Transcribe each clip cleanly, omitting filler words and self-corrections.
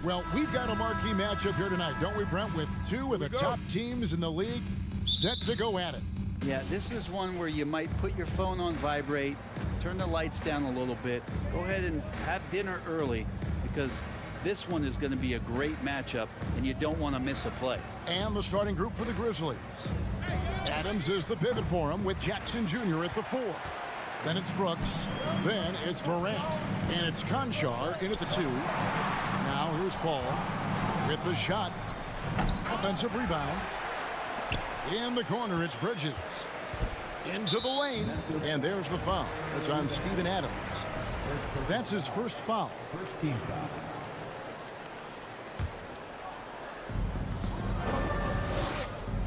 Well, we've got a marquee matchup here tonight, don't we, Brent? With two of the top teams in the league set to go at it. Yeah, this is one where you might put your phone on vibrate, turn the lights down a little bit, go ahead and have dinner early, because this one is going to be a great matchup, and you don't want to miss a play. And the starting group for the Grizzlies. Adams is the pivot for him with Jackson Jr. at the 4. Then it's Brooks. Then it's Morant. And it's Conchar in at the 2. Now here's Paul with the shot. Offensive rebound. In the corner, it's Bridges. Into the lane. And there's the foul. It's on Steven Adams. That's his first foul. First team foul.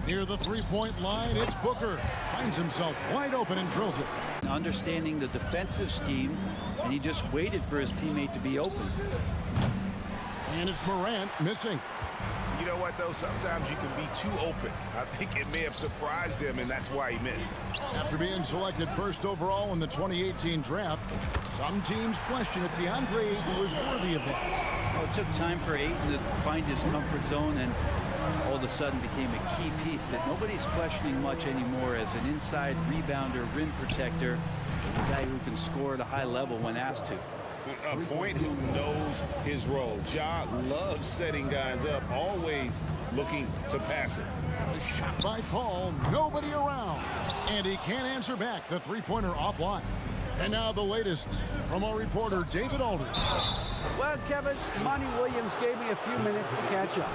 Near the three-point line, it's Booker. Finds himself wide open and drills it. Understanding the defensive scheme, and he just waited for his teammate to be open. And it's Morant missing. You know what, though? Sometimes you can be too open. I think it may have surprised him, and that's why he missed. After being selected first overall in the 2018 draft, some teams question if DeAndre Ayton was worthy of that. Well, it took time for Ayton to find his comfort zone, and all of a sudden became a key piece that nobody's questioning much anymore as an inside rebounder, rim protector, a guy who can score at a high level when asked to. A point who knows his role. Ja loves setting guys up, always looking to pass it. A shot by Paul, nobody around. And he can't answer back, the three-pointer offline. And now the latest from our reporter, David Aldridge. Well, Kevin, Monty Williams gave me a few minutes to catch up.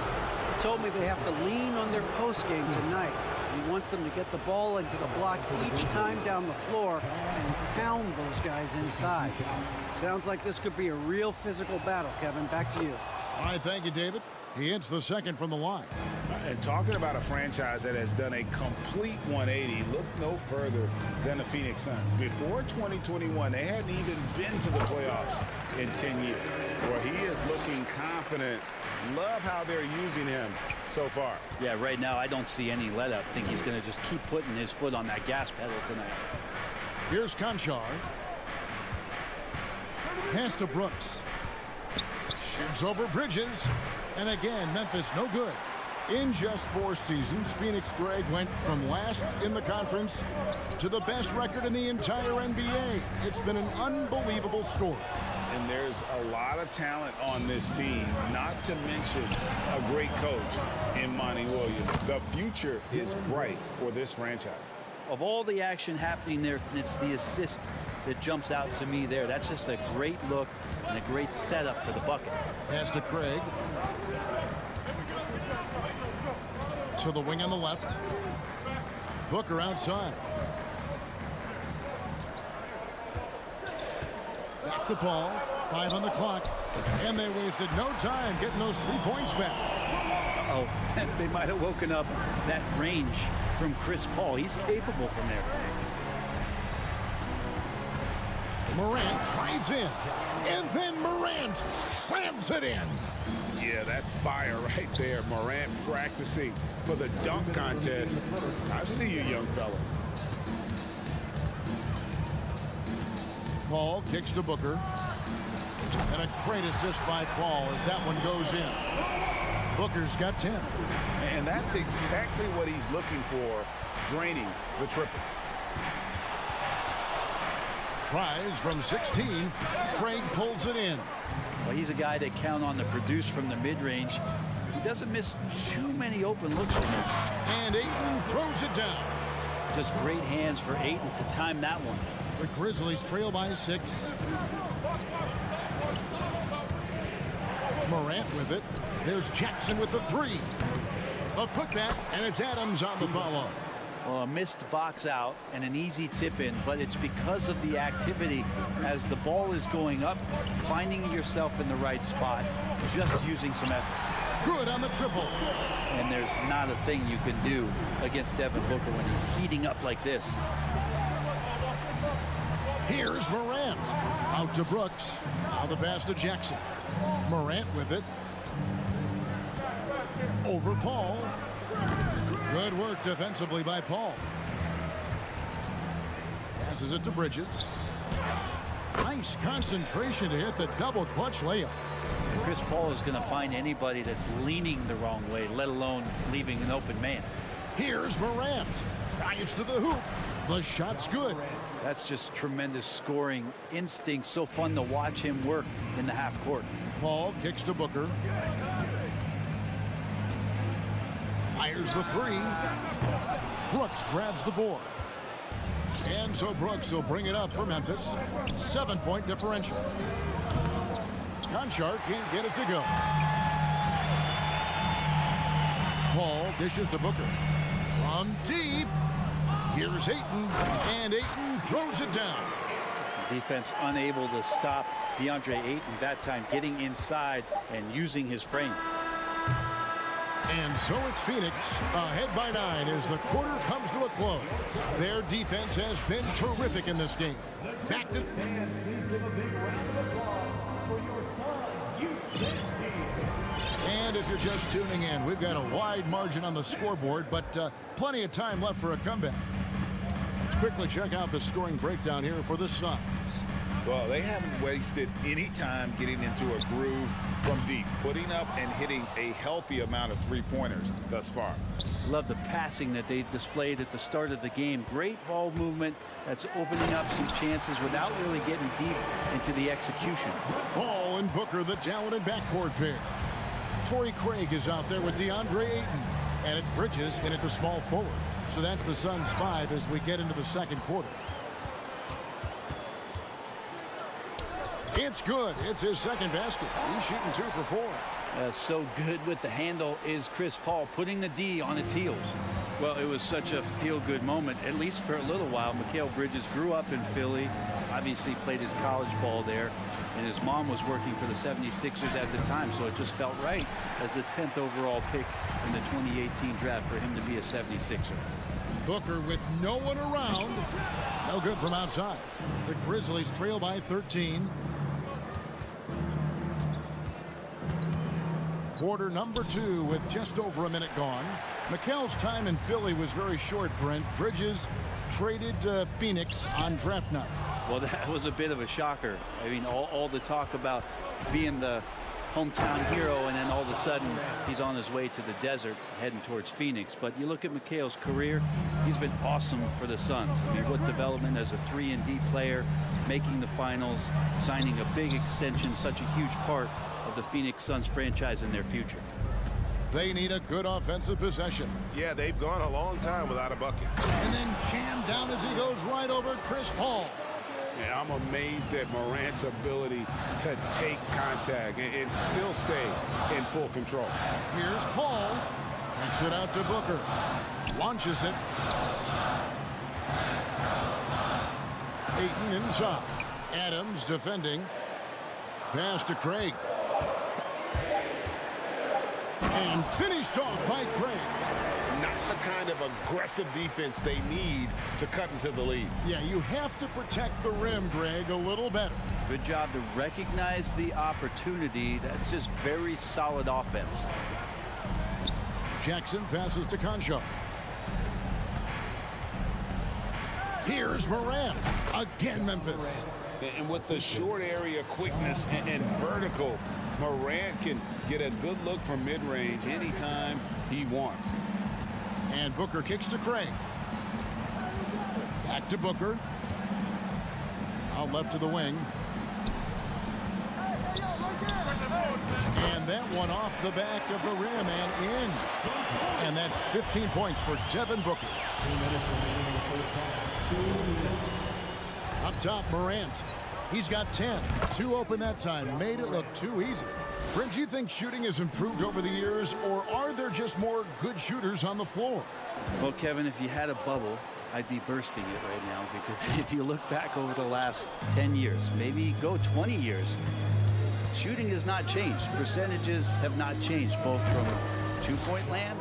He told me they have to lean on their postgame tonight. He wants them to get the ball into the block each time down the floor and pound those guys inside. Sounds like this could be a real physical battle, Kevin. Back to you. All right, thank you, David. He hits the second from the line. And talking about a franchise that has done a complete 180, look no further than the Phoenix Suns. Before 2021, they hadn't even been to the playoffs in 10 years. Well, he is looking confident. Love how they're using him so far. Yeah, right now I don't see any let up. I think he's going to just keep putting his foot on that gas pedal tonight. Here's Conchar. Pass to Brooks. Shoots over Bridges. And again, Memphis no good. In just 4 seasons, Phoenix Greg went from last in the conference to the best record in the entire NBA. It's been an unbelievable story. And there's a lot of talent on this team, not to mention a great coach in Monty Williams. The future is bright for this franchise. Of all the action happening there, it's the assist that jumps out to me there. That's just a great look and a great setup for the bucket. Pass to Craig. To the wing on the left. Booker outside. Back to Paul. 5 on the clock. And they wasted no time getting those 3 points back. Uh-oh. They might have woken up that range from Chris Paul. He's capable from there. Morant drives in. And then Morant slams it in. Yeah, that's fire right there. Morant practicing for the dunk contest. I see you, young fella. Paul kicks to Booker. And a great assist by Paul as that one goes in. Booker's got 10. And that's exactly what he's looking for, draining the triple. Tries from 16. Craig pulls it in. Well, he's a guy they count on to produce from the mid-range. He doesn't miss too many open looks from him. And Ayton throws it down. Just great hands for Ayton to time that one. The Grizzlies trail by 6. Morant with it. There's Jackson with the 3. A putback, and it's Adams on the follow. Well, a missed box out and an easy tip in, but it's because of the activity as the ball is going up, finding yourself in the right spot, just using some effort. Good on the triple. And there's not a thing you can do against Devin Booker when he's heating up like this. Here's Morant. Out to Brooks. Now the pass to Jackson. Morant with it. Over Paul. Good work defensively by Paul. Passes it to Bridges. Nice concentration to hit the double clutch layup. Chris Paul is going to find anybody that's leaning the wrong way, let alone leaving an open man. Here's Morant. Drives to the hoop. The shot's good. That's just tremendous scoring instinct. So fun to watch him work in the half court. Paul kicks to Booker. Fires the three. Brooks grabs the board. And so Brooks will bring it up for Memphis. 7-point differential. Conchar can't get it to go. Paul dishes to Booker. From deep. Here's Ayton. And Ayton throws it down. Defense unable to stop DeAndre Ayton that time, getting inside and using his frame. And so it's Phoenix ahead by 9 as the quarter comes to a close. Their defense has been terrific in this game. Back to... And if you're just tuning in, we've got a wide margin on the scoreboard, but plenty of time left for a comeback. Let's quickly check out the scoring breakdown here for the Suns. Well, they haven't wasted any time getting into a groove from deep, putting up and hitting a healthy amount of three-pointers thus far. Love the passing that they displayed at the start of the game. Great ball movement that's opening up some chances without really getting deep into the execution. Paul and Booker, the talented backcourt pair. Torrey Craig is out there with DeAndre Ayton, and it's Bridges in at the small forward. So that's the Suns' 5 as we get into the second quarter. It's good. It's his second basket. He's shooting 2 for 4. So good with the handle is Chris Paul, putting the D on its heels. Well, it was such a feel-good moment, at least for a little while. Mikal Bridges grew up in Philly, obviously played his college ball there, and his mom was working for the 76ers at the time, so it just felt right as the 10th overall pick in the 2018 draft for him to be a 76er. Booker with no one around. No good from outside. The Grizzlies trail by 13. Quarter number 2 with just over a minute gone. Mikal's time in Philly was very short, Brent. Bridges traded Phoenix on draft night. Well, that was a bit of a shocker. I mean, all the talk about being the hometown hero, and then all of a sudden he's on his way to the desert heading towards Phoenix. But you look at Mikal's career, he's been awesome for the Suns. I mean, what development as a 3-and-D player, making the finals, signing a big extension, such a huge part of the Phoenix Suns franchise in their future. They need a good offensive possession. Yeah, they've gone a long time without a bucket. And then jammed down as he goes right over Chris Paul. Yeah, I'm amazed at Morant's ability to take contact and still stay in full control. Here's Paul. Kicks it out to Booker. Launches it. Ayton inside. Adams defending. Pass to Craig. And finished off by Craig. Not the kind of aggressive defense they need to cut into the lead. Yeah, you have to protect the rim, Greg, a little better. Good job to recognize the opportunity. That's just very solid offense. Jackson passes to Conchar. Here's Morant. Again, Memphis. And with the short area quickness and vertical, Morant can get a good look from mid-range anytime he wants. And Booker kicks to Craig. Back to Booker. Out left to the wing. And that one off the back of the rim and in. And that's 15 points for Devin Booker. Up top, Morant. He's got 10. 2 open that time. Made it look too easy. Brent, do you think shooting has improved over the years, or are there just more good shooters on the floor? Well, Kevin, if you had a bubble, I'd be bursting it right now, because if you look back over the last 10 years, maybe go 20 years, shooting has not changed. Percentages have not changed, both from two-point land,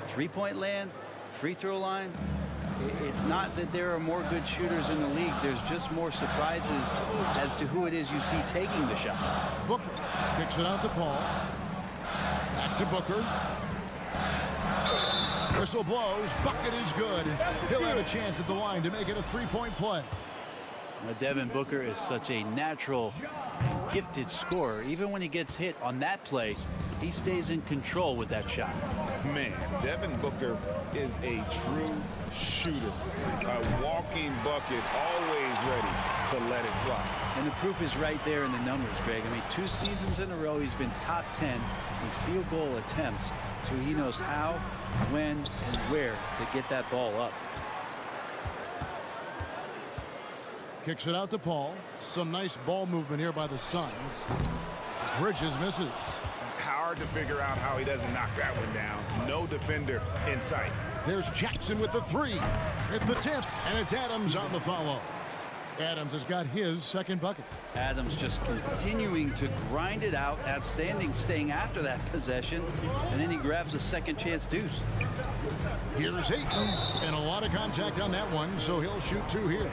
three-point land, free throw line. It's not that there are more good shooters in the league. There's just more surprises as to who it is you see taking the shots. Booker kicks it out to Paul. Back to Booker. Whistle blows. Bucket is good. He'll have a chance at the line to make it a 3-point play. Devin Booker is such a natural gifted scorer. Even when he gets hit on that play, he stays in control with that shot. Man, Devin Booker is a true shooter. A walking bucket, always ready to let it fly. And the proof is right there in the numbers, Greg. I mean, 2 seasons in a row, he's been top 10 in field goal attempts. So he knows how, when, and where to get that ball up. Kicks it out to Paul. Some nice ball movement here by the Suns. Bridges misses. Hard to figure out how he doesn't knock that one down. No defender in sight. There's Jackson with the 3 at the tip, and it's Adams on the follow. Adams has got his second bucket. Adams just continuing to grind it out. Outstanding staying after that possession. And then he grabs a second chance deuce. Here's Ayton, and a lot of contact on that one, so he'll shoot 2 here.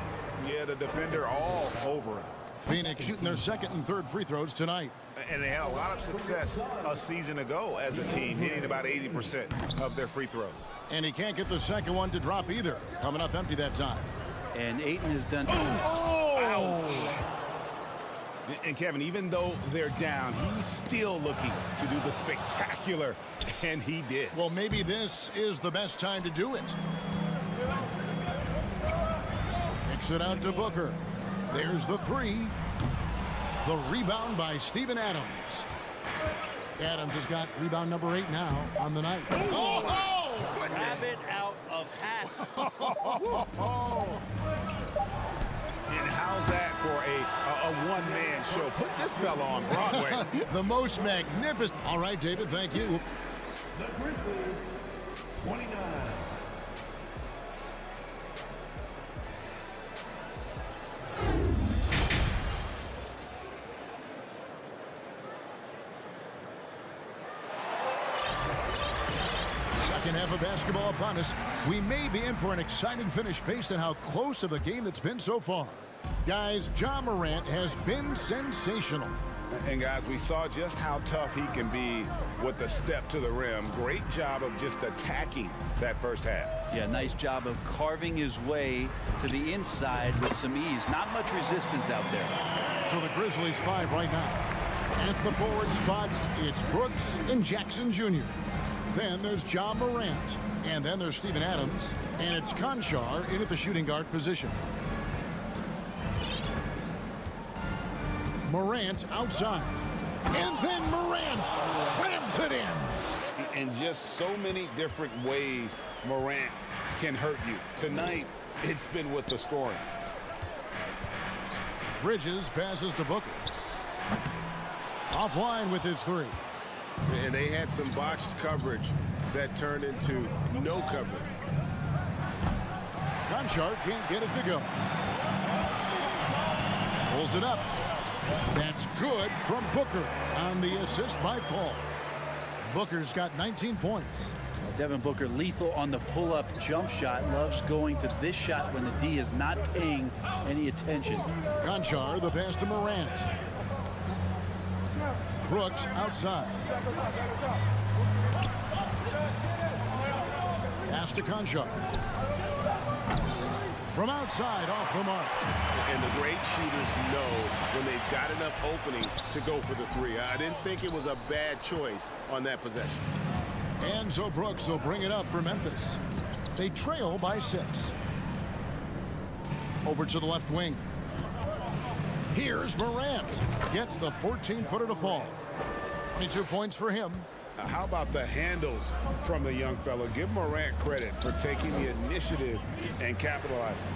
Yeah, the defender all over him. Phoenix shooting their second and third free throws tonight. And they had a lot of success a season ago as a team, hitting about 80% of their free throws. And he can't get the second one to drop either. Coming up empty that time. And Ayton has done... And Kevin, even though they're down, he's still looking to do the spectacular, and he did. Well, maybe this is the best time to do it. Kicks it out to Booker. There's the 3. The rebound by Steven Adams. Adams has got rebound number 8 now on the night. Oh, goodness. Rabbit out of hat. And how's that for a one-man show? Put this fella on Broadway. The most magnificent. All right, David, thank you. The Grizzlies, 29. Second half of basketball upon us. We may be in for an exciting finish based on how close of a game it's been so far. Guys, Ja Morant has been sensational. And guys, we saw just how tough he can be with the step to the rim. Great job of just attacking that first half. Yeah, nice job of carving his way to the inside with some ease. Not much resistance out there. So the Grizzlies 5 right now. At the forward spots, it's Brooks and Jackson Jr. Then there's Ja Morant. And then there's Steven Adams. And it's Conchar in at the shooting guard position. Morant outside. And then Morant slams it in. And just so many different ways Morant can hurt you. Tonight, it's been with the scoring. Bridges passes to Booker. Offline with his 3. And they had some botched coverage that turned into no coverage. Conchar can't get it to go. Pulls it up. That's good from Booker on the assist by Paul. Booker's got 19 points. Devin Booker lethal on the pull-up jump shot. Loves going to this shot when the D is not paying any attention. Conchar, the pass to Morant. Brooks outside. Pass to Conchar. From outside, off the mark. And the great shooters know when they've got enough opening to go for the 3. I didn't think it was a bad choice on that possession. And so Brooks will bring it up for Memphis. They trail by 6. Over to the left wing. Here's Morant. Gets the 14-footer to fall. 22 points for him. How about the handles from the young fellow? Give Morant credit for taking the initiative and capitalizing.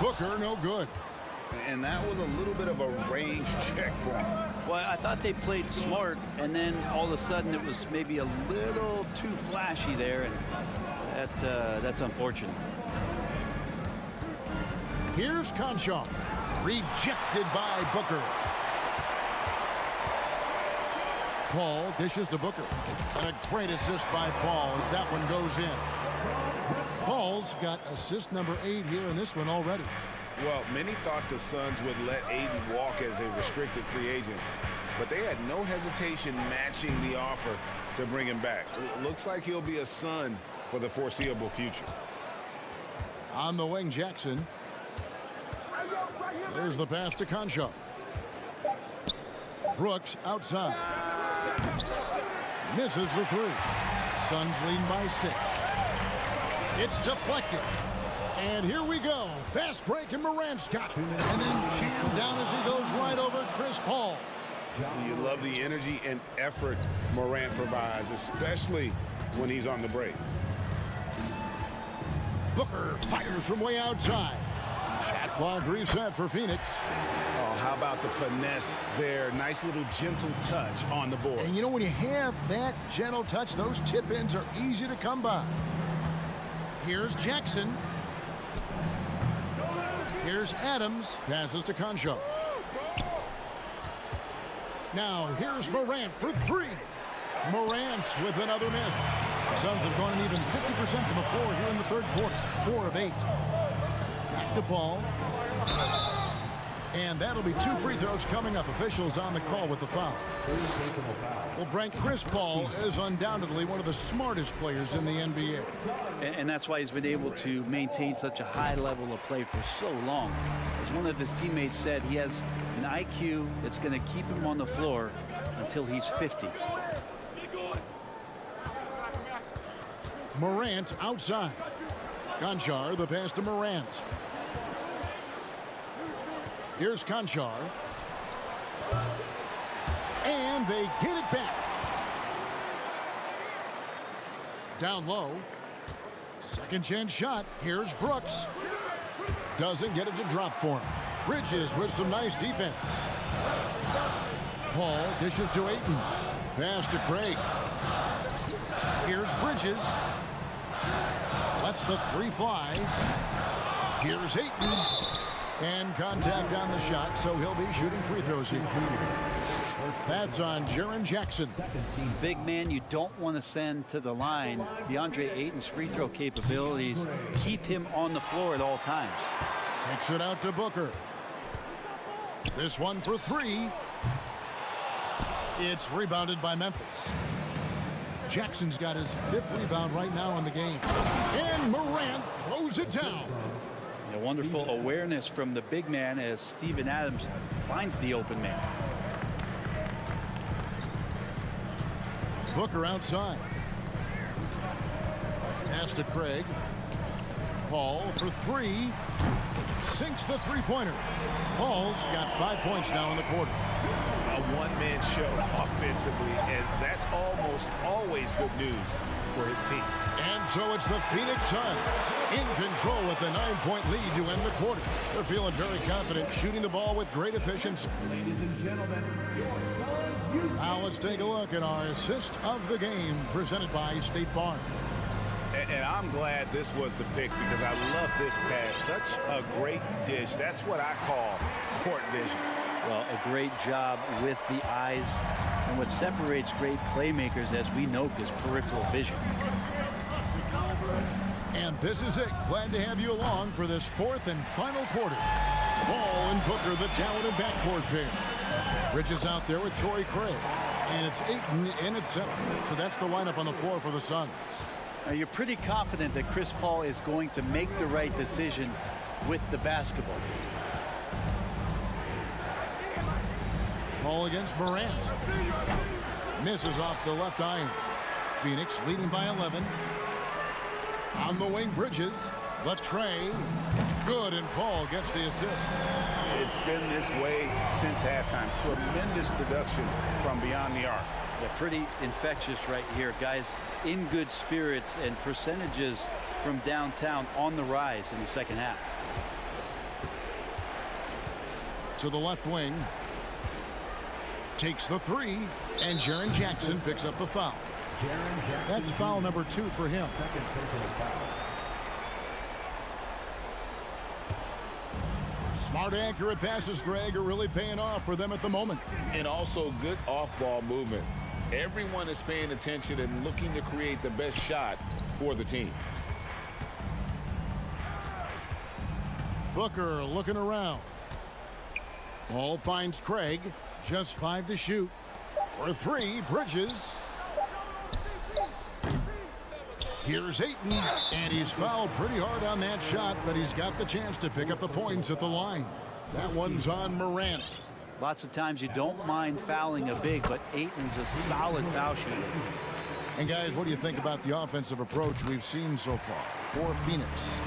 Booker, no good. And that was a little bit of a range check for him. Well, I thought they played smart, and then all of a sudden it was maybe a little too flashy there, and that's unfortunate. Here's Conchar. Rejected by Booker. Paul dishes to Booker. And a great assist by Paul as that one goes in. Paul's got assist number 8 here in this one already. Well, many thought the Suns would let Aiden walk as a restricted free agent, but they had no hesitation matching the offer to bring him back. It looks like he'll be a Sun for the foreseeable future. On the wing, Jackson. There's the pass to Conchar. Brooks outside. Misses the three. Suns leading by 6. It's deflected. And here we go. Fast break, and Morant's got it. And then jammed down as he goes right over Chris Paul. You love the energy and effort Morant provides, especially when he's on the break. Booker fires from way outside. Shot clock reset for Phoenix. Oh, how about the finesse there? Nice little gentle touch on the board. And you know, when you have that gentle touch, those tip-ins are easy to come by. Here's Jackson. Here's Adams. Passes to Concho. Now, here's Morant for 3. Morant with another miss. The Suns have gone an even 50% from the floor here in the third quarter. 4 of 8. Back to Paul. And that'll be 2 free throws coming up. Officials on the call with the foul. Well, Brent, Chris Paul is undoubtedly one of the smartest players in the NBA. And that's why he's been able to maintain such a high level of play for so long. As one of his teammates said, he has an IQ that's going to keep him on the floor until he's 50. Morant outside. Conchar, the pass to Morant. Here's Conchar. And they get it back. Down low. Second chance shot. Here's Brooks. Doesn't get it to drop for him. Bridges with some nice defense. Paul dishes to Ayton. Pass to Craig. Here's Bridges. Lets the 3 fly. Here's Ayton. And contact on the shot, so he'll be shooting free throws here. That's on Jaren Jackson. Big man you don't want to send to the line. DeAndre Ayton's free throw capabilities keep him on the floor at all times. Kicks it out to Booker. This one for 3. It's rebounded by Memphis. Jackson's got his 5th rebound right now in the game. And Morant throws it down. A wonderful awareness from the big man as Steven Adams finds the open man. Booker outside. Pass to Craig. Paul for 3. Sinks the three-pointer. Paul's got 5 points now in the quarter. A one-man show offensively, and that's almost always good news for his team. And so it's the Phoenix Suns in control with the 9-point lead to end the quarter. They're feeling very confident, shooting the ball with great efficiency. Ladies and gentlemen, your Suns. Now let's take a look at our assist of the game presented by State Farm. And I'm glad this was the pick because I love this pass. Such a great dish. That's what I call court vision. Well, a great job with the eyes. And what separates great playmakers, as we know, is peripheral vision. And this is it. Glad to have you along for this 4th and final quarter. Paul and Booker, the talented backcourt pair. Bridges out there with Torrey Craig. And it's Ayton in at center. So that's the lineup on the floor for the Suns. Now, you're pretty confident that Chris Paul is going to make the right decision with the basketball. Paul against Morant. Misses off the left iron. Phoenix leading by 11. On the wing, Bridges. The tray. Good, and Paul gets the assist. It's been this way since halftime. Tremendous production from beyond the arc. Yeah, pretty infectious right here. Guys in good spirits, and percentages from downtown on the rise in the second half. To the left wing. Takes the 3, and Jaren Jackson picks up the foul. That's foul number 2 for him. Smart, accurate passes, Greg, are really paying off for them at the moment. And also good off-ball movement. Everyone is paying attention and looking to create the best shot for the team. Booker looking around. Ball finds Craig. Just 5 to shoot. For 3, Bridges. Here's Ayton, and he's fouled pretty hard on that shot, but he's got the chance to pick up the points at the line. That one's on Morant. Lots of times you don't mind fouling a big, but Ayton's a solid foul shooter. And guys, what do you think about the offensive approach we've seen so far for Phoenix?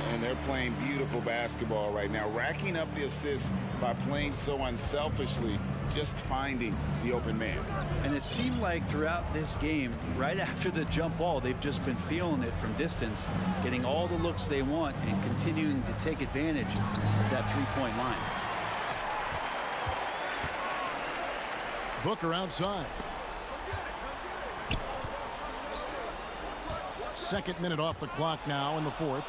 And they're playing beautiful basketball right now, racking up the assists by playing so unselfishly, just finding the open man. And it seemed like throughout this game, right after the jump ball, they've just been feeling it from distance, getting all the looks they want and continuing to take advantage of that three-point line. Booker outside. Second minute off the clock now in the fourth.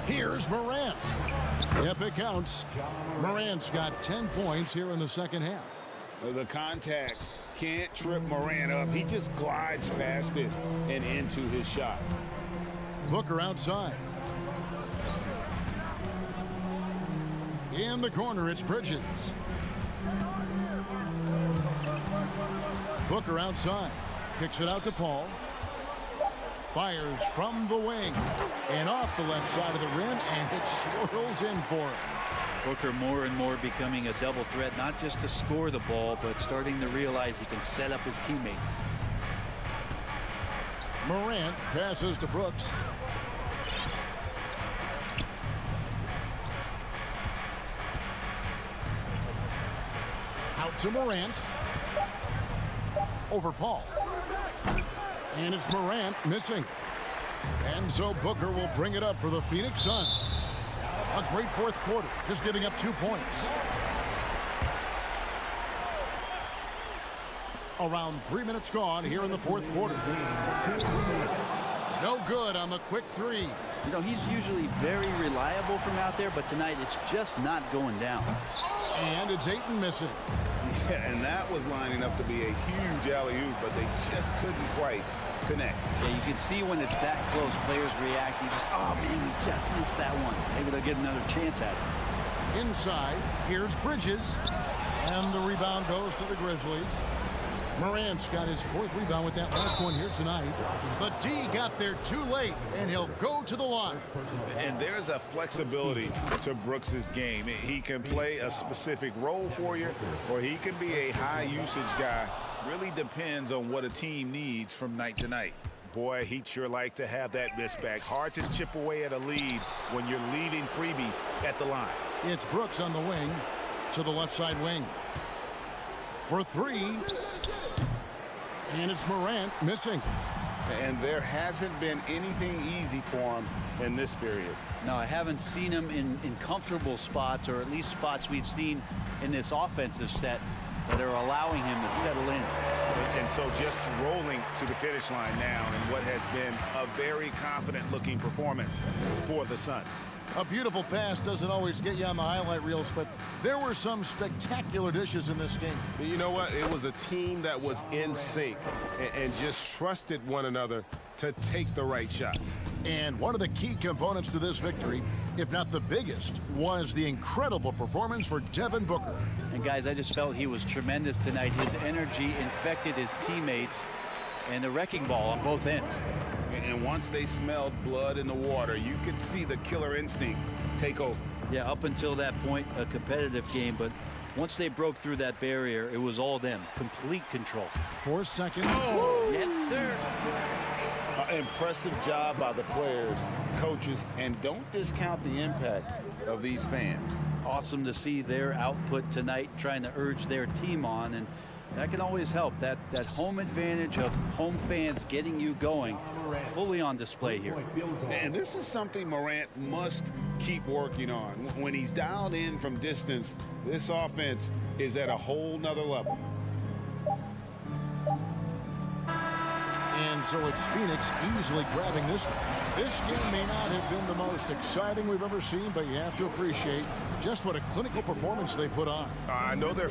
Here's Morant. Yep, it counts. Morant's got 10 points here in the second half. The contact can't trip Morant up. He just glides past it and into his shot. Booker outside. In the corner, it's Bridges. Booker outside. Kicks it out to Paul. Fires from the wing and off the left side of the rim, and it swirls in for him. Booker more and more becoming a double threat, not just to score the ball, but starting to realize he can set up his teammates. Morant passes to Brooks. Out to Morant. Over Paul. And it's Morant missing. And so Booker will bring it up for the Phoenix Suns. A great fourth quarter, just giving up 2 points. Around 3 minutes gone here in the fourth quarter. No good on the quick three. You know, he's usually very reliable from out there, but tonight it's just not going down. And it's Ayton missing. Yeah, and that was lining up to be a huge alley-oop, but they just couldn't quite connect. Yeah, you can see when it's that close, players react. You just, oh man, we just missed that one. Maybe they'll get another chance at it. Inside, here's Bridges. And the rebound goes to the Grizzlies. Morant's got his fourth rebound with that last one here tonight. The D got there too late, and he'll go to the line. And there's a flexibility to Brooks's game. He can play a specific role for you, or he can be a high-usage guy. Really depends on what a team needs from night to night. Boy, he'd sure like to have that miss back. Hard to chip away at a lead when you're leaving freebies at the line. It's Brooks on the wing to the left side wing. For three. And it's Morant missing. And there hasn't been anything easy for him in this period. No, I haven't seen him in comfortable spots, or at least spots we've seen in this offensive set that are allowing him to settle in. And so just rolling to the finish line now in what has been a very confident-looking performance for the Suns. A beautiful pass doesn't always get you on the highlight reels, but there were some spectacular dishes in this game. You know what? It was a team that was in sync and just trusted one another to take the right shots. And one of the key components to this victory, if not the biggest, was the incredible performance for Devin Booker. And guys, I just felt he was tremendous tonight. His energy infected his teammates, and the wrecking ball on both ends. And once they smelled blood in the water, you could see the killer instinct take over. Yeah, up until that point, a competitive game, but once they broke through that barrier, it was all them. Complete control. 4 seconds. Oh! Yes, sir. Impressive job by the players, coaches, and don't discount the impact of these fans. Awesome to see their output tonight, trying to urge their team on, and that can always help. That home advantage of home fans getting you going, fully on display here. And this is something Morant must keep working on. When he's dialed in from distance, this offense is at a whole nother level. And so it's Phoenix easily grabbing this one. This game may not have been the most exciting we've ever seen, but you have to appreciate just what a clinical performance they put on. I know they're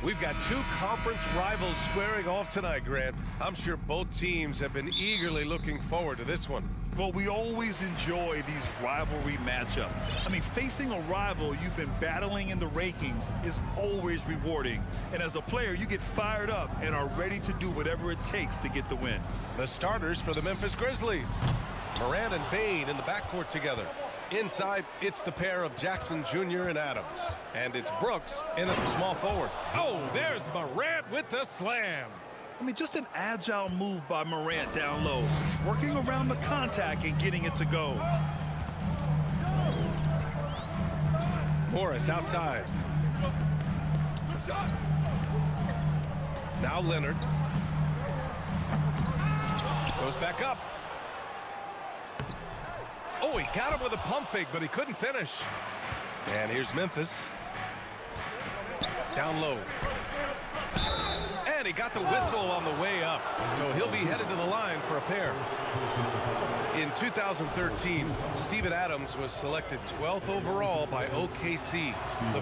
We've got two conference rivals squaring off tonight, Grant. I'm sure both teams have been eagerly looking forward to this one. Well, we always enjoy these rivalry matchups. I mean, facing a rival you've been battling in the rankings is always rewarding. And as a player, you get fired up and are ready to do whatever it takes to get the win. The starters for the Memphis Grizzlies. Morant and Bane in the backcourt together. Inside, it's the pair of Jackson Jr. and Adams. And it's Brooks in at the small forward. Oh, there's Morant with the slam. I mean, just an agile move by Morant down low, working around the contact and getting it to go. Morris outside. Now Leonard. Goes back up. Oh, he got him with a pump fake, but he couldn't finish. And here's Memphis. Down low. And he got the whistle on the way up. So he'll be headed to the line for a pair. In 2013, Steven Adams was selected 12th overall by OKC, the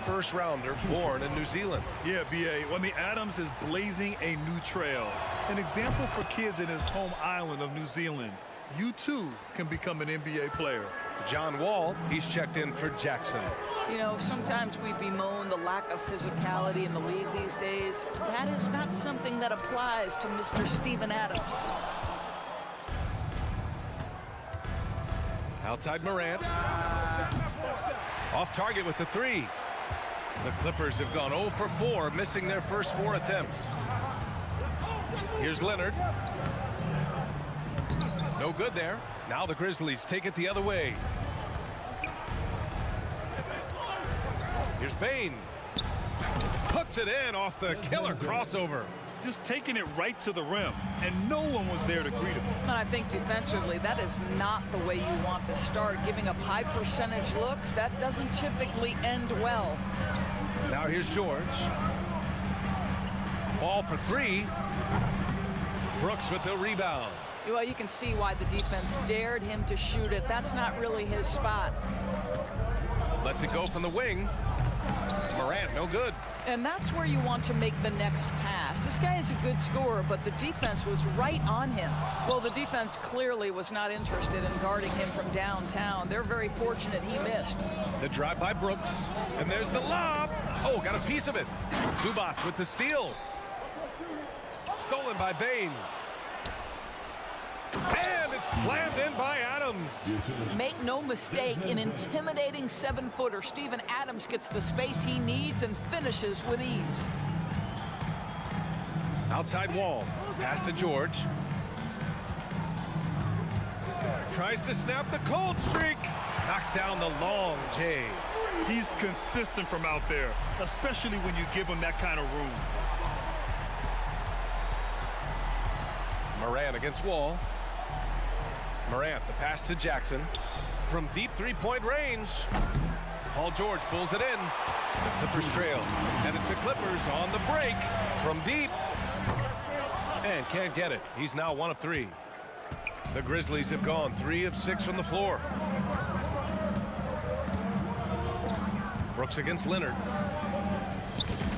first rounder born in New Zealand. Yeah, B.A. Well, I mean, Adams is blazing a new trail. An example for kids in his home island of New Zealand. You, too, can become an NBA player. John Wall, he's checked in for Jackson. You know, sometimes we bemoan the lack of physicality in the league these days. That is not something that applies to Mr. Steven Adams. Outside Morant. Off target with the three. The Clippers have gone 0 for 4, missing their first 4 attempts. Here's Leonard. No good there. Now the Grizzlies take it the other way. Here's Bane. Puts it in off the killer crossover. Just taking it right to the rim, and no one was there to greet him. And I think defensively, that is not the way you want to start. Giving up high percentage looks, that doesn't typically end well. Now here's George. Ball for 3. Brooks with the rebound. Well, you can see why the defense dared him to shoot it. That's not really his spot. Lets it go from the wing. Morant, no good. And that's where you want to make the next pass. This guy is a good scorer, but the defense was right on him. Well, the defense clearly was not interested in guarding him from downtown. They're very fortunate he missed. The drive by Brooks. And there's the lob. Oh, got a piece of it. Zubac with the steal. Stolen by Bane. And it's slammed in by Adams. Make no mistake, an intimidating 7-footer. Steven Adams gets the space he needs and finishes with ease. Outside Wall. Pass to George. Tries to snap the cold streak. Knocks down the long J. He's consistent from out there, especially when you give him that kind of room. Morant against Wall. Morant, the pass to Jackson. From deep three-point range. Paul George pulls it in. The Clippers trail. And it's the Clippers on the break from deep. And can't get it. He's now 1 of 3. The Grizzlies have gone 3 of 6 from the floor. Brooks against Leonard.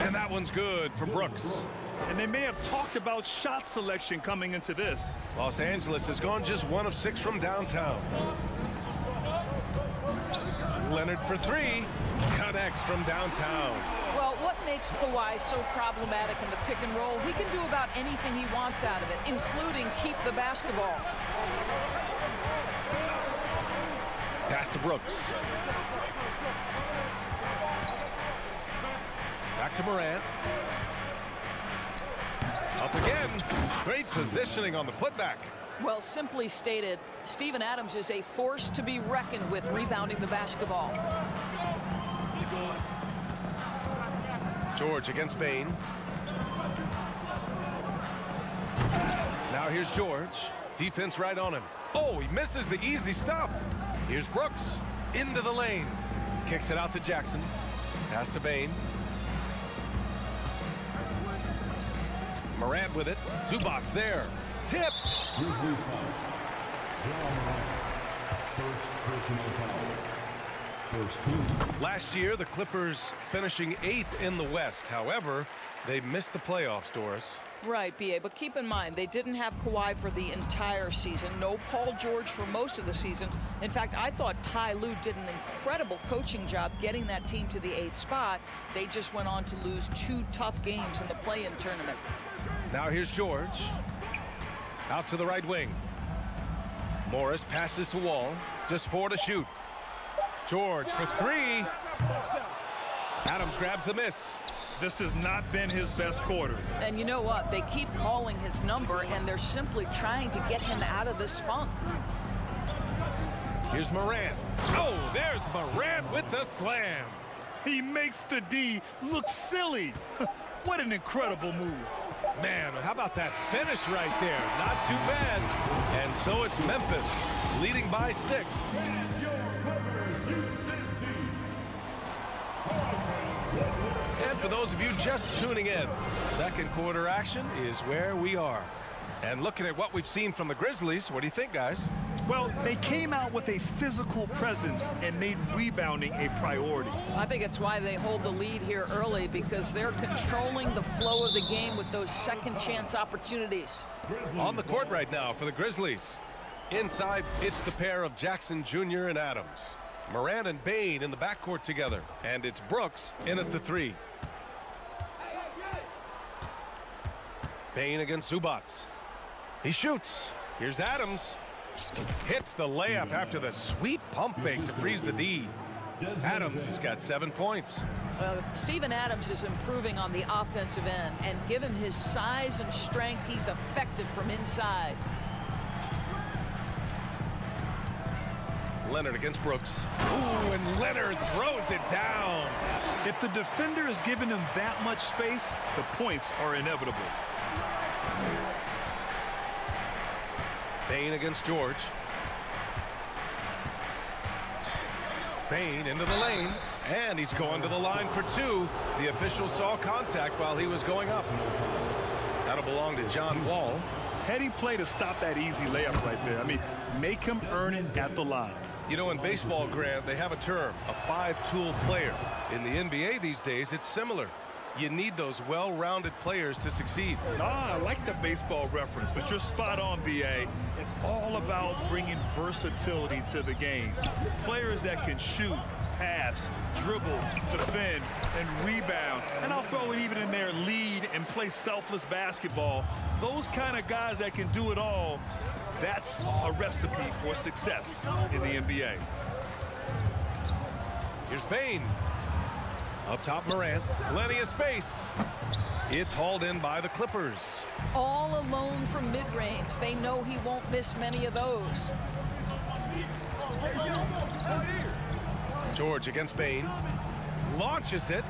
And that one's good for Brooks. And they may have talked about shot selection coming into this. Los Angeles has gone just 1 of 6 from downtown. Leonard for 3. Connects from downtown. Well, what makes Kawhi so problematic in the pick and roll? He can do about anything he wants out of it, including keep the basketball. Pass to Brooks. Back to Morant. Up again. Great positioning on the putback. Well, simply stated, Steven Adams is a force to be reckoned with rebounding the basketball. George against Bane. Now here's George. Defense right on him. Oh, he misses the easy stuff. Here's Brooks. Into the lane. Kicks it out to Jackson. Pass to Bane. Morant with it. Zubac's there. Tip. Last year, the Clippers finishing 8th in the West. However, they missed the playoffs, Doris. Right, B.A., but keep in mind, they didn't have Kawhi for the entire season. No Paul George for most of the season. In fact, I thought Ty Lue did an incredible coaching job getting that team to the 8th spot. They just went on to lose 2 tough games in the play-in tournament. Now here's George. Out to the right wing. Morris passes to Wall. Just 4 to shoot. George for 3. Adams grabs the miss. This has not been his best quarter. And you know what? They keep calling his number, and they're simply trying to get him out of this funk. Here's Morant. Oh, there's Morant with the slam. He makes the D look silly. What an incredible move. Man, how about that finish right there? Not too bad. And so it's Memphis leading by 6. And for those of you just tuning in, second quarter action is where we are. And looking at what we've seen from the Grizzlies, what do you think, guys? Well, they came out with a physical presence and made rebounding a priority. I think it's why they hold the lead here early, because they're controlling the flow of the game with those second chance opportunities. On the court right now for the Grizzlies. Inside, it's the pair of Jackson Jr. and Adams. Morant and Bane in the backcourt together. And it's Brooks in at the 3. Bane against Zubats. He shoots. Here's Adams. Hits the layup after the sweet pump fake to freeze the D. Adams has got 7 points. Steven Adams is improving on the offensive end, and given his size and strength, he's effective from inside. Leonard against Brooks. Ooh, and Leonard throws it down. If the defender is giving him that much space, the points are inevitable. Bane against George. Bane into the lane, and he's going to the line for 2. The official saw contact while he was going up. That'll belong to John Wall. Heady play to stop that easy layup right there. I mean, make him earn it at the line. You know, in baseball, Grant, they have a term, a 5-tool player. In the NBA these days, it's similar. You need those well-rounded players to succeed. I like the baseball reference, but you're spot on, BA. It's all about bringing versatility to the game. Players that can shoot, pass, dribble, defend, and rebound. And I'll throw it even in there, lead and play selfless basketball. Those kind of guys that can do it all, that's a recipe for success in the NBA. Here's Bane. Up top, Morant. Plenty of space. It's hauled in by the Clippers. All alone from mid-range. They know he won't miss many of those. George against Bane. Launches it.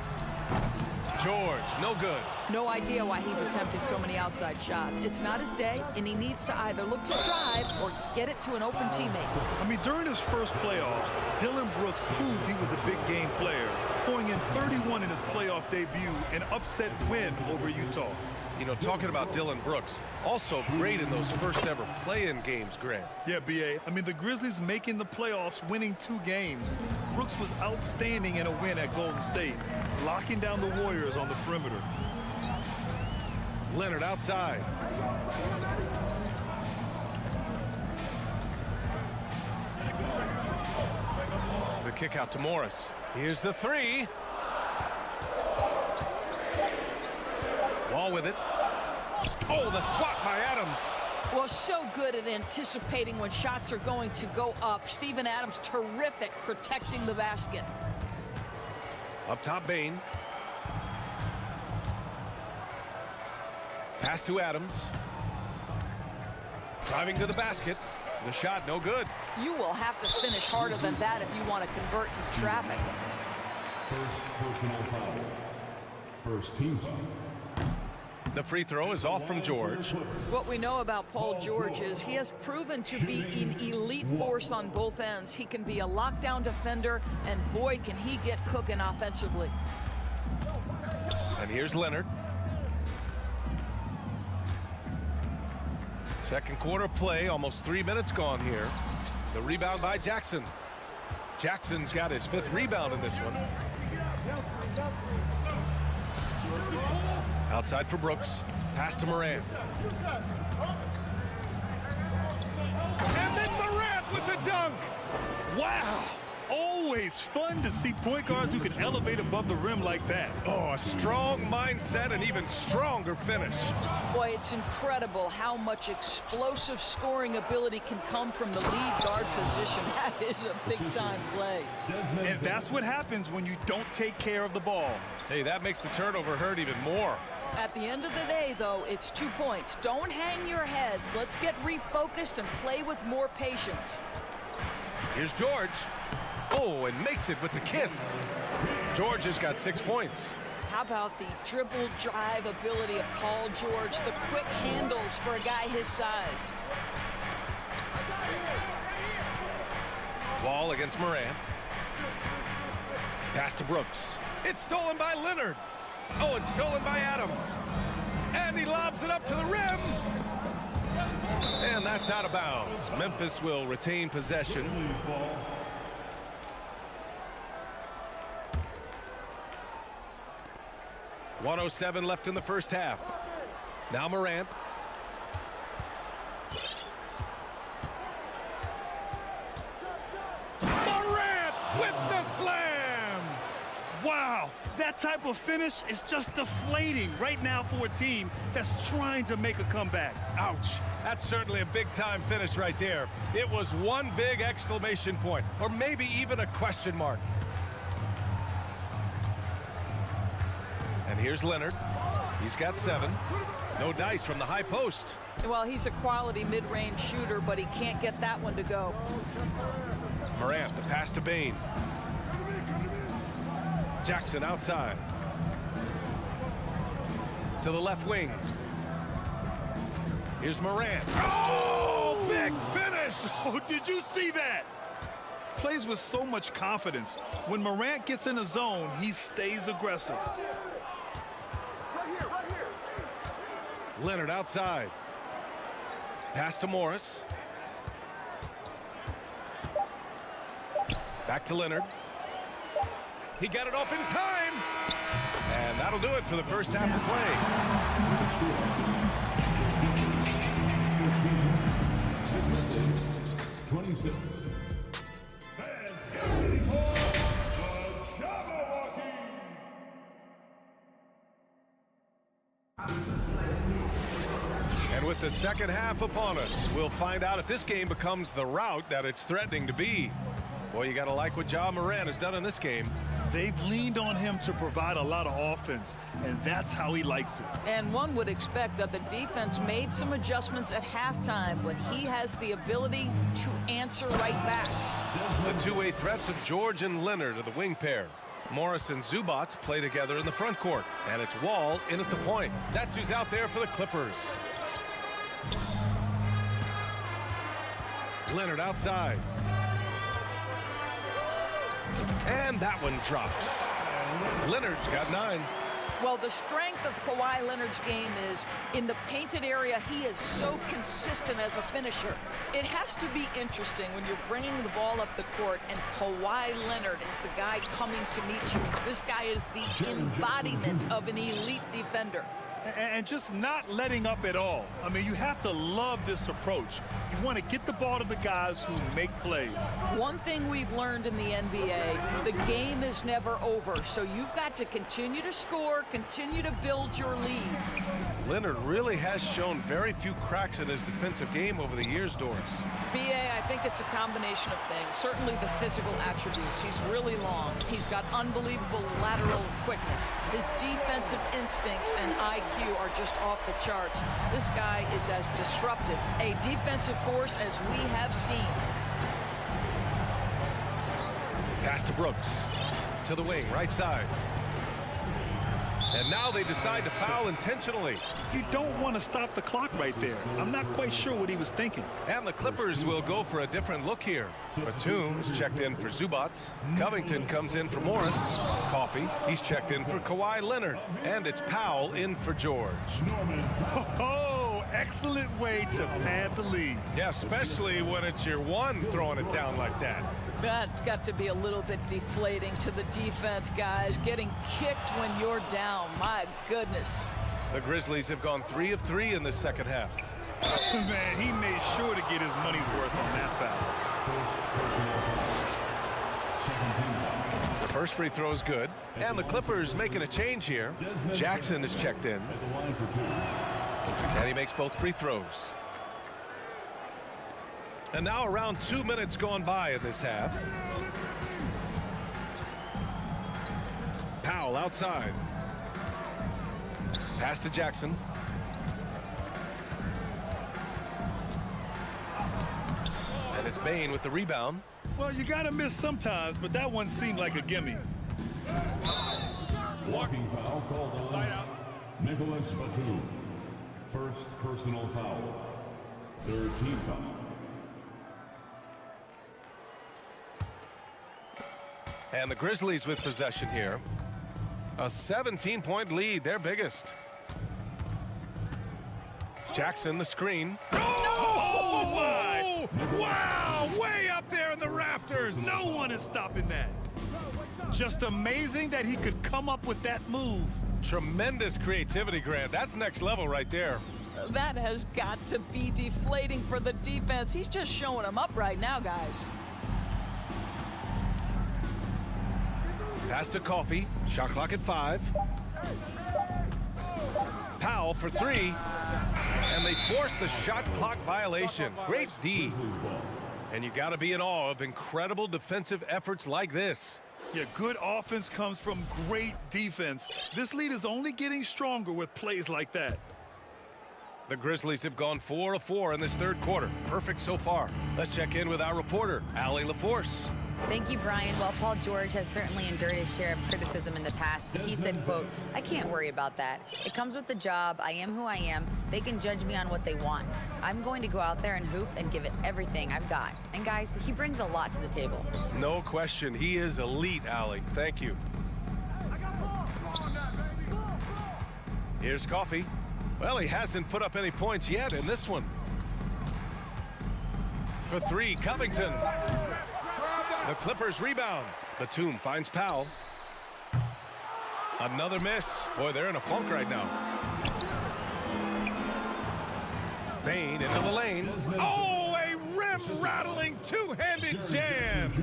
George, no good. No idea why he's attempting so many outside shots. It's not his day, and he needs to either look to drive or get it to an open teammate. I mean, during his first playoffs, Dillon Brooks proved he was a big game player, pouring in 31 in his playoff debut, an upset win over Utah. You know, talking about Dillon Brooks, also great in those first ever play-in games, Grant. Yeah, B.A. I mean, the Grizzlies making the playoffs, winning 2 games. Brooks was outstanding in a win at Golden State, locking down the Warriors on the perimeter. Leonard outside. The kick out to Morris. Here's the 3. Wall with it. Oh, the swat by Adams. Well, so good at anticipating when shots are going to go up. Steven Adams, terrific protecting the basket. Up top, Bane. Pass to Adams. Driving to the basket. The shot, no good. You will have to finish harder than that if you want to convert in traffic. First personal foul. First team foul. The free throw is off from George. What we know about Paul George is he has proven to be an elite force on both ends. He can be a lockdown defender, and boy, can he get cooking offensively. And here's Leonard. Second quarter play, almost 3 minutes gone here. The rebound by Jackson. Jackson's got his 5th rebound in this one. Outside for Brooks. Pass to Morant. And then Morant with the dunk. Wow. Always fun to see point guards who can elevate above the rim like that. Oh, a strong mindset and even stronger finish. Boy, it's incredible how much explosive scoring ability can come from the lead guard position. That is a big-time play. And that's what happens when you don't take care of the ball. Hey, that makes the turnover hurt even more. At the end of the day, though, it's 2 points. Don't hang your heads. Let's get refocused and play with more patience. Here's George. Oh, and makes it with the kiss. George has got 6 points. How about the dribble drive ability of Paul George, the quick handles for a guy his size. Wall against Morant. Pass to Brooks. It's stolen by Leonard. Oh, it's stolen by Adams. And he lobs it up to the rim. And that's out of bounds. Memphis will retain possession. 1:07 left in the first half. Now Morant. Morant with the slam! Wow, that type of finish is just deflating right now for a team that's trying to make a comeback. Ouch. That's certainly a big-time finish right there. It was one big exclamation point, or maybe even a question mark. And here's Leonard. He's got 7. No dice from the high post. Well, he's a quality mid-range shooter, but he can't get that one to go. Morant, the pass to Bain. Jackson outside. To the left wing. Here's Morant. Oh, big finish! Oh, did you see that? Plays with so much confidence. When Morant gets in the zone, he stays aggressive. Leonard outside. Pass to Morris. Back to Leonard. He got it off in time. And that'll do it for the first half of play. 26. And with the second half upon us, we'll find out if this game becomes the rout that it's threatening to be. Boy, you got to like what Ja Morant has done in this game. They've leaned on him to provide a lot of offense, and that's how he likes it. And one would expect that the defense made some adjustments at halftime, but he has the ability to answer right back. The two-way threats of George and Leonard are the wing pair. Morris and Zubats play together in the front court, and it's Wall in at the point. That's who's out there for the Clippers. Leonard outside. And that one drops. Leonard's got 9. Well, the strength of Kawhi Leonard's game is in the painted area. He is so consistent as a finisher. It has to be interesting when you're bringing the ball up the court and Kawhi Leonard is the guy coming to meet you. This guy is the embodiment of an elite defender. And just not letting up at all. I mean, you have to love this approach. You want to get the ball to the guys who make plays. One thing we've learned in the NBA, the game is never over. So you've got to continue to score, continue to build your lead. Leonard really has shown very few cracks in his defensive game over the years, Doris. B.A., I think it's a combination of things. Certainly the physical attributes. He's really long. He's got unbelievable lateral quickness. His defensive instincts and IQ are just off the charts. This guy is as disruptive, a defensive force as we have seen. Pass to Brooks. To the wing, right side. And now they decide to foul intentionally. You don't want to stop the clock right there. I'm not quite sure what he was thinking. And the Clippers will go for a different look here. Batum's checked in for Zubats. Covington comes in for Morris. Coffey, he's checked in for Kawhi Leonard. And it's Powell in for George. Oh, excellent way to pad the lead. Yeah, especially when it's your one throwing it down like that. That's got to be a little bit deflating to the defense, guys. Getting kicked when you're down. My goodness. The Grizzlies have gone 3 of 3 in the second half. Man, he made sure to get his money's worth on that foul. The first free throw is good. And the Clippers making a change here. Jackson is checked in. And he makes both free throws. And now around 2 minutes gone by in this half. Powell outside. Pass to Jackson. And it's Bane with the rebound. Well, you got to miss sometimes, but that one seemed like a gimme. Walking foul called on Side out. Nicholas Batum. First personal foul. Third team foul. And the Grizzlies with possession here. A 17-point lead, their biggest. Jackson, the screen. Oh, my! Wow! Way up there in the rafters. No one is stopping that. Just amazing that he could come up with that move. Tremendous creativity, Grant. That's next level right there. That has got to be deflating for the defense. He's just showing them up right now, guys. Pass to Coffee. Shot clock at 5. Powell for 3. And they forced the shot clock violation. Great D. And you got to be in awe of incredible defensive efforts like this. Yeah, good offense comes from great defense. This lead is only getting stronger with plays like that. The Grizzlies have gone 4 of 4 in this third quarter. Perfect so far. Let's check in with our reporter, Allie LaForce. Thank you, Brian. Well, Paul George has certainly endured his share of criticism in the past, but he said, quote, "I can't worry about that. It comes with the job. I am who I am. They can judge me on what they want. I'm going to go out there and hoop and give it everything I've got." And guys, he brings a lot to the table. No question. He is elite, Allie. Thank you. Here's Coffee. Well, he hasn't put up any points yet in this one. For 3, Covington. The Clippers rebound. Batum finds Powell. Another miss. Boy, they're in a funk right now. Bane into the lane. Oh, a rim-rattling two-handed jam.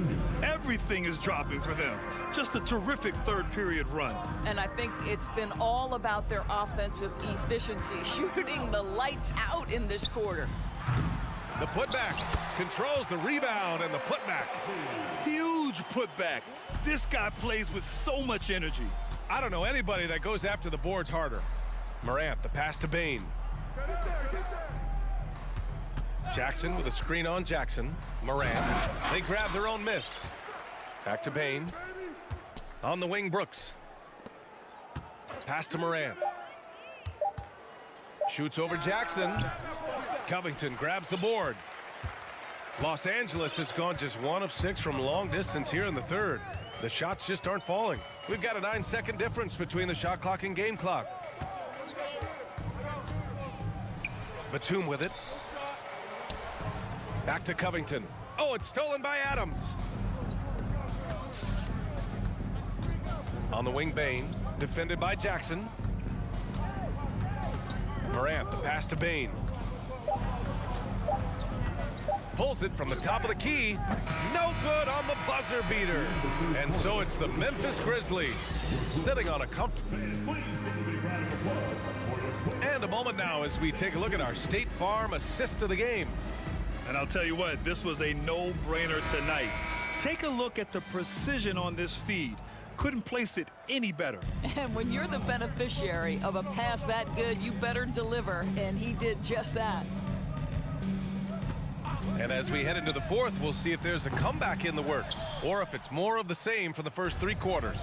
Everything is dropping for them. Just a terrific third period run. And I think it's been all about their offensive efficiency, shooting the lights out in this quarter. The putback controls the rebound and the putback. Huge putback. This guy plays with so much energy. I don't know anybody that goes after the boards harder. Morant, the pass to Bane. Jackson with a screen on Jackson. Morant. They grab their own miss. Back to Bane. On the wing, Brooks. Pass to Morant. Shoots over Jackson. Covington grabs the board. Los Angeles has gone just 1 of 6 from long distance here in the third. The shots just aren't falling. We've got a 9-second difference between the shot clock and game clock. Batum with it. Back to Covington. Oh, it's stolen by Adams. On the wing, Bane. Defended by Jackson. Morant, the pass to Bane. Pulls it from the top of the key. No good on the buzzer beater. And so it's the Memphis Grizzlies sitting on a comfortable. And a moment now as we take a look at our State Farm assist of the game. And I'll tell you what, this was a no-brainer tonight. Take a look at the precision on this feed. Couldn't place it any better. And when you're the beneficiary of a pass that good, you better deliver, and he did just that. And as we head into the fourth, we'll see if there's a comeback in the works or if it's more of the same for the first 3 quarters.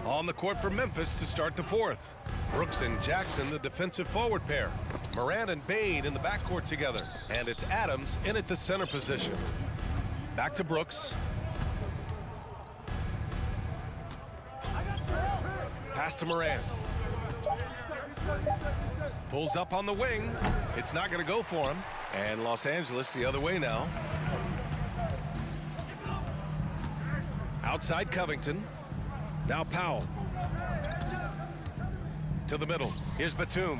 On the court for Memphis to start the fourth. Brooks and Jackson, the defensive forward pair. Morant and Bane in the backcourt together. And it's Adams in at the center position. Back to Brooks. Pass to Morant. Pulls up on the wing. It's not going to go for him. And Los Angeles the other way now. Outside Covington. Now Powell. To the middle. Here's Batum.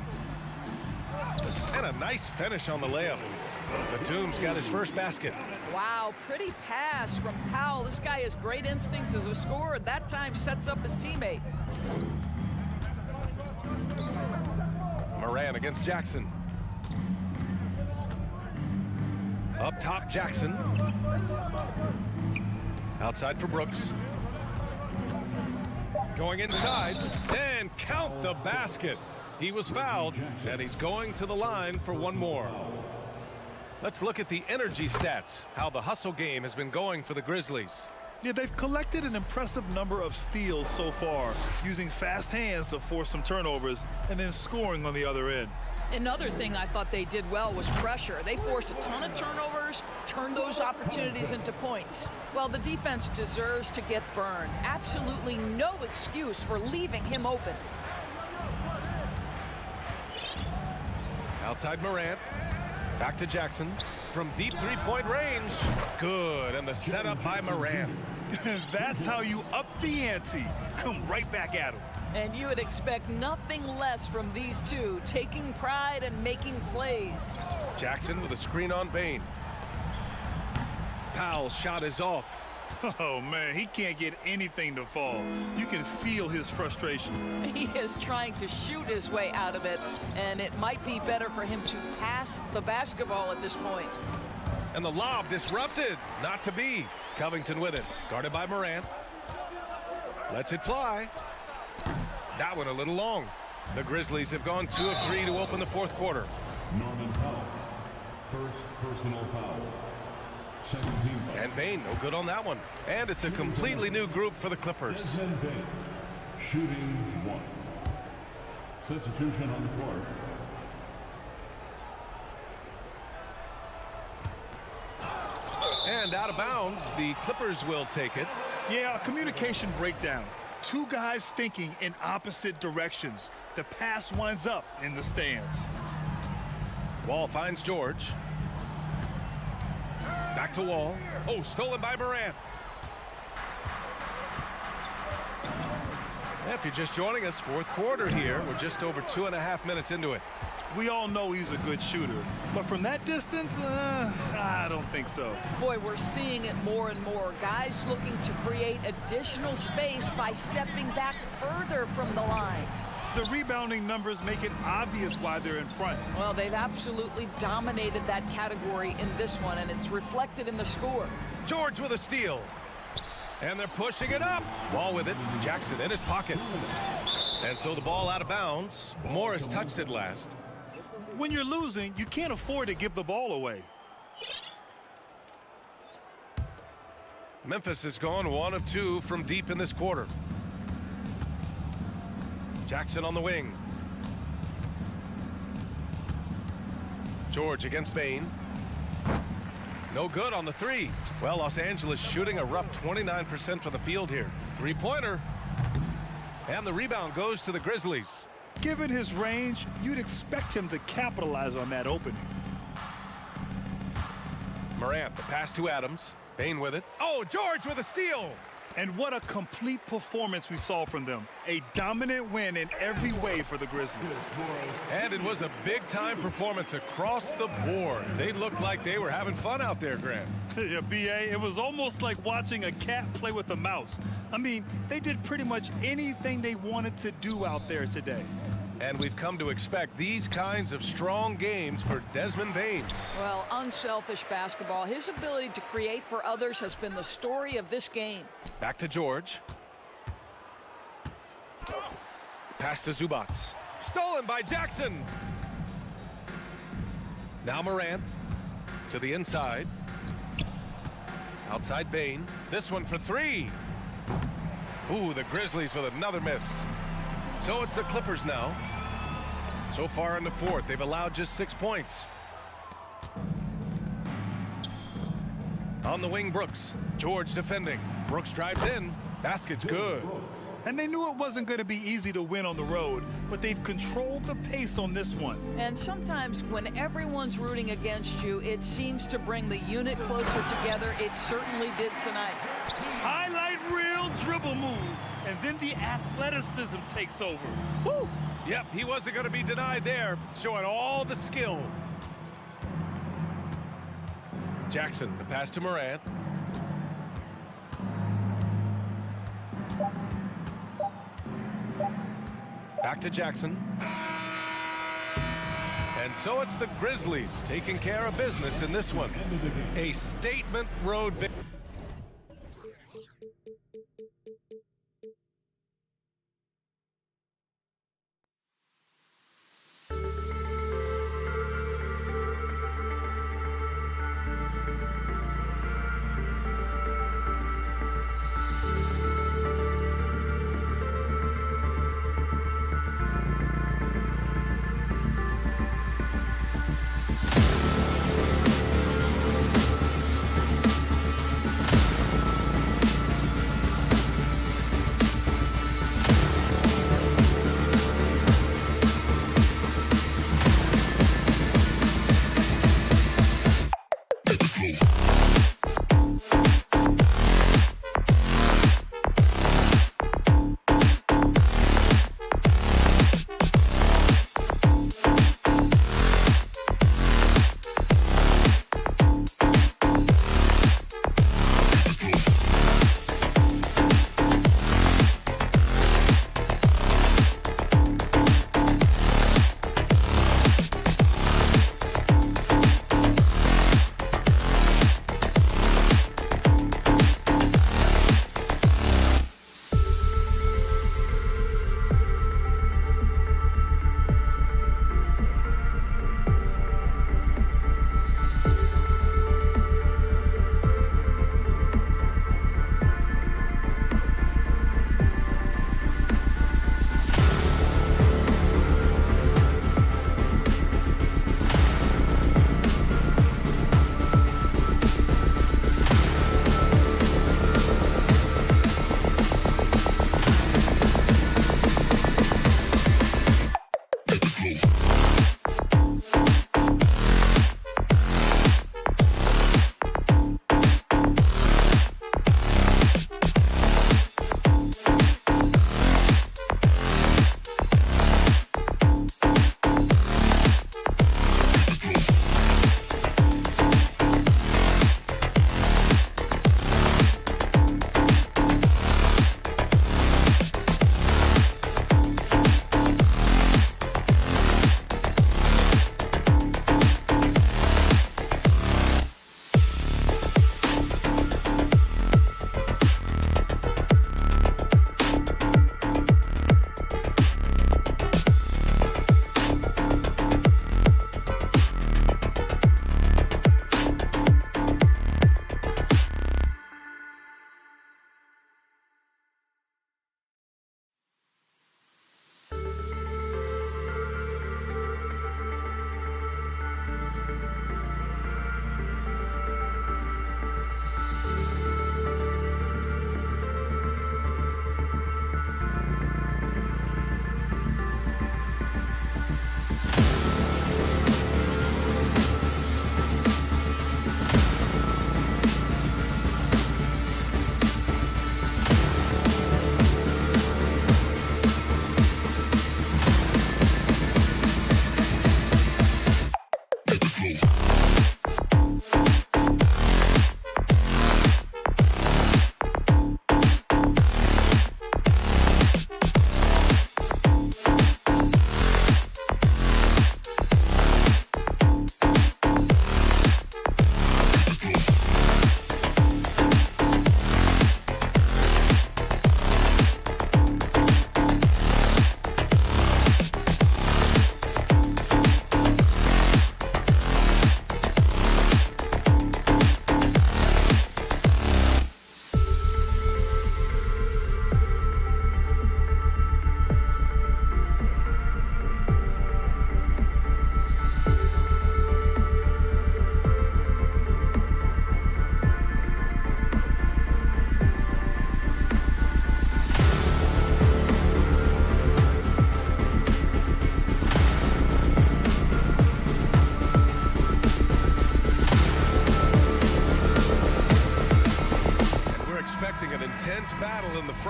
And a nice finish on the layup. Batum's got his first basket. Wow, pretty pass from Powell. This guy has great instincts as a scorer. That time sets up his teammate. Moran against Jackson. Up top, Jackson. Outside for Brooks. Going inside, and count the basket. He was fouled, and he's going to the line for one more. Let's look at the energy stats, how the hustle game has been going for the Grizzlies. Yeah, they've collected an impressive number of steals so far, using fast hands to force some turnovers and then scoring on the other end. Another thing I thought they did well was pressure. They forced a ton of turnovers, turned those opportunities into points. Well, the defense deserves to get burned. Absolutely no excuse for leaving him open. Outside Morant. Back to Jackson. From deep three-point range. Good. And the setup by Morant. That's how you up the ante. Come right back at him. And you would expect nothing less from these two, taking pride and making plays. Jackson with a screen on Bane. Powell's shot is off. Oh, man, he can't get anything to fall. You can feel his frustration. He is trying to shoot his way out of it, and it might be better for him to pass the basketball at this point. And the lob disrupted. Not to be. Covington with it. Guarded by Morant. Lets it fly. That one a little long. The Grizzlies have gone 2 of 3 to open the fourth quarter. Norman Powell. First personal foul. Second team foul. And Bane, no good on that one. And it's a completely new group for the Clippers. Desmond Bane. Shooting 1. Substitution on the court. And out of bounds, the Clippers will take it. Yeah, a communication breakdown. Two guys thinking in opposite directions. The pass winds up in the stands. Wall finds George. Back to Wall. Oh, stolen by Morant. If you're just joining us, fourth quarter here. We're just over 2.5 minutes into it. We all know he's a good shooter, but from that distance, I don't think so. Boy, we're seeing it more and more. Guys looking to create additional space by stepping back further from the line. The rebounding numbers make it obvious why they're in front. Well, they've absolutely dominated that category in this one, and it's reflected in the score. George with a steal. And they're pushing it up. Wall with it. Jackson in his pocket. And so the ball out of bounds. Morris touched it last. When you're losing, you can't afford to give the ball away. Memphis has gone 1 of 2 from deep in this quarter. Jackson on the wing. George against Bane. No good on the 3. Well, Los Angeles shooting a rough 29% from the field here. Three-pointer. And the rebound goes to the Grizzlies. Given his range, you'd expect him to capitalize on that opening. Morant, the pass to Adams. Bane with it. Oh, George with a steal. And what a complete performance we saw from them. A dominant win in every way for the Grizzlies. And it was a big-time performance across the board. They looked like they were having fun out there, Grant. Yeah, B.A., it was almost like watching a cat play with a mouse. I mean, they did pretty much anything they wanted to do out there today. And we've come to expect these kinds of strong games for Desmond Bane. Well, unselfish basketball. His ability to create for others has been the story of this game. Back to George. Pass to Zubac. Stolen by Jackson. Now Morant to the inside. Outside Bane. This one for 3. Ooh, the Grizzlies with another miss. So it's the Clippers now. So far in the fourth, they've allowed just 6 points. On the wing, Brooks. George defending. Brooks drives in. Basket's good. And they knew it wasn't going to be easy to win on the road, but they've controlled the pace on this one. And sometimes when everyone's rooting against you, it seems to bring the unit closer together. It certainly did tonight. Highlight reel dribble move, and then the athleticism takes over. Woo! Yep, he wasn't going to be denied there, showing all the skill. Jackson, the pass to Morant. Back to Jackson. And so it's the Grizzlies taking care of business in this one. A statement road victory.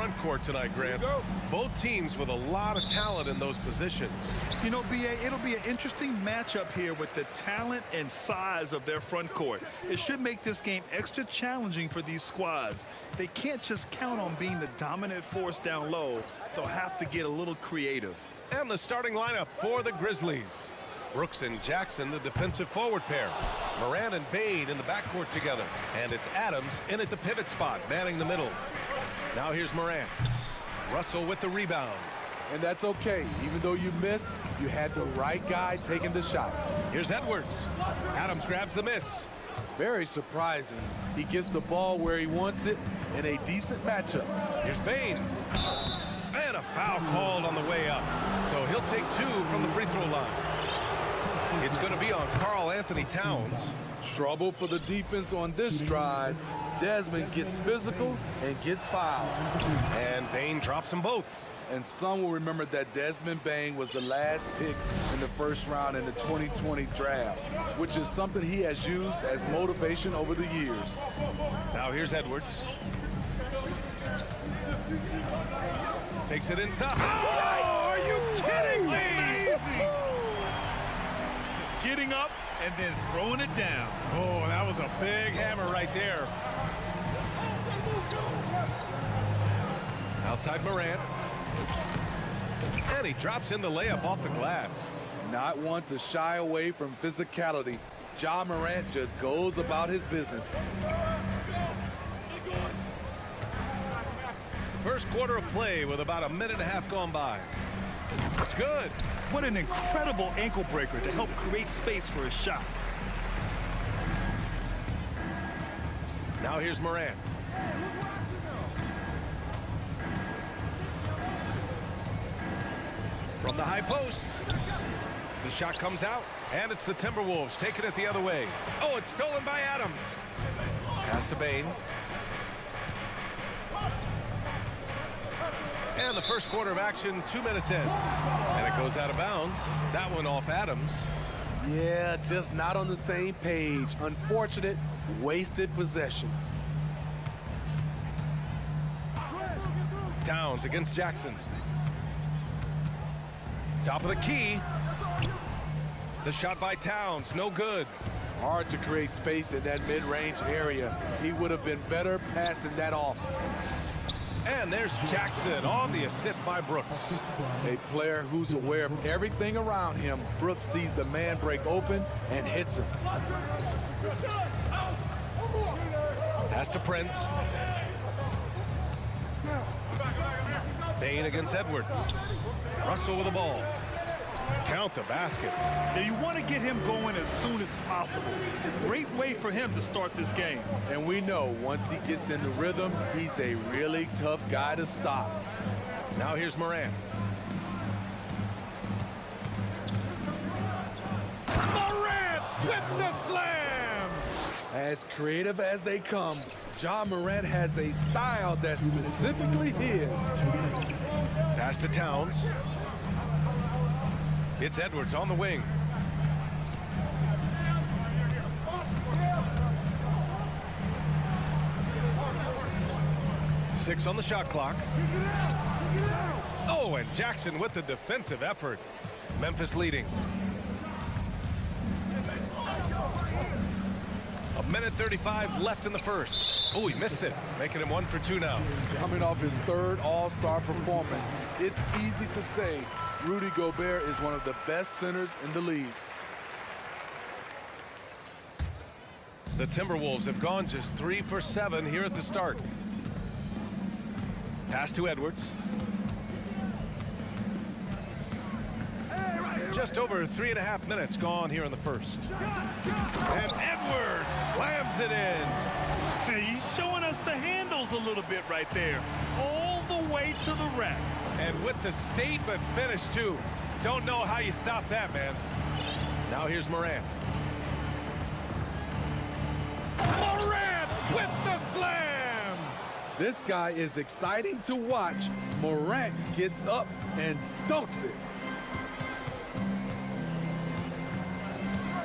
front court tonight, Grant. Both teams with a lot of talent in those positions. You know, B.A., it'll be an interesting matchup here with the talent and size of their front court. It should make this game extra challenging for these squads. They can't just count on being the dominant force down low. They'll have to get a little creative. And the starting lineup for the Grizzlies. Brooks and Jackson, the defensive forward pair. Morant and Bane in the backcourt together. And it's Adams in at the pivot spot, manning the middle. Now here's Morant. Russell with the rebound. And that's okay. Even though you miss, you had the right guy taking the shot. Here's Edwards. Adams grabs the miss. Very surprising. He gets the ball where he wants it in a decent matchup. Here's Bane. And a foul called on the way up. So he'll take 2 from the free throw line. It's going to be on Karl Anthony Towns. Trouble for the defense on this drive. Desmond gets physical and gets fouled. And Bane drops them both. And some will remember that Desmond Bane was the last pick in the first round in the 2020 draft, which is something he has used as motivation over the years. Now here's Edwards. Takes it inside. Oh, are you kidding me? Amazing! Getting up and then throwing it down. Oh, that was a big hammer right there. Outside Morant. And he drops in the layup off the glass. Not one to shy away from physicality. Ja Morant just goes about his business. First quarter of play with about a minute and a half gone by. That's good. What an incredible ankle breaker to help create space for a shot. Now here's Morant. From the high post. The shot comes out, and it's the Timberwolves taking it the other way. Oh, it's stolen by Adams. Pass to Bane. And the first quarter of action, 2 minutes in. And it goes out of bounds. That one off Adams. Yeah, just not on the same page. Unfortunate, wasted possession. Towns against Jackson. Top of the key. The shot by Towns, no good. Hard to create space in that mid-range area. He would have been better passing that off. And there's Jackson on the assist by Brooks. A player who's aware of everything around him. Brooks sees the man break open and hits him. Pass to Prince. Bane against Edwards. Russell with the ball. Count the basket. Now you want to get him going as soon as possible. Great way for him to start this game. And we know once he gets in the rhythm, he's a really tough guy to stop. Now here's Morant. Morant with the slam! As creative as they come, Ja Morant has a style that's specifically his. Pass to Towns. It's Edwards on the wing. Six on the shot clock. Oh, and Jackson with the defensive effort. Memphis leading. A minute 35 left in the first. Oh, he missed it, making him 1 for 2 now. Coming off his third All-Star performance, it's easy to say Rudy Gobert is one of the best centers in the league. The Timberwolves have gone just 3 for 7 here at the start. Pass to Edwards. Just over 3.5 minutes gone here in the first. And Edwards slams it in. He's showing us the handles a little bit right there. All the way to the rack. And with the statement finish, too. Don't know how you stop that, man. Now here's Morant. Morant with the slam! This guy is exciting to watch. Morant gets up and dunks it.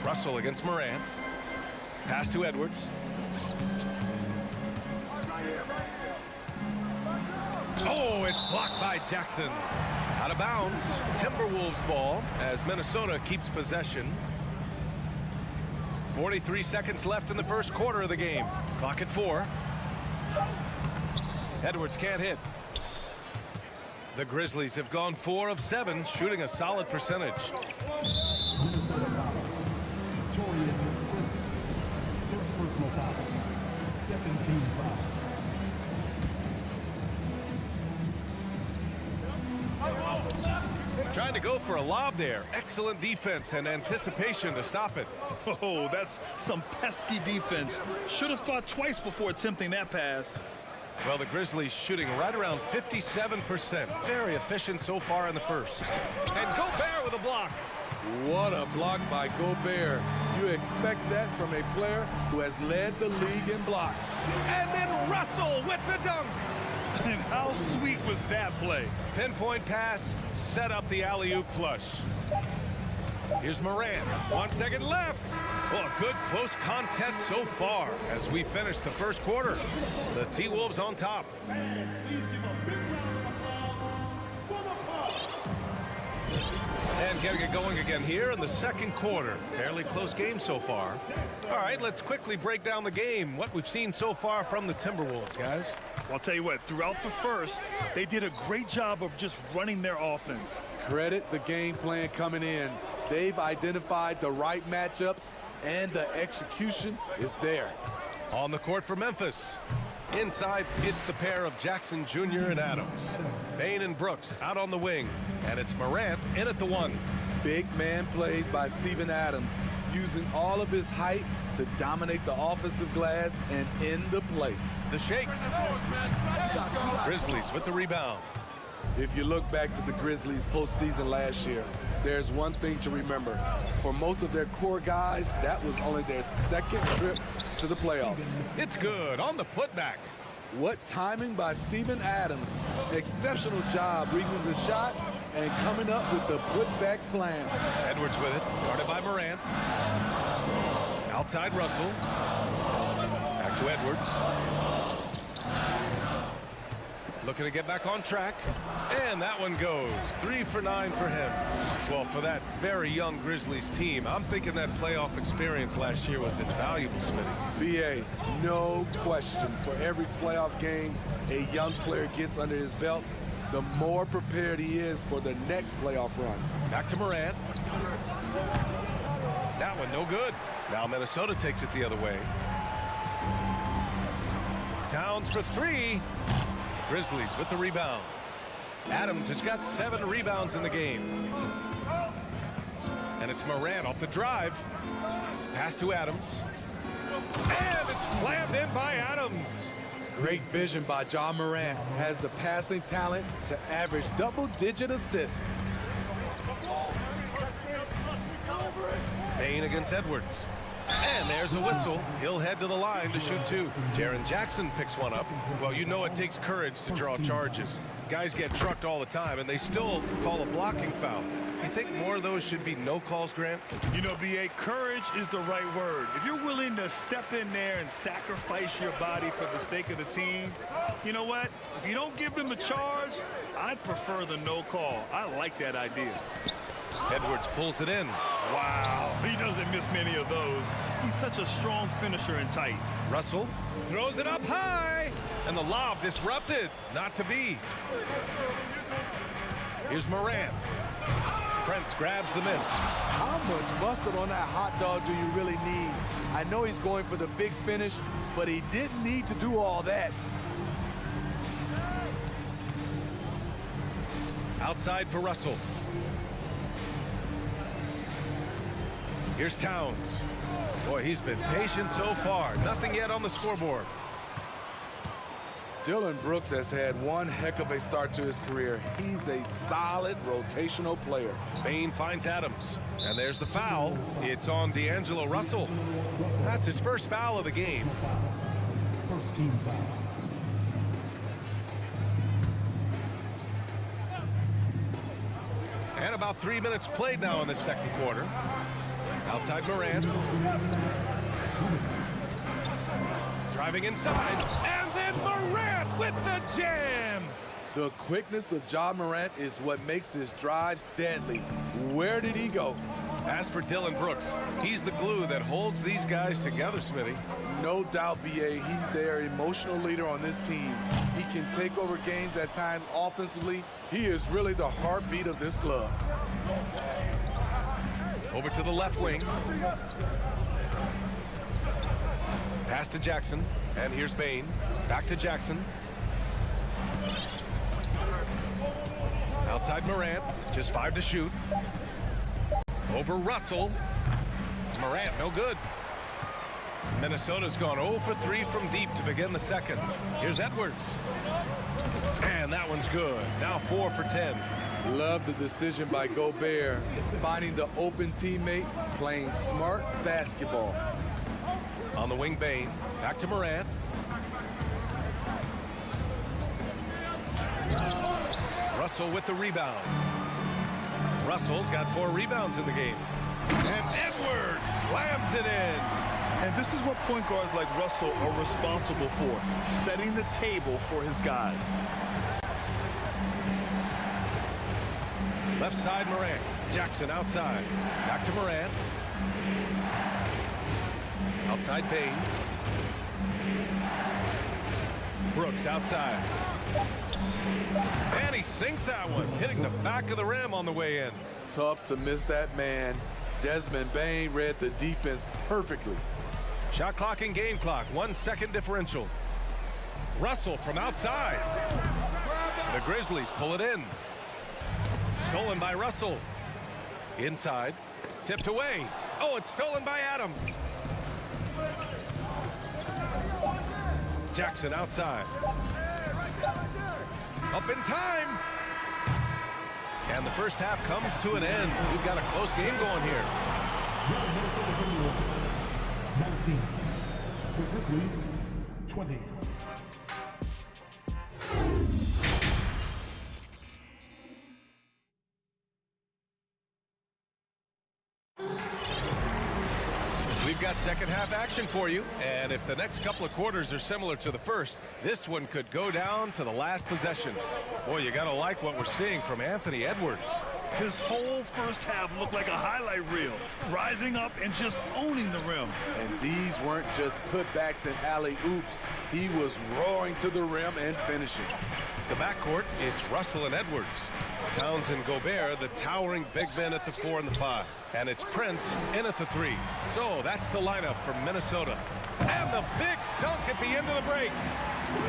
Russell against Morant. Pass to Edwards. it's blocked by Jackson. Out of bounds. Timberwolves ball as Minnesota keeps possession. 43 seconds left in the first quarter of the game. Clock at 4. Edwards can't hit. The Grizzlies have gone 4 of 7, shooting a solid percentage. Minnesota foul. Torian Grizzlies. First personal foul. Second team foul. Trying to go for a lob there. Excellent defense and anticipation to stop it. Oh, that's some pesky defense. Should have thought twice before attempting that pass. Well, the Grizzlies shooting right around 57%. Very efficient so far in the first. And Gobert with a block. What a block by Gobert. You expect that from a player who has led the league in blocks. And then Russell with the dunk. And how sweet was that play? Pinpoint pass, set up the alley-oop flush. Here's Morant. 1 second left. Well, a good close contest so far as we finish the first quarter. The T-Wolves on top. And getting it going again here in the second quarter. Fairly close game so far. All right, let's quickly break down the game. What we've seen so far from the Timberwolves, guys. Well, I'll tell you what, throughout the first, they did a great job of just running their offense. Credit the game plan coming in. They've identified the right matchups, and the execution is there. On the court for Memphis. Inside, it's the pair of Jackson Jr. and Adams. Bane and Brooks out on the wing. And it's Morant in at the 1. Big man plays by Steven Adams, using all of his height to dominate the offensive glass and end the play. The shake. Grizzlies with the rebound. If you look back to the Grizzlies postseason last year, there's one thing to remember. For most of their core guys, that was only their second trip to the playoffs. It's good on the putback. What timing by Steven Adams. Exceptional job reading the shot and coming up with the putback slam. Edwards with it, guarded by Morant. Outside Russell. Back to Edwards. Looking to get back on track. And that one goes. 3 for 9 for him. Well, for that very young Grizzlies team, I'm thinking that playoff experience last year was invaluable, Smitty. BA, no question. For every playoff game a young player gets under his belt, the more prepared he is for the next playoff run. Back to Morant. That one no good. Now Minnesota takes it the other way. Towns for 3. Grizzlies with the rebound. Adams has got 7 rebounds in the game. And it's Morant off the drive. Pass to Adams. And it's slammed in by Adams. Great vision by John Morant. Has the passing talent to average double-digit assists. Bane against Edwards. And there's a whistle. He'll head to the line to shoot 2. Jaren Jackson picks one up. Well, you know it takes courage to draw charges. Guys get trucked all the time, and they still call a blocking foul. You think more of those should be no calls, Grant? You know, BA, courage is the right word. If you're willing to step in there and sacrifice your body for the sake of the team, you know what? If you don't give them a charge, I'd prefer the no call. I like that idea. Edwards pulls it in. Wow, he doesn't miss many of those. He's such a strong finisher and tight. Russell throws it up high, and the lob disrupted. Not to be. Here's Morant. Prince grabs the miss. How much mustard on that hot dog do you really need? I know he's going for the big finish, but he didn't need to do all that. Outside for Russell. Here's Towns. Boy, he's been patient so far. Nothing yet on the scoreboard. Dillon Brooks has had one heck of a start to his career. He's a solid rotational player. Bane finds Adams. And there's the foul. It's on D'Angelo Russell. That's his first foul of the game. First team foul. And about 3 minutes played now in the second quarter. Outside Morant. Driving inside. And then Morant with the jam. The quickness of Ja Morant is what makes his drives deadly. Where did he go? As for Dylan Brooks, he's the glue that holds these guys together, Smitty. No doubt, B.A., he's their emotional leader on this team. He can take over games at times offensively. He is really the heartbeat of this club. Over to the left wing. Pass to Jackson, and here's Bain. Back to Jackson. Outside Morant, just 5 to shoot. Over Russell. Morant, no good. Minnesota's gone 0 for 3 from deep to begin the second. Here's Edwards. And that one's good. Now 4 for 10. Love the decision by Gobert, finding the open teammate, playing smart basketball. On the wing, Bain. Back to Morant. Russell with the rebound. Russell's got 4 rebounds in the game. And Edwards slams it in. And this is what point guards like Russell are responsible for, setting the table for his guys. Left side, Morant. Jackson outside. Back to Morant. Outside, Bain. Brooks outside. And he sinks that one, hitting the back of the rim on the way in. Tough to miss that man. Desmond Bain read the defense perfectly. Shot clock and game clock, 1 second differential. Russell from outside. The Grizzlies pull it in. Stolen by Russell. Inside, tipped away. Oh, it's stolen by Adams. Jackson outside. Up in time. And the first half comes to an end. We've got a close game going here. 19. The Grizzlies, 20. We've got second half action for you, and if the next couple of quarters are similar to the first, this one could go down to the last possession. Boy, you gotta like what we're seeing from Anthony Edwards. His whole first half looked like a highlight reel, rising up and just owning the rim. And these weren't just putbacks and alley-oops. He was roaring to the rim and finishing. The backcourt, it's Russell and Edwards. Towns and Gobert, the towering big men at the 4 and the 5. And it's Prince in at the 3. So that's the lineup from Minnesota. And the big dunk at the end of the break.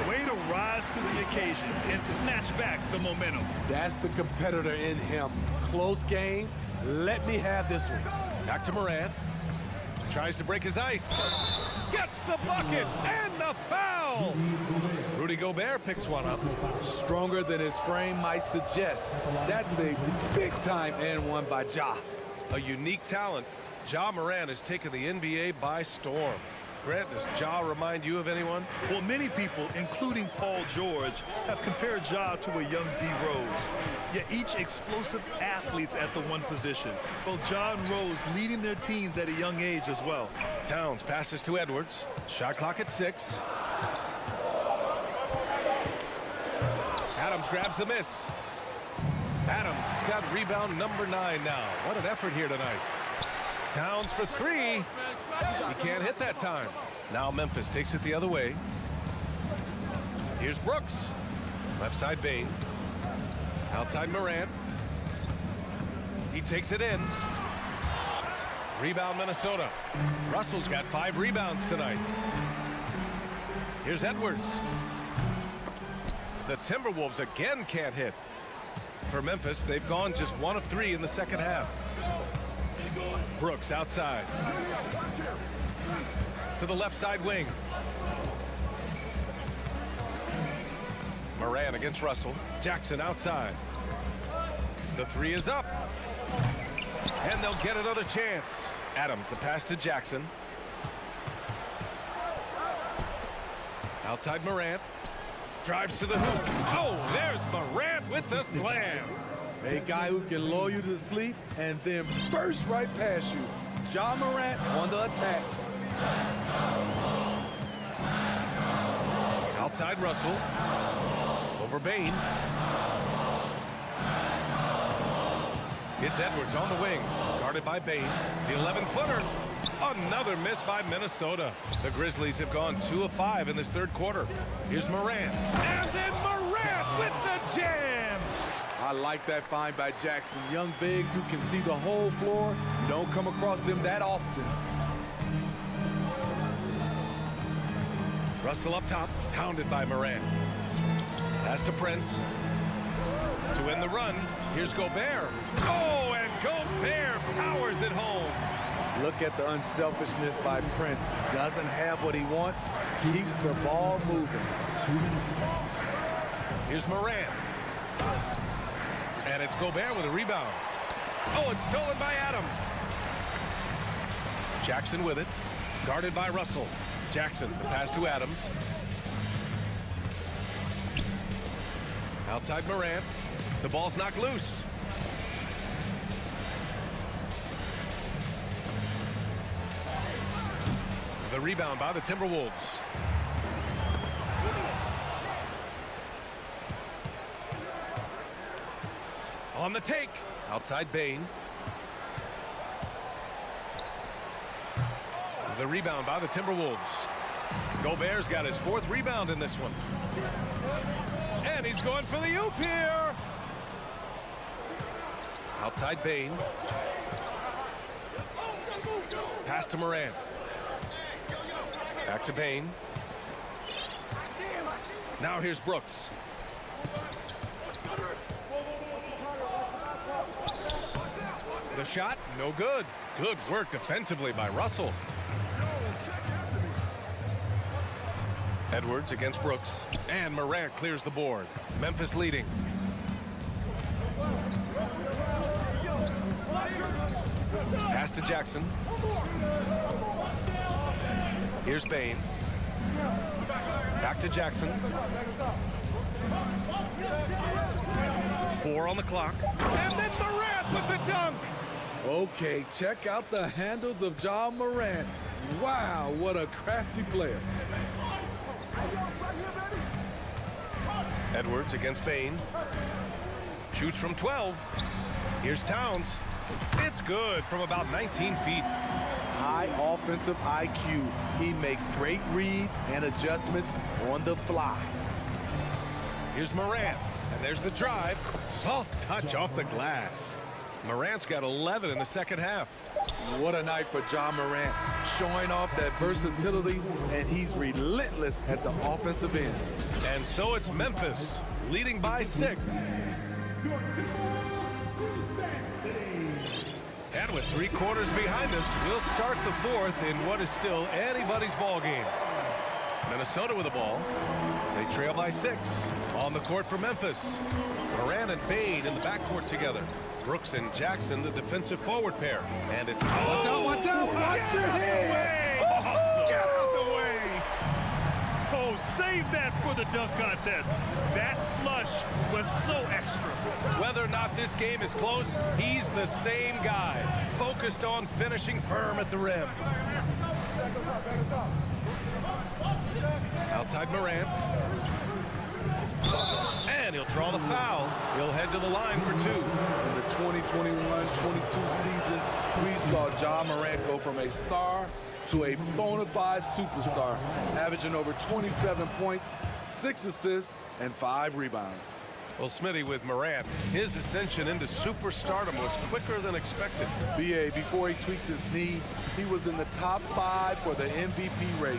Way to rise to the occasion and snatch back the momentum. That's the competitor in him. Close game. Let me have this one. Back to Morant. Tries to break his ice. Gets the bucket and the foul. Rudy Gobert picks one up. Stronger than his frame might suggest. That's a big-time and one by Ja. A unique talent. Ja Morant has taken the NBA by storm. Grant, does Ja remind you of anyone? Well, many people, including Paul George, have compared Ja to a young D. Rose. Yet each explosive athletes at the one position. Both Ja and Rose leading their teams at a young age as well. Towns passes to Edwards. Shot clock at 6. Adams grabs the miss. Adams has got rebound number 9 now. What an effort here tonight. Towns for 3. He can't hit that time. Now Memphis takes it the other way. Here's Brooks. Left side Bain. Outside Morant. He takes it in. Rebound Minnesota. Russell's got 5 rebounds tonight. Here's Edwards. The Timberwolves again can't hit. For Memphis, they've gone just 1 of 3 in the second half. Brooks outside. To the left side wing. Morant against Russell. Jackson outside. The 3 is up. And they'll get another chance. Adams, the pass to Jackson. Outside Morant. Drives to the hoop. Oh, there's Morant with the slam. A guy who can lull you to sleep and then burst right past you. Ja Morant on the attack. Outside Russell. Over Bain. It's Edwards on the wing, guarded by Bain. The 11-footer. Another miss by Minnesota. The Grizzlies have gone 2 of 5 in this third quarter. Here's Morant. And then Morant with the jam. I like that find by Jackson. Young bigs who can see the whole floor. You don't come across them that often. Russell up top, hounded by Morant. Pass to Prince. To win the run, here's Gobert. Oh, and Gobert powers it home. Look at the unselfishness by Prince. Doesn't have what he wants. Keeps the ball moving. 2 minutes. Here's Morant. And it's Gobert with a rebound. Oh, it's stolen by Adams. Jackson with it. Guarded by Russell. Jackson, the pass to Adams. Outside Morant. The ball's knocked loose. The rebound by the Timberwolves. On the take. Outside Bain. The rebound by the Timberwolves. Gobert's got his 4th rebound in this one. And he's going for the oop here. Outside Bain. Pass to Morant. Back to Bain. Now here's Brooks. The shot, no good. Good work defensively by Russell. Edwards against Brooks. And Morant clears the board. Memphis leading. Pass to Jackson. Here's Bain. Back to Jackson. 4 on the clock. And then Morant with the dunk. Okay, check out the handles of Ja Morant. Wow, what a crafty player. Edwards against Bain. Shoots from 12. Here's Towns. It's good from about 19 feet. High offensive IQ. He makes great reads and adjustments on the fly. Here's Morant. And there's the drive. Soft touch off the glass. Morant's got 11 in the second half. What a night for Ja Morant. Showing off that versatility, and he's relentless at the offensive end. And so it's Memphis, leading by 6. And with 3 quarters behind us, we'll start the 4th in what is still anybody's ball game. Minnesota with the ball. They trail by 6. On the court for Memphis. Morant and Bain in the backcourt together. Brooks and Jackson, the defensive forward pair. And it's... Watch out, watch out, watch your head! Awesome. Get out the way! Oh, save that for the dunk contest. That flush was so extra. Whether or not this game is close, he's the same guy. Focused on finishing firm at the rim. Outside Morant. And he'll draw the foul. He'll head to the line for 2. In the 2021-22 season, we saw Ja Morant go from a star to a bona fide superstar, averaging over 27 points, 6 assists, and 5 rebounds. Well, Smitty, with Morant, his ascension into superstardom was quicker than expected. B.A., before he tweaked his knee, he was in the top 5 for the MVP race,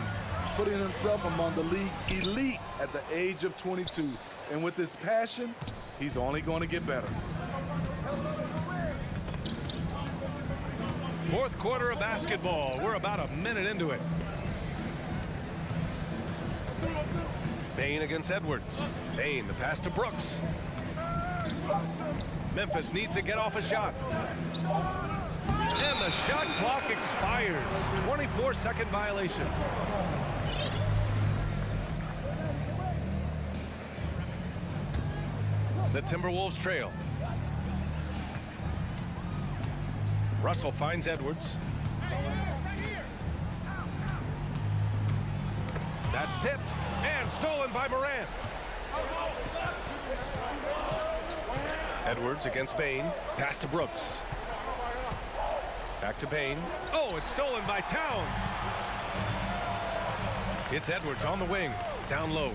putting himself among the league's elite at the age of 22. And with his passion, he's only going to get better. 4th quarter of basketball. We're about a minute into it. Bain against Edwards. Bain, the pass to Brooks. Memphis needs to get off a shot. And the shot clock expires. 24-second violation. The Timberwolves trail. Russell finds Edwards. That's tipped and stolen by Morant. Edwards against Bain. Pass to Brooks. Back to Bain. Oh, it's stolen by Towns. It's Edwards on the wing. Down low.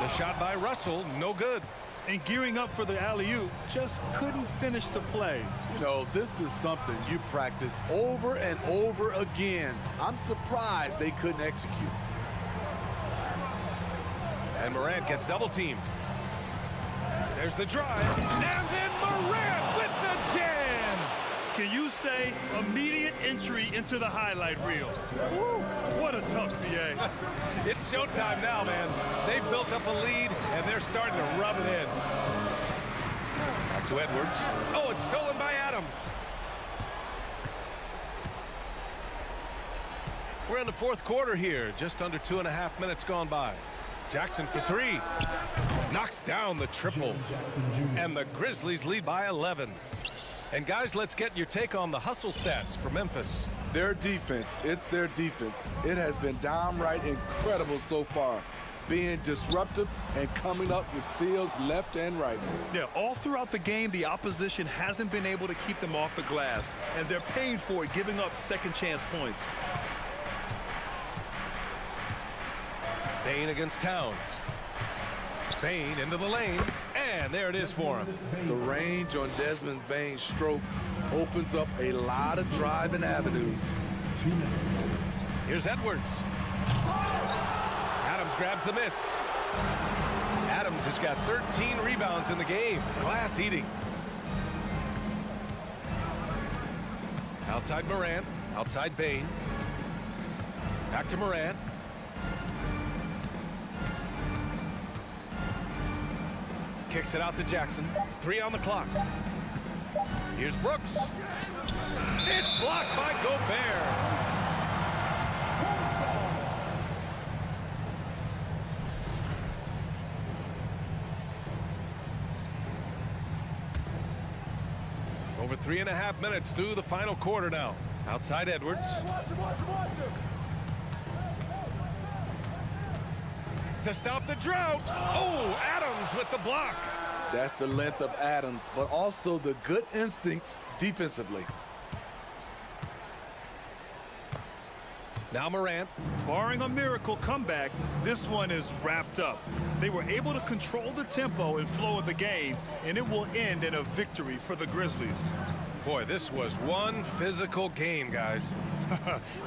The shot by Russell, no good. And gearing up for the alley-oop, just couldn't finish the play. You know, this is something you practice over and over again. I'm surprised they couldn't execute. And Morant gets double teamed. There's the drive. And then Morant with the jam. Can you say immediate entry into the highlight reel? Woo, what a tough PA. It's showtime now, man. They've built up a lead, and they're starting to rub it in. Back to Edwards. Oh, it's stolen by Adams. We're in the fourth quarter here. Just under 2.5 minutes gone by. Jackson for three. Knocks down the triple. And the Grizzlies lead by 11. And guys, let's get your take on the hustle stats for Memphis. Their defense, it's their defense. It has been downright incredible so far, being disruptive and coming up with steals left and right. Yeah, all throughout the game, the opposition hasn't been able to keep them off the glass, and they're paying for it, giving up second chance points. Bain against Towns. Bain into the lane, and there it is for him. The range on Desmond Bain's stroke opens up a lot of driving avenues. Here's Edwards. Adams grabs the miss. Adams has got 13 rebounds in the game. Glass eating. Outside Morant. Outside Bain. Back to Morant. Kicks it out to Jackson. 3 on the clock. Here's Brooks. It's blocked by Gobert. Over 3.5 minutes through the final quarter now. Outside Edwards. Watch him. To stop the drought. Oh, Adams with the block. That's the length of Adams, but also the good instincts defensively. Now Morant. Barring a miracle comeback, this one is wrapped up. They were able to control the tempo and flow of the game, and it will end in a victory for the Grizzlies. Boy, this was one physical game, guys.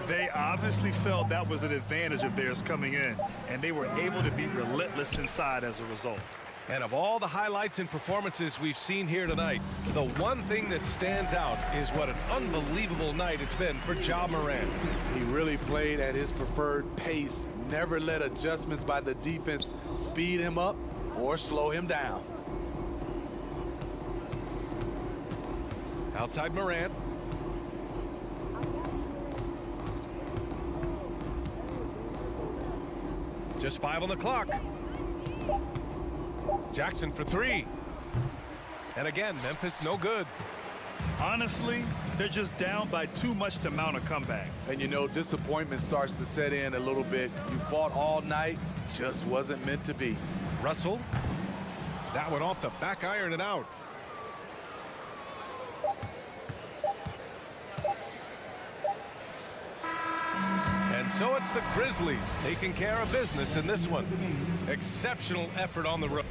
They obviously felt that was an advantage of theirs coming in, and they were able to be relentless inside as a result. And of all the highlights and performances we've seen here tonight, the one thing that stands out is what an unbelievable night it's been for Ja Morant. He really played at his preferred pace, never let adjustments by the defense speed him up or slow him down. Outside Morant. Just 5 on the clock. Jackson for 3. And again, Memphis no good. Honestly, they're just down by too much to mount a comeback. And you know, disappointment starts to set in a little bit. You fought all night, just wasn't meant to be. Russell. That one off the back iron and out. And so it's the Grizzlies taking care of business in this one. Exceptional effort on the road.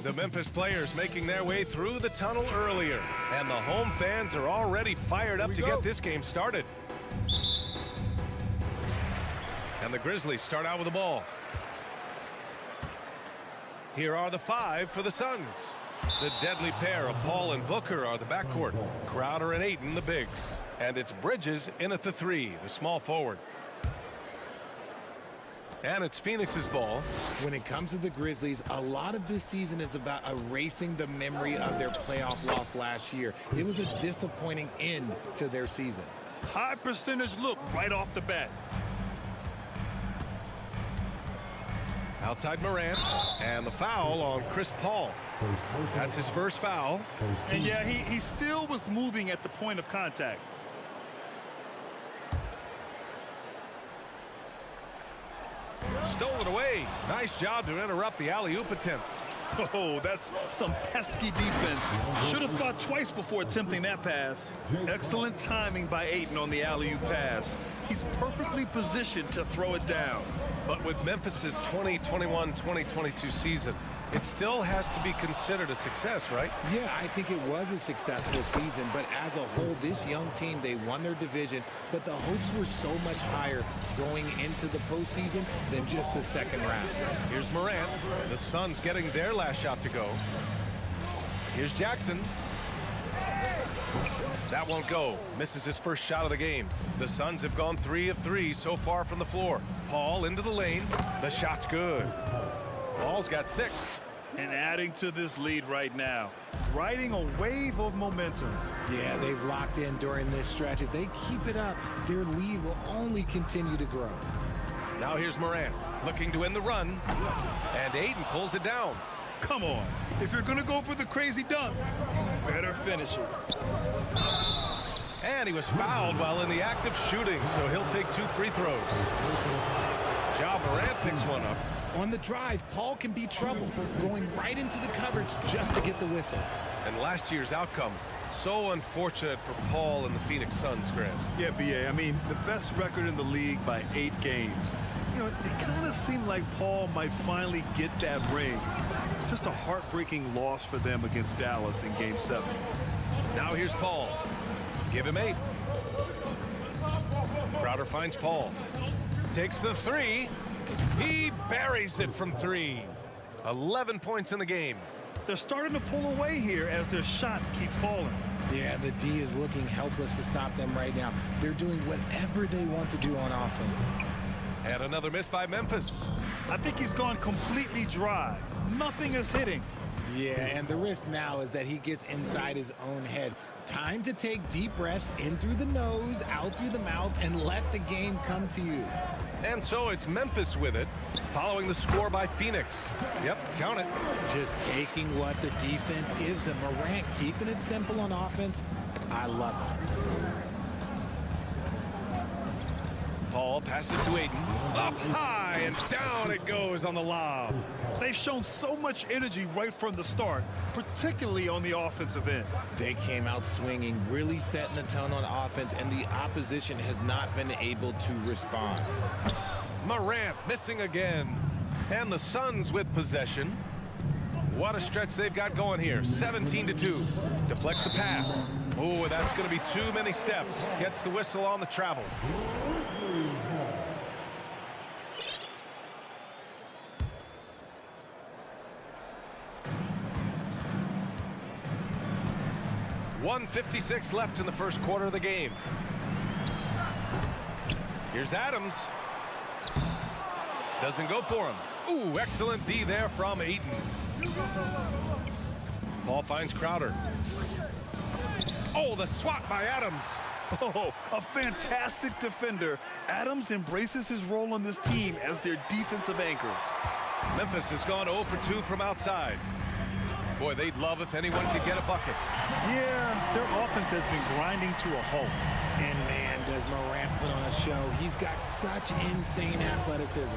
The Memphis players making their way through the tunnel earlier, and the home fans are already fired up to get this game started. And the Grizzlies start out with the ball. Here are the 5 for the Suns. The deadly pair of Paul and Booker are the backcourt. Crowder and Ayton the bigs. And it's Bridges in at the 3, the small forward. And it's Phoenix's ball. When it comes to the Grizzlies, a lot of this season is about erasing the memory of their playoff loss last year. It was a disappointing end to their season. High percentage look right off the bat. Outside Morant, and the foul on Chris Paul. That's his first foul. And yeah, he still was moving at the point of contact. Stolen away. Nice job to interrupt the alley-oop attempt. Oh, that's some pesky defense. Should have thought twice before attempting that pass. Excellent timing by Ayton on the alley-oop pass. He's perfectly positioned to throw it down. But with Memphis's 2021-2022 season, it still has to be considered a success, right? Yeah, I think it was a successful season, but as a whole, this young team, they won their division, but the hopes were so much higher going into the postseason than just the second round. Here's Morant. The Suns getting their last shot to go. Here's Jackson. That won't go. Misses his first shot of the game. The Suns have gone 3 of 3 so far from the floor. Paul into the lane. The shot's good. Paul's got 6. And adding to this lead right now. Riding a wave of momentum. Yeah, they've locked in during this stretch. If they keep it up, their lead will only continue to grow. Now here's Morant looking to end the run. And Ayton pulls it down. Come on. If you're going to go for the crazy dunk, you better finish it. And he was fouled while in the act of shooting, so he'll take 2 free throws. Ja Morant picks one up. On the drive, Paul can be trouble, going right into the coverage just to get the whistle. And last year's outcome, so unfortunate for Paul and the Phoenix Suns, Grant. Yeah, B.A., I mean, the best record in the league by 8 games. You know, it kind of seemed like Paul might finally get that ring. Just a heartbreaking loss for them against Dallas in Game 7. Now here's Paul. Give him 8. Crowder finds Paul. Takes the 3. He buries it from 3. 11 points in the game. They're starting to pull away here as their shots keep falling. Yeah, the D is looking helpless to stop them right now. They're doing whatever they want to do on offense. And another miss by Memphis. I think he's gone completely dry. Nothing is hitting. Yeah, and the risk now is that he gets inside his own head. Time to take deep breaths in through the nose, out through the mouth, and let the game come to you. And so it's Memphis with it, following the score by Phoenix. Yep, count it. Just taking what the defense gives him. Morant keeping it simple on offense. I love it. Paul passes to Aiden. Up high and down it goes on the lob. They've shown so much energy right from the start, particularly on the offensive end. They came out swinging, really setting the tone on offense, and the opposition has not been able to respond. Morant missing again. And the Suns with possession. What a stretch they've got going here. 17-2. Deflects the pass. Oh, that's going to be too many steps. Gets the whistle on the travel. .156 left in the first quarter of the game. Here's Adams. Doesn't go for him. Ooh, excellent D there from Ayton. Paul finds Crowder. Oh, the swat by Adams. Oh, a fantastic defender. Adams embraces his role on this team as their defensive anchor. Memphis has gone 0 for 2 from outside. Boy, they'd love if anyone could get a bucket. Yeah, their offense has been grinding to a halt. And man, does Morant put on a show. He's got such insane athleticism.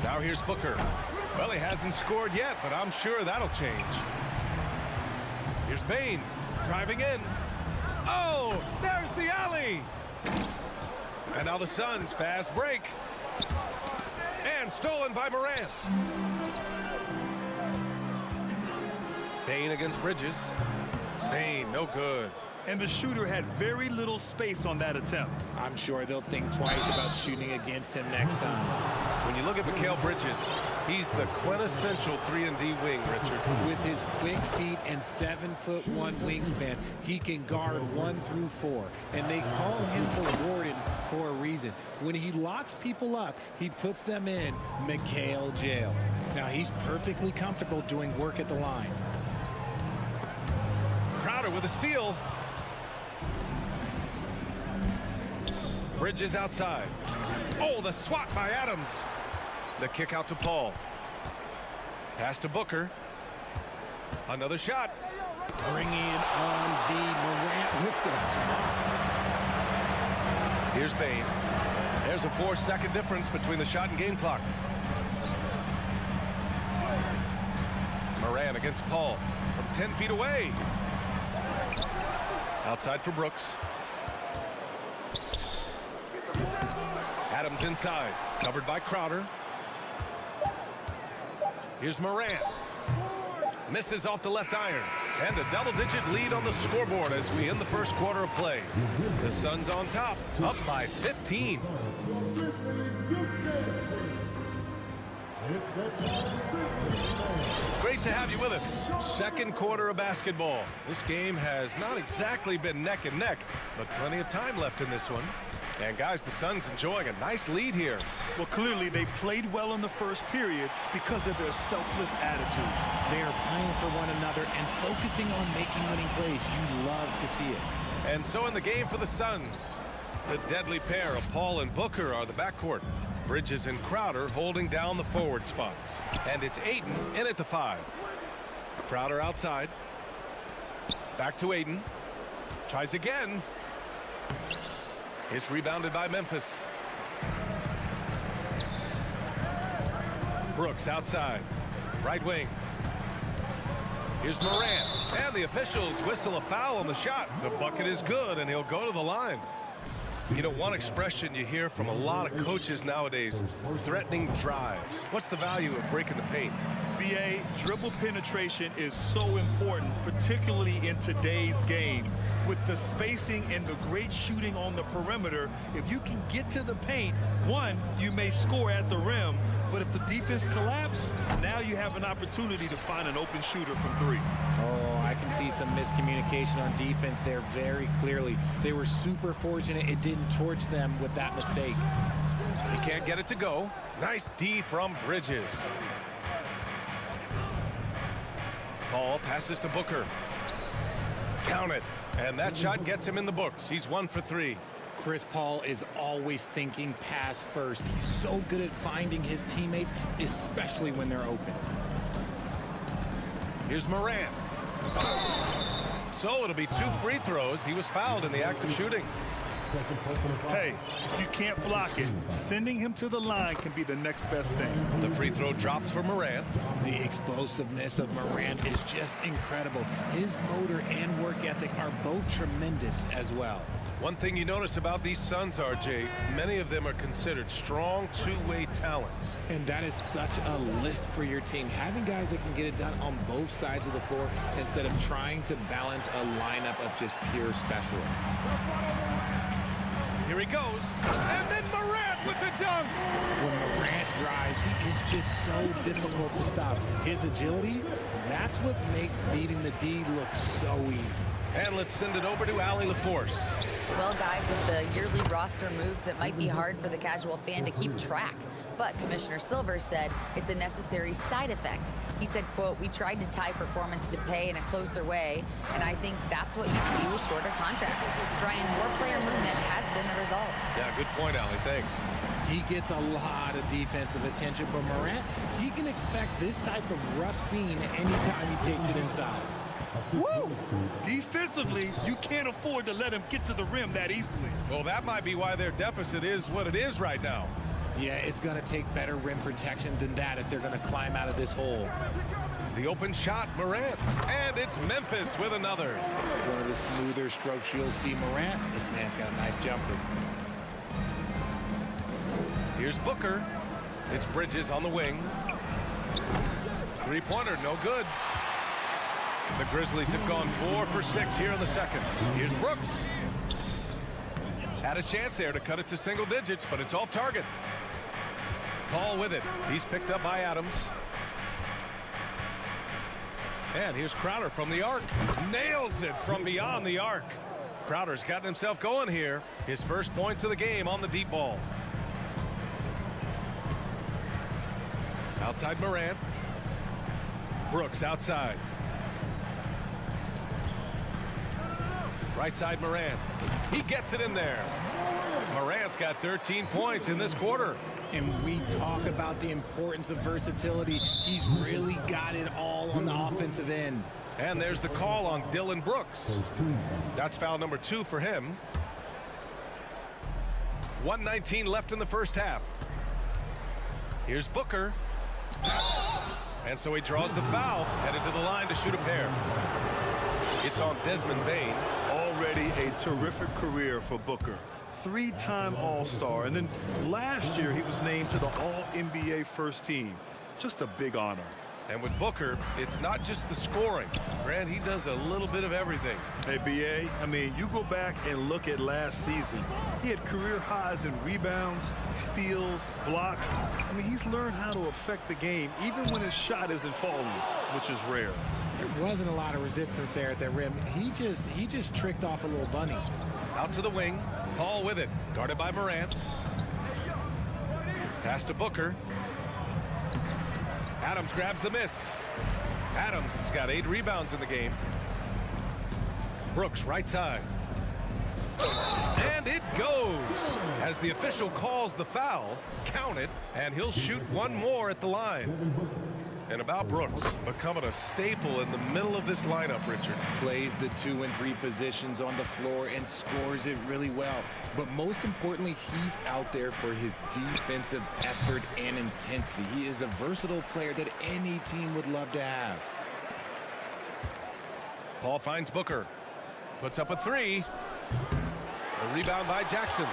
Now here's Booker. Well, he hasn't scored yet, but I'm sure that'll change. Here's Bain driving in. Oh, there's the alley. And now the Suns fast break. And stolen by Morant. Bain against Bridges. Bain, no good. And the shooter had very little space on that attempt. I'm sure they'll think twice about shooting against him next time. When you look at Mikal Bridges, he's the quintessential 3-and-D wing, Richard. With his quick feet and 7'1" wingspan, he can guard 1 through 4. And they call him the Warden for a reason. When he locks people up, he puts them in Mikal jail. Now he's perfectly comfortable doing work at the line. Crowder with a steal. Bridges outside. Oh, the swat by Adams. The kick out to Paul. Pass to Booker. Another shot. Bringing it on D. Morant with this. Here's Bain. There's a 4-second difference between the shot and game clock. Morant against Paul from 10 feet away. Outside for Brooks. Adams inside, covered by Crowder. Here's Morant. Misses off the left iron. And a double-digit lead on the scoreboard as we end the first quarter of play. The Suns on top, up by 15. Great to have you with us. Second quarter of basketball. This game has not exactly been neck and neck, but plenty of time left in this one. And guys, the Suns enjoying a nice lead here. Well, clearly they played well in the first period because of their selfless attitude. They are playing for one another and focusing on making winning plays. You love to see it. And so in the game for the Suns, the deadly pair of Paul and Booker are the backcourt. Bridges and Crowder holding down the forward spots. And it's Ayton in at the 5. Crowder outside. Back to Ayton. Tries again. It's rebounded by Memphis. Brooks outside. Right wing. Here's Morant. And the officials whistle a foul on the shot. The bucket is good, and he'll go to the line. You know, one expression you hear from a lot of coaches nowadays, threatening drives. What's the value of breaking the paint? BA, dribble penetration is so important, particularly in today's game. With the spacing and the great shooting on the perimeter, if you can get to the paint, one, you may score at the rim, but if the defense collapses, now you have an opportunity to find an open shooter from 3. Oh, I can see some miscommunication on defense there very clearly. They were super fortunate it didn't torch them with that mistake. He can't get it to go. Nice D from Bridges. Paul passes to Booker. Count it. And that shot gets him in the books. He's 1 for 3. Chris Paul is always thinking pass first. He's so good at finding his teammates, especially when they're open. Here's Morant. So it'll be 2 free throws. He was fouled in the act of shooting. Hey, if you can't block it, sending him to the line can be the next best thing. The free throw drops for Morant. The explosiveness of Morant is just incredible. His motor and work ethic are both tremendous as well. One thing you notice about these Suns, RJ, many of them are considered strong two-way talents. And that is such a list for your team. Having guys that can get it done on both sides of the floor instead of trying to balance a lineup of just pure specialists. Here he goes, and then Morant with the dunk. When Morant drives, he is just so difficult to stop. His agility, that's what makes beating the D look so easy. And let's send it over to Allie LaForce. Well, guys, with the yearly roster moves, it might be hard for the casual fan to keep track. But Commissioner Silver said it's a necessary side effect. He said, quote, "We tried to tie performance to pay in a closer way, and I think that's what you see with shorter contracts." Brian, more player movement has been the result. Yeah, good point, Allie. Thanks. He gets a lot of defensive attention, but Morant, he can expect this type of rough scene anytime he takes it inside. Woo! Defensively, you can't afford to let him get to the rim that easily. Well, that might be why their deficit is what it is right now. Yeah, it's going to take better rim protection than that if they're going to climb out of this hole. The open shot, Morant, and it's Memphis with another. One of the smoother strokes you'll see Morant. This man's got a nice jumper. Here's Booker. It's Bridges on the wing. Three-pointer, no good. The Grizzlies have gone 4 for 6 here in the second. Here's Brooks. Had a chance there to cut it to single digits, but it's off target. Paul with it. He's picked up by Adams. And here's Crowder from the arc. Nails it from beyond the arc. Crowder's gotten himself going here. His first points of the game on the deep ball. Outside Morant. Brooks outside. Right side Morant. He gets it in there. Morant's got 13 points in this quarter. And we talk about the importance of versatility. He's really got it all on the offensive end. And there's the call on Dylan Brooks. That's foul number 2 for him. 1:19 left in the first half. Here's Booker. And so he draws the foul, headed to the line to shoot a pair. It's on Desmond Bane. Already a terrific career for Booker. 3-time All-Star, and then last year he was named to the All-NBA first team. Just a big honor. And with Booker, it's not just the scoring. Grant, he does a little bit of everything. Hey, B.A., I mean, you go back and look at last season. He had career highs in rebounds, steals, blocks. I mean, he's learned how to affect the game, even when his shot isn't falling, which is rare. There wasn't a lot of resistance there at that rim. He just tricked off a little bunny. Out to the wing. Paul with it. Guarded by Morant. Pass to Booker. Adams grabs the miss. Adams has got 8 rebounds in the game. Brooks right side. And it goes. As the official calls the foul, count it, and he'll shoot one more at the line. And about Brooks, becoming a staple in the middle of this lineup, Richard. Plays the 2 and 3 positions on the floor and scores it really well. But most importantly, he's out there for his defensive effort and intensity. He is a versatile player that any team would love to have. Paul finds Booker. Puts up a 3. The rebound by Jackson.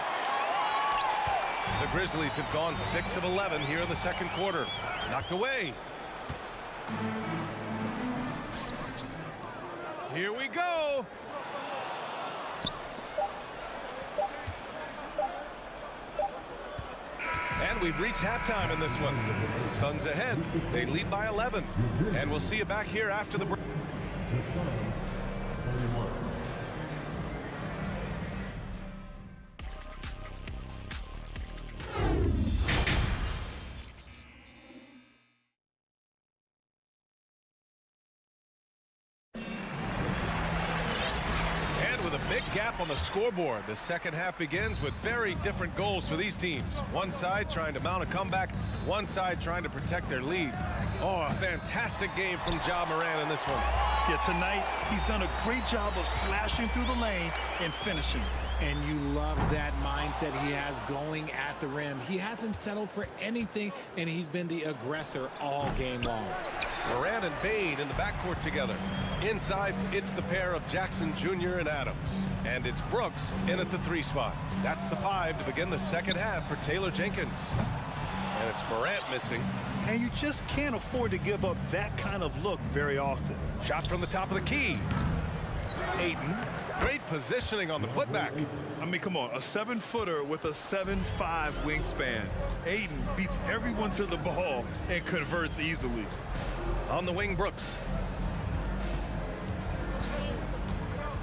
The Grizzlies have gone 6 of 11 here in the second quarter. Knocked away. Here we go. And we've reached halftime in this one. Suns ahead. They lead by 11. And we'll see you back here after the break. Big gap on the scoreboard. The second half begins with very different goals for these teams. One side trying to mount a comeback, one side trying to protect their lead. Oh, a fantastic game from Ja Morant in this one. Yeah, tonight he's done a great job of slashing through the lane and finishing. And you love that mindset he has going at the rim. He hasn't settled for anything, and he's been the aggressor all game long. Morant and Bane in the backcourt together. Inside, it's the pair of Jackson Jr. and Adams. And it's Brooks in at the 3 spot. That's the 5 to begin the second half for Taylor Jenkins. And it's Morant missing. And you just can't afford to give up that kind of look very often. Shot from the top of the key. Ayton. Great positioning on the putback. I mean, come on, a 7-footer with a 7'5" wingspan. Ayton beats everyone to the ball and converts easily. On the wing, Brooks.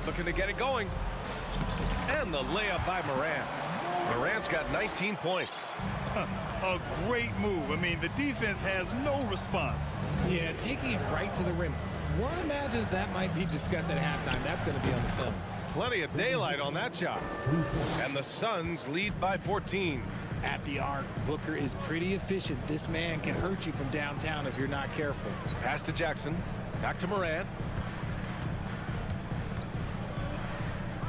Looking to get it going. And the layup by Morant. Morant's got 19 points. A great move. I mean, the defense has no response. Yeah, taking it right to the rim. One imagines that might be discussed at halftime. That's going to be on the film. Plenty of daylight on that shot. And the Suns lead by 14. At the arc, Booker is pretty efficient. This man can hurt you from downtown if you're not careful. Pass to Jackson. Back to Morant.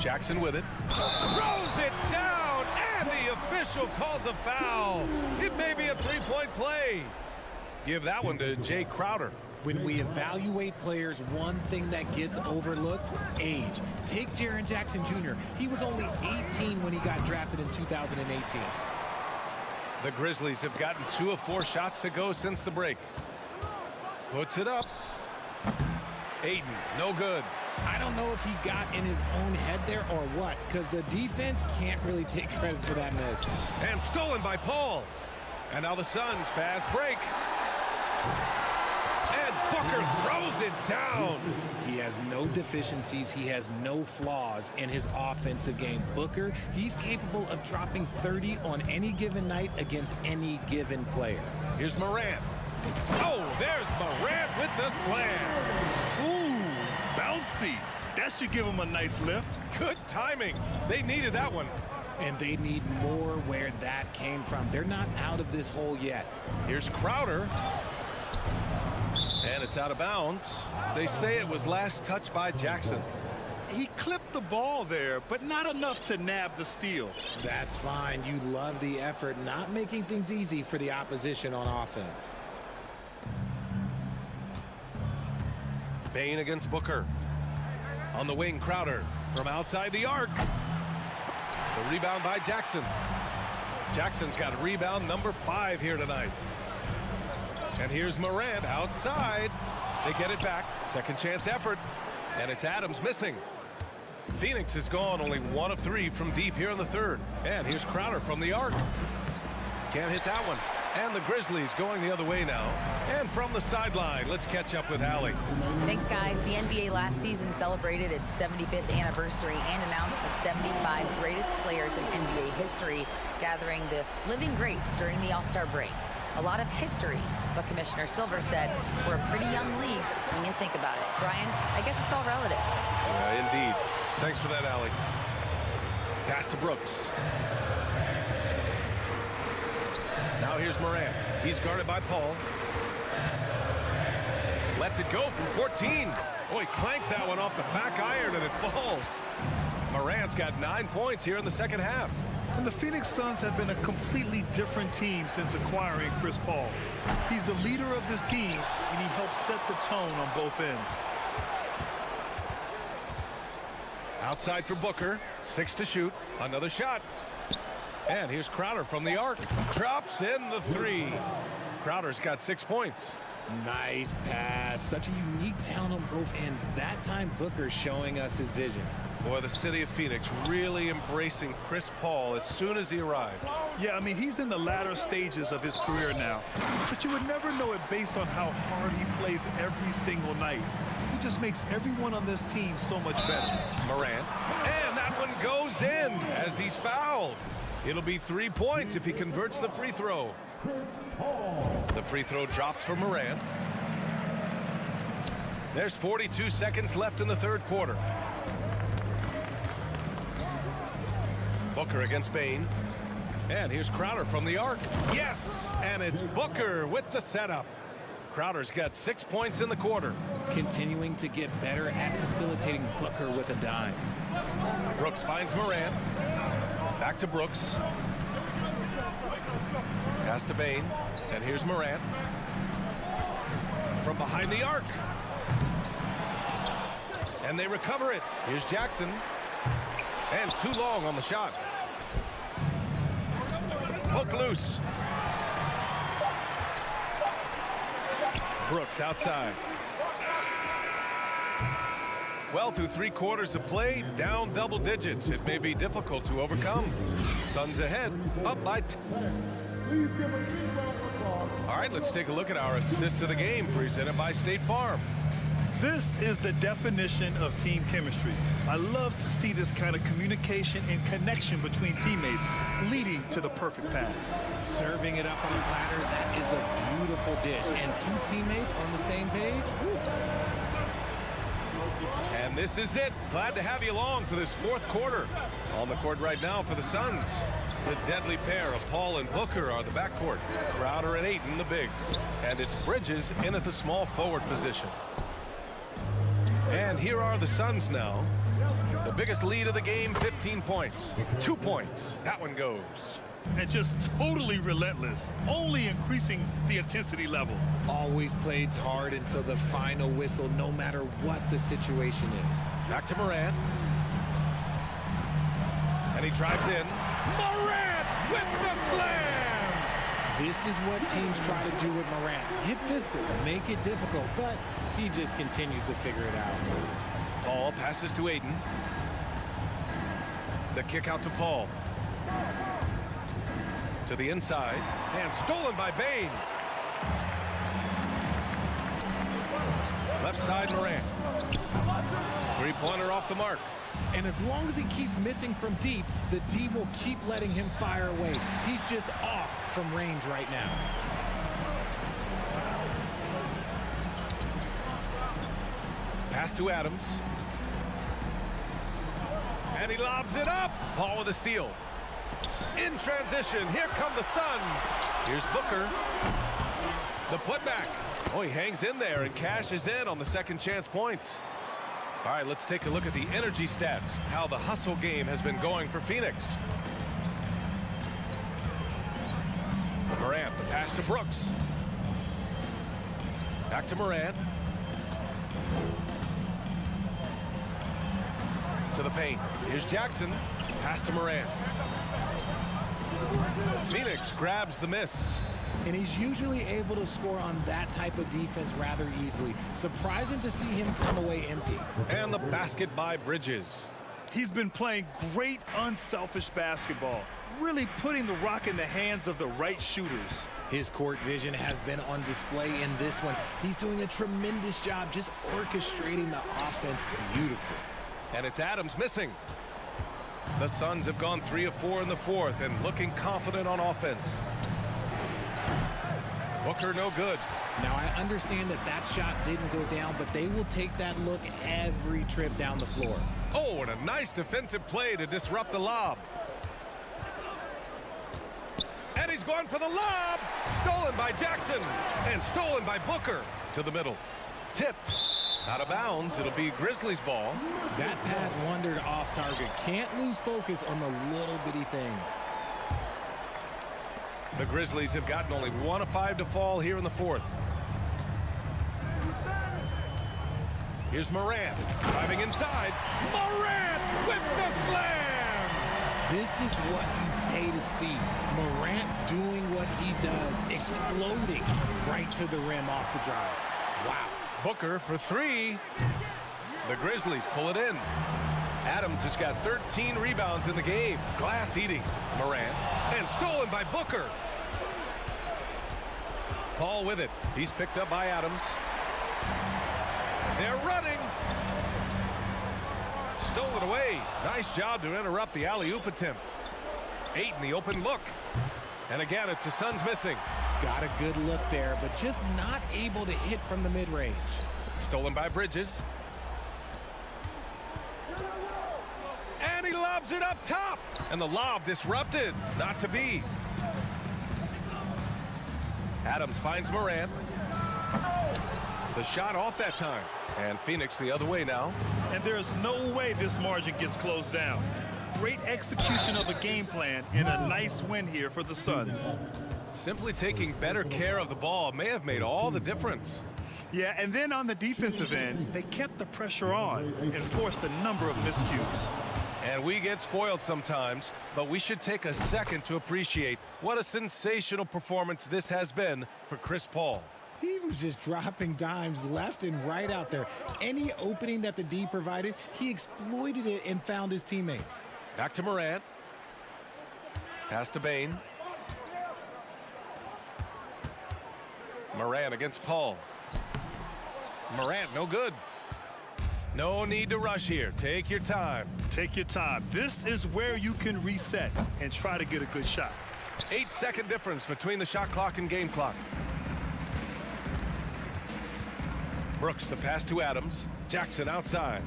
Jackson with it. Throws it down, and the official calls a foul. It may be a 3-point play. Give that one to Jay Crowder. When we evaluate players, one thing that gets overlooked, age. Take Jaren Jackson Jr. He was only 18 when he got drafted in 2018. The Grizzlies have gotten 2 of 4 shots to go since the break. Puts it up. Ayton, no good. I don't know if he got in his own head there or what, because the defense can't really take credit for that miss. And stolen by Paul. And now the Suns fast break. And Booker throws it down. He has no deficiencies. He has no flaws in his offensive game. Booker, he's capable of dropping 30 on any given night against any given player. Here's Morant. Oh, there's Morant with the slam. Ooh, bouncy. That should give him a nice lift. Good timing. They needed that one. And they need more where that came from. They're not out of this hole yet. Here's Crowder. And it's out of bounds. They say it was last touched by Jackson. He clipped the ball there, but not enough to nab the steal. That's fine. You love the effort, not making things easy for the opposition on offense. Bane against Booker. On the wing, Crowder from outside the arc. The rebound by Jackson. Jackson's got rebound number 5 here tonight. And here's Morant outside. They get it back. Second chance effort. And it's Adams missing. Phoenix is gone only 1 of 3 from deep here in the third. And here's Crowder from the arc. Can't hit that one. And the Grizzlies going the other way now. And from the sideline, let's catch up with Allie. Thanks, guys. The NBA last season celebrated its 75th anniversary and announced the 75 greatest players in NBA history, gathering the living greats during the All-Star break. A lot of history, but Commissioner Silver said we're a pretty young league when you think about it. Brian, I guess it's all relative. Indeed. Thanks for that, Allie. Pass to Brooks. Now here's Morant. He's guarded by Paul. Lets it go from 14. Oh, he clanks that one off the back iron and it falls. Morant's got 9 points here in the second half. And the Phoenix Suns have been a completely different team since acquiring Chris Paul. He's the leader of this team, and he helps set the tone on both ends. Outside for Booker. 6 to shoot. Another shot. And here's Crowder from the arc. Drops in the 3. Crowder's got 6 points. Nice pass. Such a unique talent on both ends. That time, Booker showing us his vision. Boy, the city of Phoenix really embracing Chris Paul as soon as he arrived. Yeah, I mean, he's in the latter stages of his career now. But you would never know it based on how hard he plays every single night. He just makes everyone on this team so much better. Morant. And that one goes in as he's fouled. It'll be 3 points if he converts the free throw. The free throw drops for Morant. There's 42 seconds left in the third quarter. Booker against Bain. And here's Crowder from the arc. Yes, and it's Booker with the setup. Crowder's got 6 points in the quarter. Continuing to get better at facilitating Booker with a dime. Brooks finds Morant. Back to Brooks. Pass to Bain. And here's Morant. From behind the arc. And they recover it. Here's Jackson. And too long on the shot. Poke loose. Brooks outside. Well, through 3 quarters of play, down double digits. It may be difficult to overcome. Suns ahead, up by 10. All right, let's take a look at our assist of the game presented by State Farm. This is the definition of team chemistry. I love to see this kind of communication and connection between teammates leading to the perfect pass. Serving it up on a platter, that is a beautiful dish. And 2 teammates on the same page. Woo. And this is it. Glad to have you along for this 4th quarter. On the court right now for the Suns. The deadly pair of Paul and Booker are the backcourt. Crowder and Ayton the bigs. And it's Bridges in at the small forward position. And here are the Suns now. The biggest lead of the game, 15 points. 2 points. That one goes. And just totally relentless, only increasing the intensity level. Always plays hard until the final whistle, no matter what the situation is. Back to Morant. And he drives in. Morant with the slam! This is what teams try to do with Morant. Get physical, make it difficult, but he just continues to figure it out. Paul passes to Ayton. The kick out to Paul. To the inside. And stolen by Bain. Left side Morant. 3-pointer off the mark. And as long as he keeps missing from deep, the D will keep letting him fire away. He's just off from range right now. Pass to Adams. And he lobs it up. Paul with a steal. In transition, here come the Suns. Here's Booker. The putback. Oh, he hangs in there and cashes in on the second chance points. All right, let's take a look at the energy stats, how the hustle game has been going for Phoenix. Morant, the pass to Brooks. Back to Morant. To the paint. Here's Jackson. Pass to Morant. Phoenix grabs the miss. And he's usually able to score on that type of defense rather easily. Surprising to see him come away empty. And the basket by Bridges. He's been playing great unselfish basketball, really putting the rock in the hands of the right shooters. His court vision has been on display in this one. He's doing a tremendous job just orchestrating the offense beautifully. And it's Adams missing. The Suns have gone 3 of 4 in the 4th and looking confident on offense. Booker no good. Now I understand that shot didn't go down, but they will take that look every trip down the floor. Oh, and a nice defensive play to disrupt the lob. And he's going for the lob. Stolen by Jackson. And stolen by Booker. To the middle. Tipped. Out of bounds. It'll be Grizzlies ball. That pass wandered off target. Can't lose focus on the little bitty things. The Grizzlies have gotten only 1 of 5 to fall here in the 4th. Here's Morant driving inside. Morant with the slam! This is what you pay to see. Morant doing what he does, exploding right to the rim off the drive. Wow. Booker for 3. The Grizzlies pull it in. Adams has got 13 rebounds in the game. Glass eating. Morant. And stolen by Booker. Paul with it. He's picked up by Adams. They're running. Stolen away. Nice job to interrupt the alley-oop attempt. 8 in the open look. And again, it's the Suns missing. Got a good look there, but just not able to hit from the mid-range. Stolen by Bridges. And he lobs it up top. And the lob disrupted. Not to be. Adams finds Morant. The shot off that time. And Phoenix the other way now. And there's no way this margin gets closed down. Great execution of a game plan and a nice win here for the Suns. Simply taking better care of the ball may have made all the difference. Yeah, and then on the defensive end, they kept the pressure on and forced a number of miscues. And we get spoiled sometimes, but we should take a second to appreciate what a sensational performance this has been for Chris Paul. He was just dropping dimes left and right out there. Any opening that the D provided, he exploited it and found his teammates. Back to Morant. Pass to Bane. Morant against Paul. Morant, no good. No need to rush here. Take your time. Take your time. This is where you can reset and try to get a good shot. 8-second difference between the shot clock and game clock. Brooks, the pass to Adams. Jackson outside.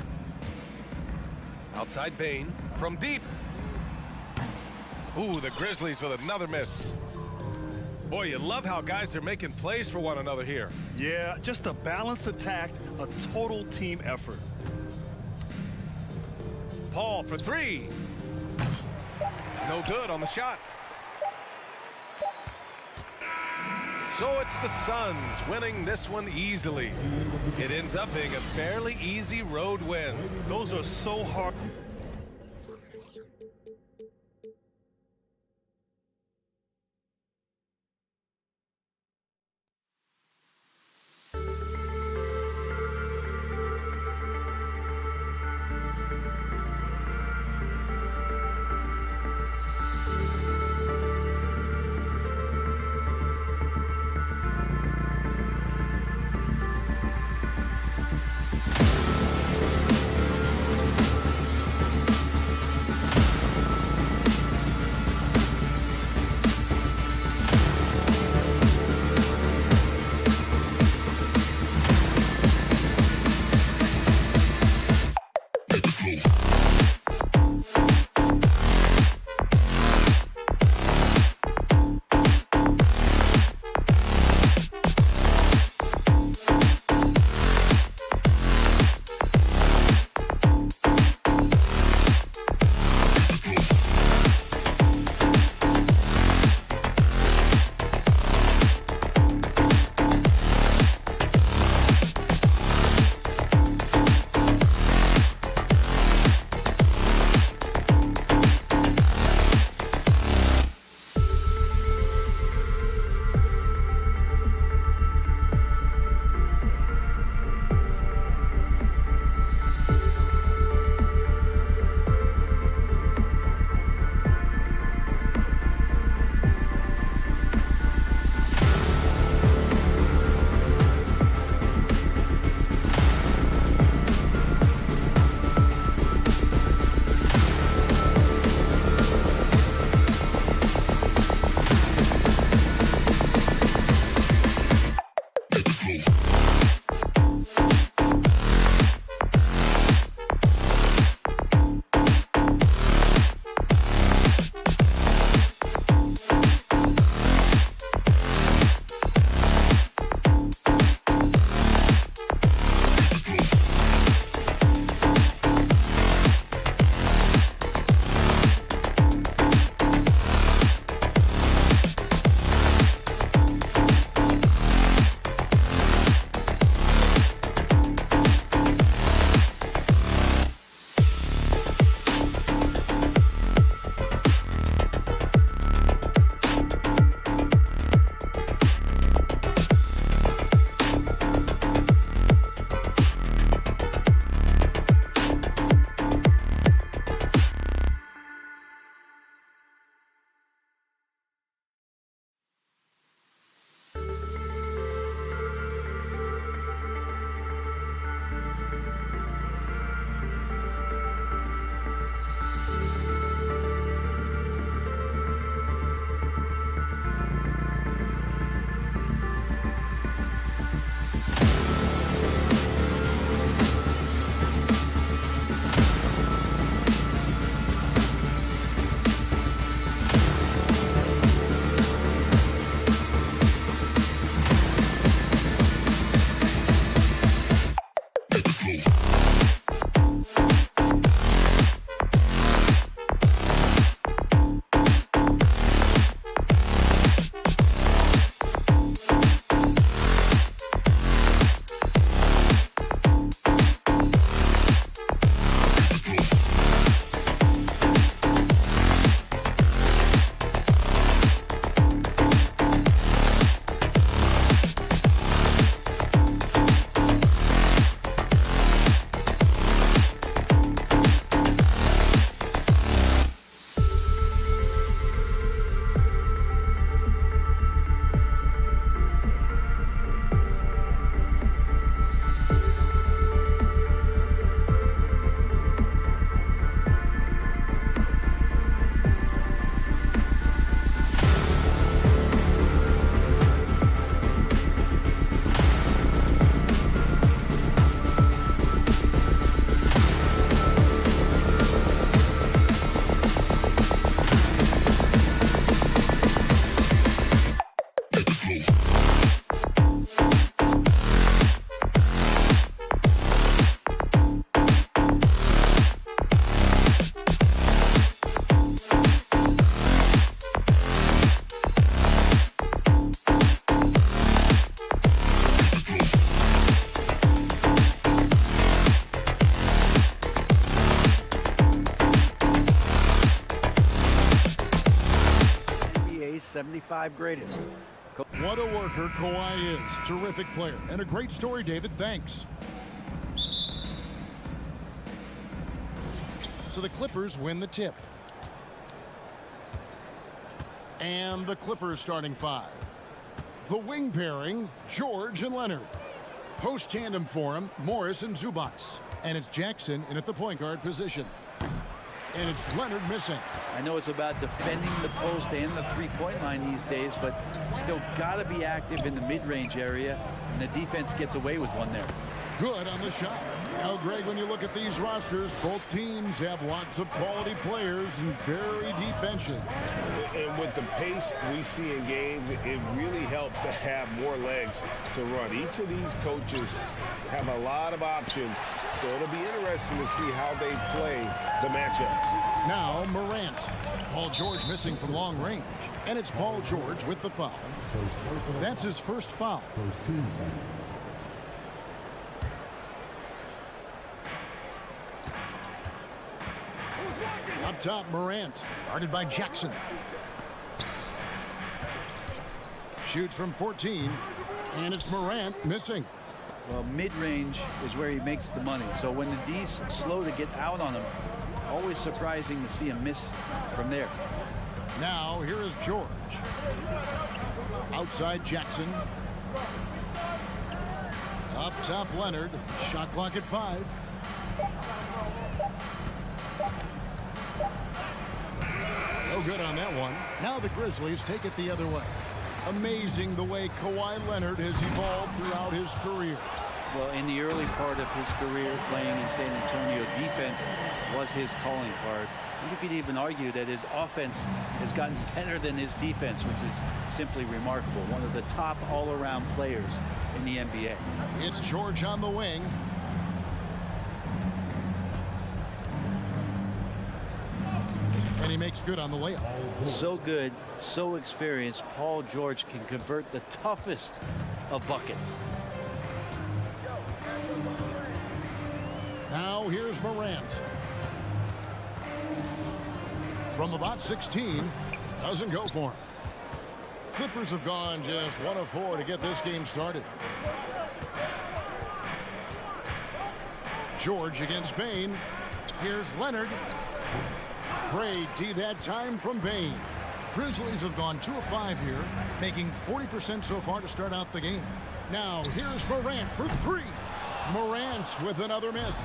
Outside Bane. From deep. Ooh, the Grizzlies with another miss. Boy, you love how guys are making plays for one another here. Yeah, just a balanced attack, a total team effort. Paul for three. No good on the shot. So it's the Suns winning this one easily. It ends up being a fairly easy road win. Those are so hard. 75 greatest. What a worker Kawhi is. Terrific player. And a great story, David. Thanks. So the Clippers win the tip. And the Clippers starting five. The wing pairing, George and Leonard. Post tandem for him, Morris and Zubac. And it's Jackson in at the point guard position. And it's Leonard missing. I know it's about defending the post and the three-point line these days, but still got to be active in the mid-range area, and the defense gets away with one there. Good on the shot. Now, Greg, when you look at these rosters, both teams have lots of quality players and very deep benches. And with the pace we see in games, it really helps to have more legs to run. Each of these coaches have a lot of options, so it'll be interesting to see how they play the matchups. Now, Morant. Paul George missing from long range. And it's Paul George with the foul. That's his first foul. Up top, Morant, guarded by Jackson. Shoots from 14, and it's Morant missing. Well, mid-range is where he makes the money. So when the D's slow to get out on him, always surprising to see him miss from there. Now, here is George. Outside Jackson. Up top, Leonard. Shot clock at 5. No good on that one. Now the Grizzlies take it the other way. Amazing the way Kawhi Leonard has evolved throughout his career. Well, in the early part of his career playing in San Antonio, defense was his calling card. You could even argue that his offense has gotten better than his defense, which is simply remarkable. One of the top all-around players in the NBA. It's George on the wing. And he makes good on the layup. So good, so experienced, Paul George can convert the toughest of buckets. Now here's Morant. From about 16, doesn't go for him. Clippers have gone just 1 of 4 to get this game started. George against Bain. Here's Leonard. Great D that time from Bain. Grizzlies have gone 2 of 5 here, making 40% so far to start out the game. Now here's Morant for 3. Morant with another miss.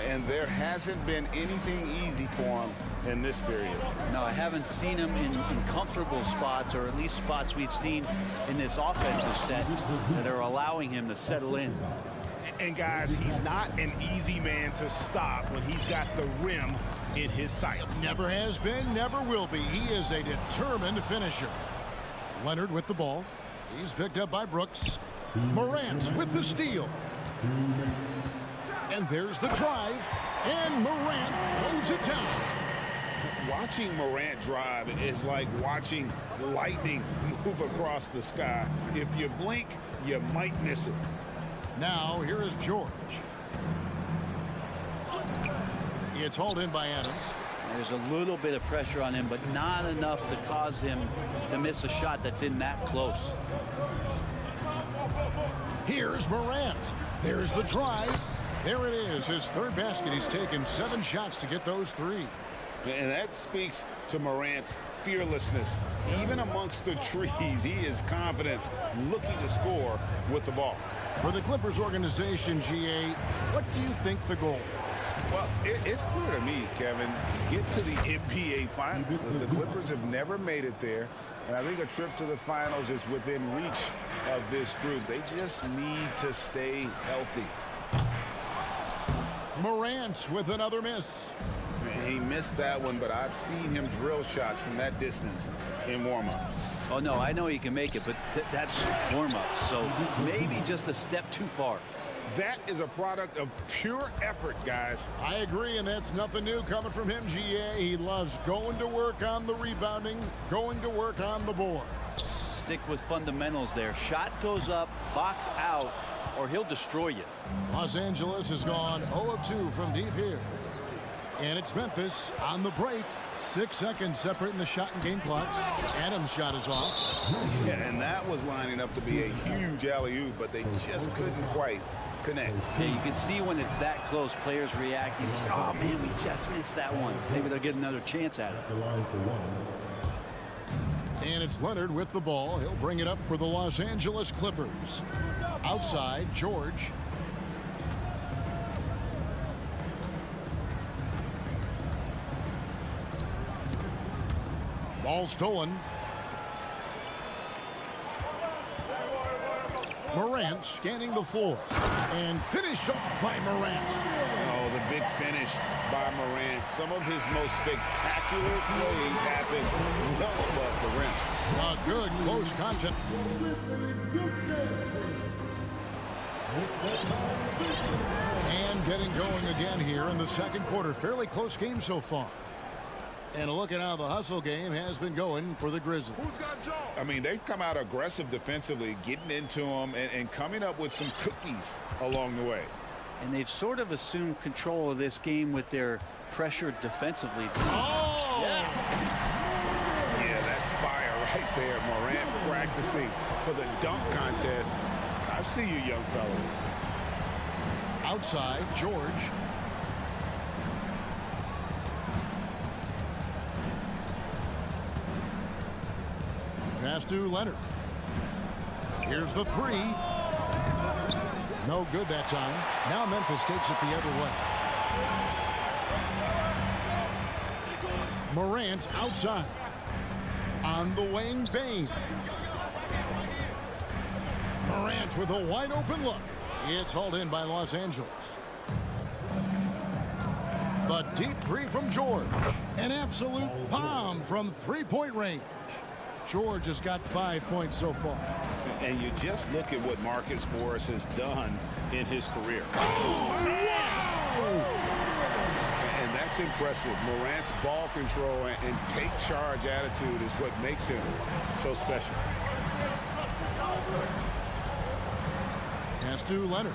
And there hasn't been anything easy for him in this period. No, I haven't seen him in comfortable spots, or at least spots we've seen in this offensive set that are allowing him to settle in. And guys, he's not an easy man to stop when he's got the rim in his sights. Never has been, never will be. He is a determined finisher. Leonard with the ball. He's picked up by Brooks. Morant with the steal. And there's the drive. And Morant throws it down. Watching Morant drive is like watching lightning move across the sky. If you blink, you might miss it. Now, here is George. It's hauled in by Adams. There's a little bit of pressure on him, but not enough to cause him to miss a shot that's in that close. Here's Morant. There's the drive. There it is, his third basket. He's taken 7 shots to get those 3. And that speaks to Morant's fearlessness. Even amongst the trees, he is confident, looking to score with the ball. For the Clippers organization, GA, what do you think the goal is? Well, it's clear to me, Kevin, get to the NBA Finals. The Clippers have never made it there, and I think a trip to the Finals is within reach of this group. They just need to stay healthy. Morant with another miss. He missed that one, but I've seen him drill shots from that distance in warm-up. Oh, no, I know he can make it, but that's warm-up, so maybe just a step too far. That is a product of pure effort, guys. I agree, and that's nothing new coming from him, GA. He loves going to work on the rebounding, going to work on the board. Stick with fundamentals there. Shot goes up, box out, or he'll destroy you. Los Angeles has gone 0 of 2 from deep here. And it's Memphis on the break. 6 seconds separating the shot and game clocks. Adams' shot is off. Yeah, and that was lining up to be a huge alley-oop, but they just couldn't quite connect. Yeah, you can see when it's that close, players reacting. Just, oh, man, we just missed that one. Maybe they'll get another chance at it. And it's Leonard with the ball. He'll bring it up for the Los Angeles Clippers. Outside, George. Ball stolen. Morant scanning the floor. And finished off by Morant. Oh, the big finish by Morant. Some of his most spectacular plays happen well above the rim. A good close contest. And getting going again here in the second quarter. Fairly close game so far. And a look at how the hustle game has been going for the Grizzlies. I mean, they've come out aggressive defensively, getting into them and coming up with some cookies along the way. And they've sort of assumed control of this game with their pressure defensively. Oh! Yeah, that's fire right there. Morant practicing for the dunk contest. I see you, young fella. Outside, George. Pass to Leonard. Here's the three. No good that time. Now Memphis takes it the other way. Morant outside. On the wing, Bain. Morant with a wide open look. It's hauled in by Los Angeles. The deep three from George. An absolute bomb from three-point range. George has got 5 points so far. And you just look at what Marcus Morris has done in his career. Oh, wow! And that's impressive. Morant's ball control and take charge attitude is what makes him so special. Pass to Leonard.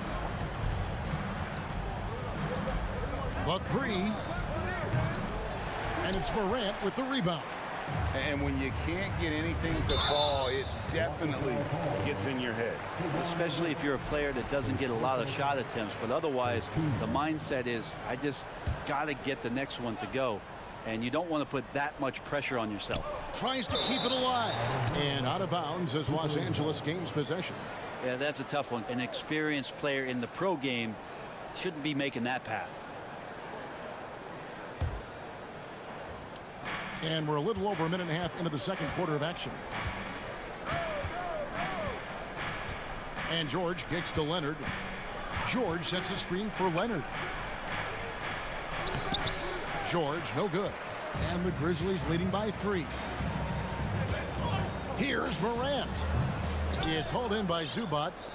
The three. And it's Morant with the rebound. And when you can't get anything to fall, it definitely gets in your head. Especially if you're a player that doesn't get a lot of shot attempts. But otherwise, the mindset is, I just got to get the next one to go. And you don't want to put that much pressure on yourself. Tries to keep it alive. And out of bounds as Los Angeles gains possession. Yeah, that's a tough one. An experienced player in the pro game shouldn't be making that pass. And we're a little over a minute and a half into the second quarter of action. And George kicks to Leonard. George sets a screen for Leonard. George, no good. And the Grizzlies leading by 3. Here's Morant. It's hauled in by Zubats.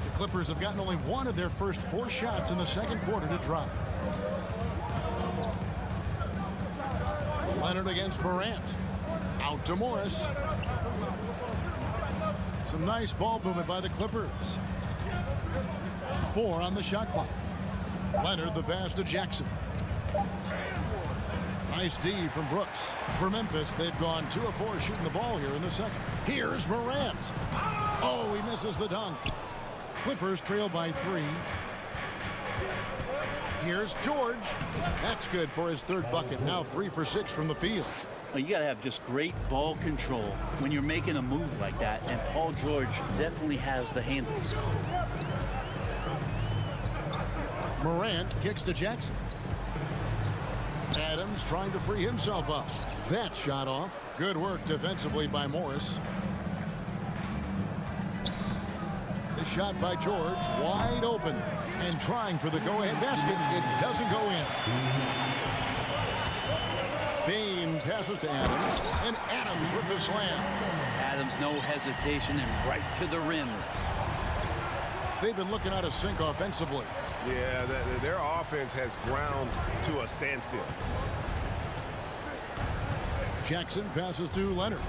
The Clippers have gotten only one of their first 4 shots in the second quarter to drop. Leonard against Morant. Out to Morris. Some nice ball movement by the Clippers. 4 on the shot clock. Leonard the pass to Jackson. Nice D from Brooks. For Memphis, they've gone 2 of 4 shooting the ball here in the second. Here's Morant. Oh, he misses the dunk. Clippers trail by 3. Here's George. That's good for his 3rd bucket. Now 3 for 6 from the field. You got to have just great ball control when you're making a move like that. And Paul George definitely has the handles. Morant kicks to Jackson. Adams trying to free himself up. That shot off. Good work defensively by Morris. The shot by George wide open. And trying for the go-ahead basket. It doesn't go in. Bain passes to Adams. And Adams with the slam. Adams, no hesitation, and right to the rim. They've been looking out of sync offensively. Yeah, their offense has ground to a standstill. Jackson passes to Leonard.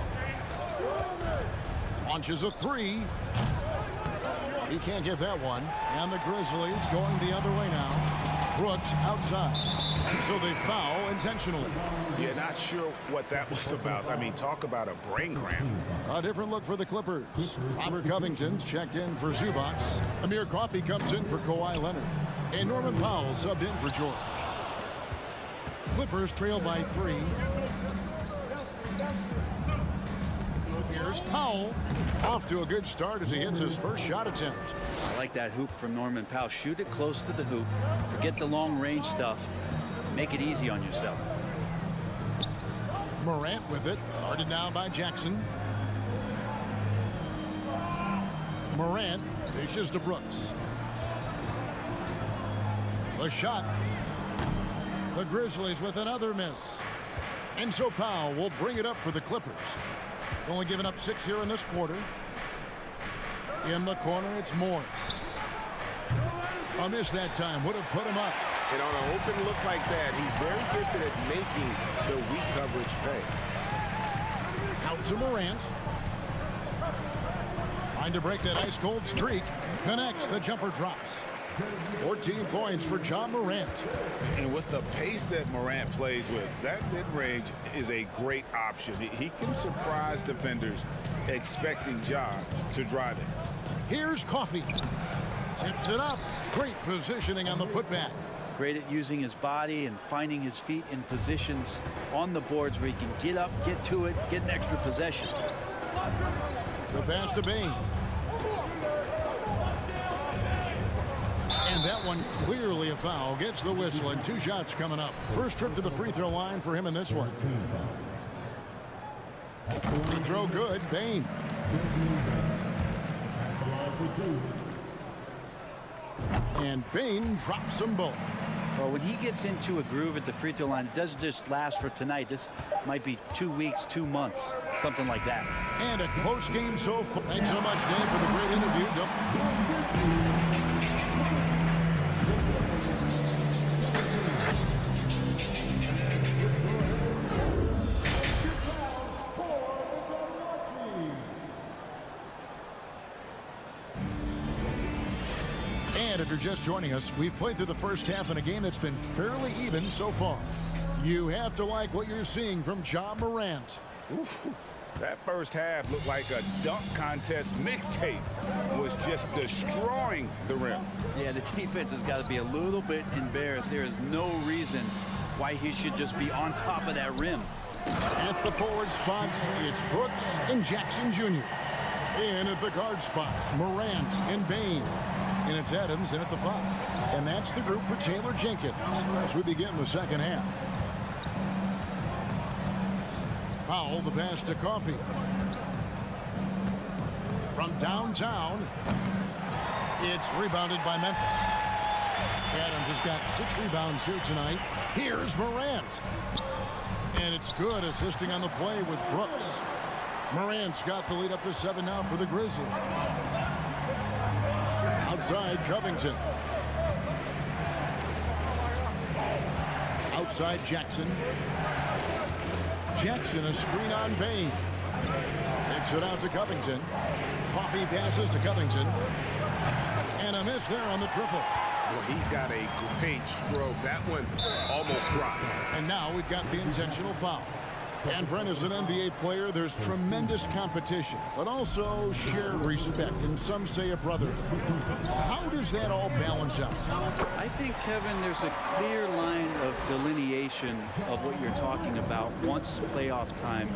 Launches a 3. He can't get that one. And the Grizzlies going the other way now. Brooks outside. And so they foul intentionally. Yeah, not sure what that was about. I mean, talk about a brain cramp. A different look for the Clippers. Robert Covington's checked in for Zubac. Amir Coffey comes in for Kawhi Leonard. And Norman Powell subbed in for George. Clippers trail by 3. Here's Powell. Off to a good start as he hits his first shot attempt. I like that hoop from Norman Powell. Shoot it close to the hoop. Forget the long range stuff. Make it easy on yourself. Morant with it. Guarded now by Jackson. Morant dishes to Brooks. The shot. The Grizzlies with another miss. And so Powell will bring it up for the Clippers. Only giving up 6 here in this quarter. In the corner, it's Morris. A miss that time would have put him up. And on an open look like that, he's very gifted at making the weak coverage pay. Out to Morant. Trying to break that ice-cold streak. Connects. The jumper drops. 14 points for John Morant. And with the pace that Morant plays with, that mid-range is a great option. He can surprise defenders expecting Ja to drive it. Here's Coffey. Tips it up. Great positioning on the putback. Great at using his body and finding his feet in positions on the boards where he can get up, get to it, get an extra possession. The pass to Bain. And that one clearly a foul. Gets the whistle and 2 shots coming up. First trip to the free throw line for him in this one. Free throw good. Bain. And Bain drops them both. Well, when he gets into a groove at the free throw line, it doesn't just last for tonight. This might be 2 weeks, 2 months, something like that. And a close game so far. Thanks so much, Dave, for the great interview. And if you're just joining us, we've played through the first half in a game that's been fairly even so far. You have to like what you're seeing from John Morant. Ooh, that first half looked like a dunk contest mixtape. Was just destroying the rim. Yeah, the defense has got to be a little bit embarrassed. There is no reason why he should just be on top of that rim. At the forward spots, it's Brooks and Jackson Jr. In at the guard spots, Morant and Bain. And it's Adams in at the 5. And that's the group for Taylor Jenkins as we begin the second half. Powell, the pass to Coffey. From downtown, it's rebounded by Memphis. Adams has got 6 rebounds here tonight. Here's Morant. And it's good. Assisting on the play was Brooks. Morant's got the lead up to 7 now for the Grizzlies. Outside Covington. Outside Jackson. Jackson, a screen on Bain. Takes it out to Covington. Coffey passes to Covington. And a miss there on the triple. Well, he's got a great stroke. That one almost dropped. And now we've got the intentional foul. And Brent, as an NBA player, there's tremendous competition, but also shared respect, and some say a brotherhood. How does that all balance out? I think, Kevin, there's a clear line of delineation of what you're talking about once playoff time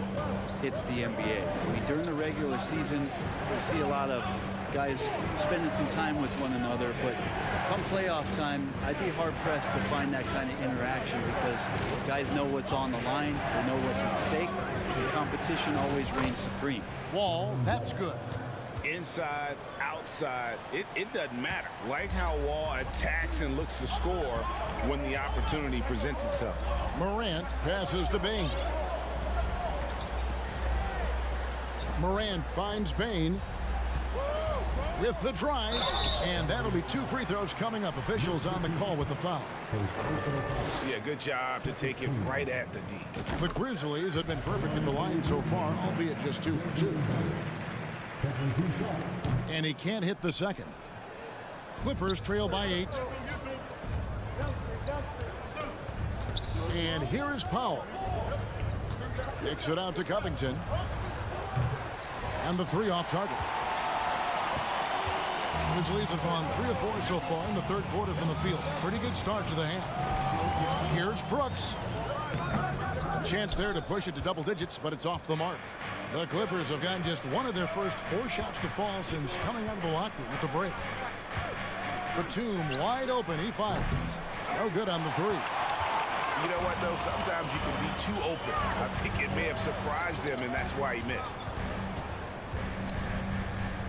hits the NBA. I mean, during the regular season, we see a lot of guys spending some time with one another, but come playoff time, I'd be hard-pressed to find that kind of interaction because guys know what's on the line, they know what's at stake, and competition always reigns supreme. Wall, that's good. Inside, outside, it doesn't matter. Like how Wall attacks and looks to score when the opportunity presents itself. Morant passes to Bain. Morant finds Bain with the drive, and that'll be 2 free throws coming up. Officials on the call with the foul. Yeah, good job to take it right at the D. The Grizzlies have been perfect at the line so far, albeit just 2 for 2. And he can't hit the second. Clippers trail by 8. And here is Powell. Kicks it out to Covington. And the three off target. Grizzlies have gone 3 of 4 so far in the third quarter from the field. Pretty good start to the half. Here's Brooks. A chance there to push it to double digits, but it's off the mark. The Clippers have gotten just one of their first 4 shots to fall since coming out of the locker room at the break. Batum wide open. He fires. No good on the three. You know what, though? Sometimes you can be too open. I think it may have surprised him, and that's why he missed.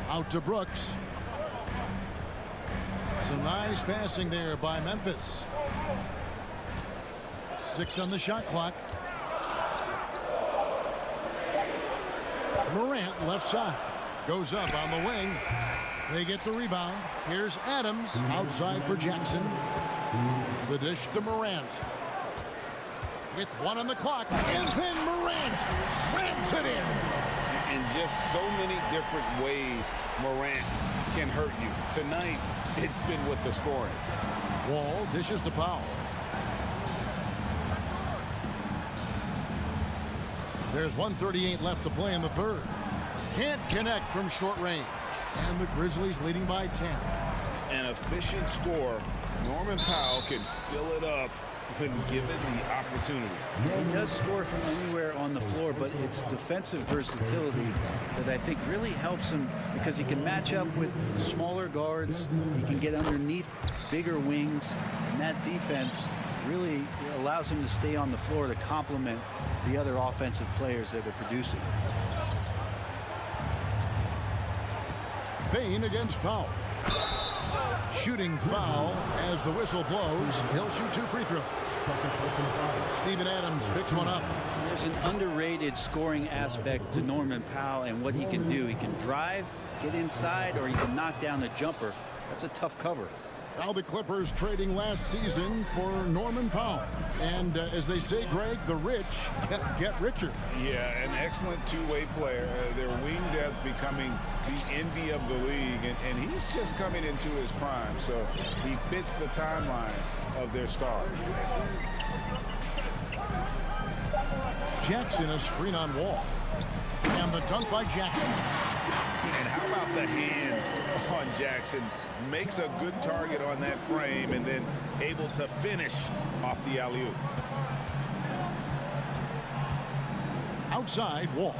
Out to Brooks. Some nice passing there by Memphis. 6 on the shot clock. Morant left side. Goes up on the wing. They get the rebound. Here's Adams outside for Jackson. The dish to Morant. With 1 on the clock. And then Morant slams it in. In just so many different ways, Morant can hurt you. Tonight, it's been with the scoring. Wall dishes to Powell. There's 1:38 left to play in the third. Can't connect from short range. And the Grizzlies leading by 10. An efficient score. Norman Powell can fill it up when given the opportunity. He does score from anywhere on the floor, but it's defensive versatility that I think really helps him because he can match up with smaller guards. He can get underneath bigger wings, and that defense really allows him to stay on the floor to complement the other offensive players that are producing. Payne against Powell. Shooting foul as the whistle blows. He'll shoot 2 free throws. Steven Adams picks one up. There's an underrated scoring aspect to Norman Powell and what he can do. He can drive, get inside, or he can knock down a jumper. That's a tough cover. Now the Clippers trading last season for Norman Powell. And as they say, Greg, the rich get richer. Yeah, an excellent two-way player. Their wing depth becoming the envy of the league. And he's just coming into his prime. So he fits the timeline of their stars. Jackson, a screen on Wall. And the dunk by Jackson. And how about the hands on Jackson? Makes a good target on that frame and then able to finish off the alley-oop. Outside, Wall.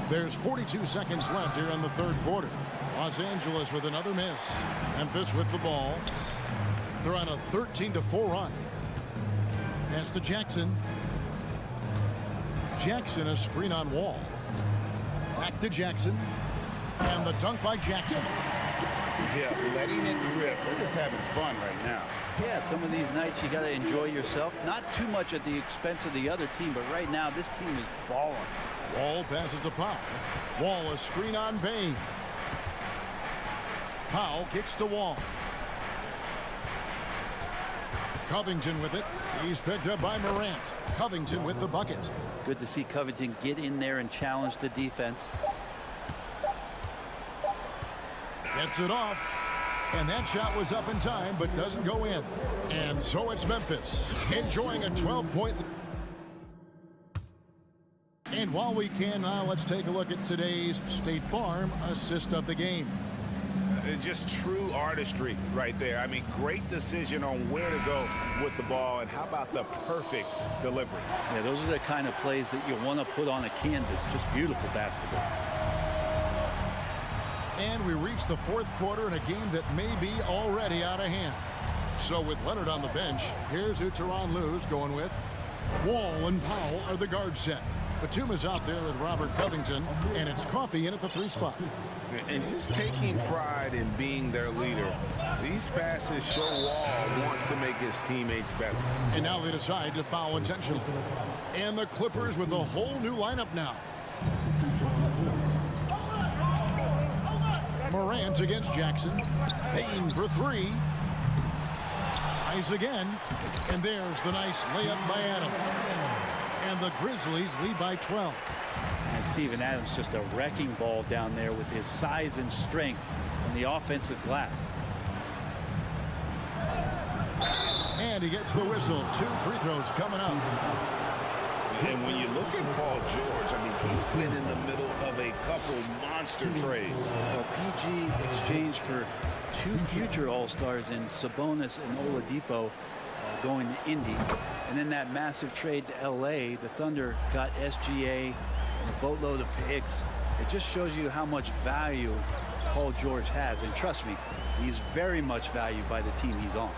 There's 42 seconds left here in the third quarter. Los Angeles with another miss. Memphis with the ball. They're on a 13-4 run. Pass to Jackson. Jackson, a screen on Wall. Back to Jackson. And the dunk by Jackson. Yeah, letting it rip. They're just having fun right now. Yeah, some of these nights you got to enjoy yourself. Not too much at the expense of the other team, but right now this team is balling. Wall passes to Powell. Wall, a screen on Payne. Powell kicks to Wall. Covington with it. He's picked up by Morant. Covington with the bucket. Good to see Covington get in there and challenge the defense. Gets it off. And that shot was up in time, but doesn't go in. And so it's Memphis enjoying a 12-point. And while we can now, let's take a look at today's State Farm assist of the game. Just true artistry right there. I mean, great decision on where to go with the ball, and how about the perfect delivery? Yeah, those are the kind of plays that you want to put on a canvas. Just beautiful basketball. And we reach the fourth quarter in a game that may be already out of hand. So with Leonard on the bench, here's who Tyronn Lue's going with. Wall and Powell are the guard set. Batum is out there with Robert Covington, and it's Coffey in at the 3 spot. And just taking pride in being their leader. These passes show Wall wants to make his teammates better. And now they decide to foul intentionally. And the Clippers with a whole new lineup now. Morant against Jackson. Payne for 3. Tries again. And there's the nice layup by Adams. And the Grizzlies lead by 12. And Steven Adams just a wrecking ball down there with his size and strength on the offensive glass. And he gets the whistle. 2 free throws coming up. And when you look at Paul George, I mean, he's been in the middle of a couple monster trades. Well, PG exchanged for 2 future All-Stars in Sabonis and Oladipo going to Indy. And then that massive trade to L.A., the Thunder got SGA and a boatload of picks. It just shows you how much value Paul George has. And trust me, he's very much valued by the team he's on.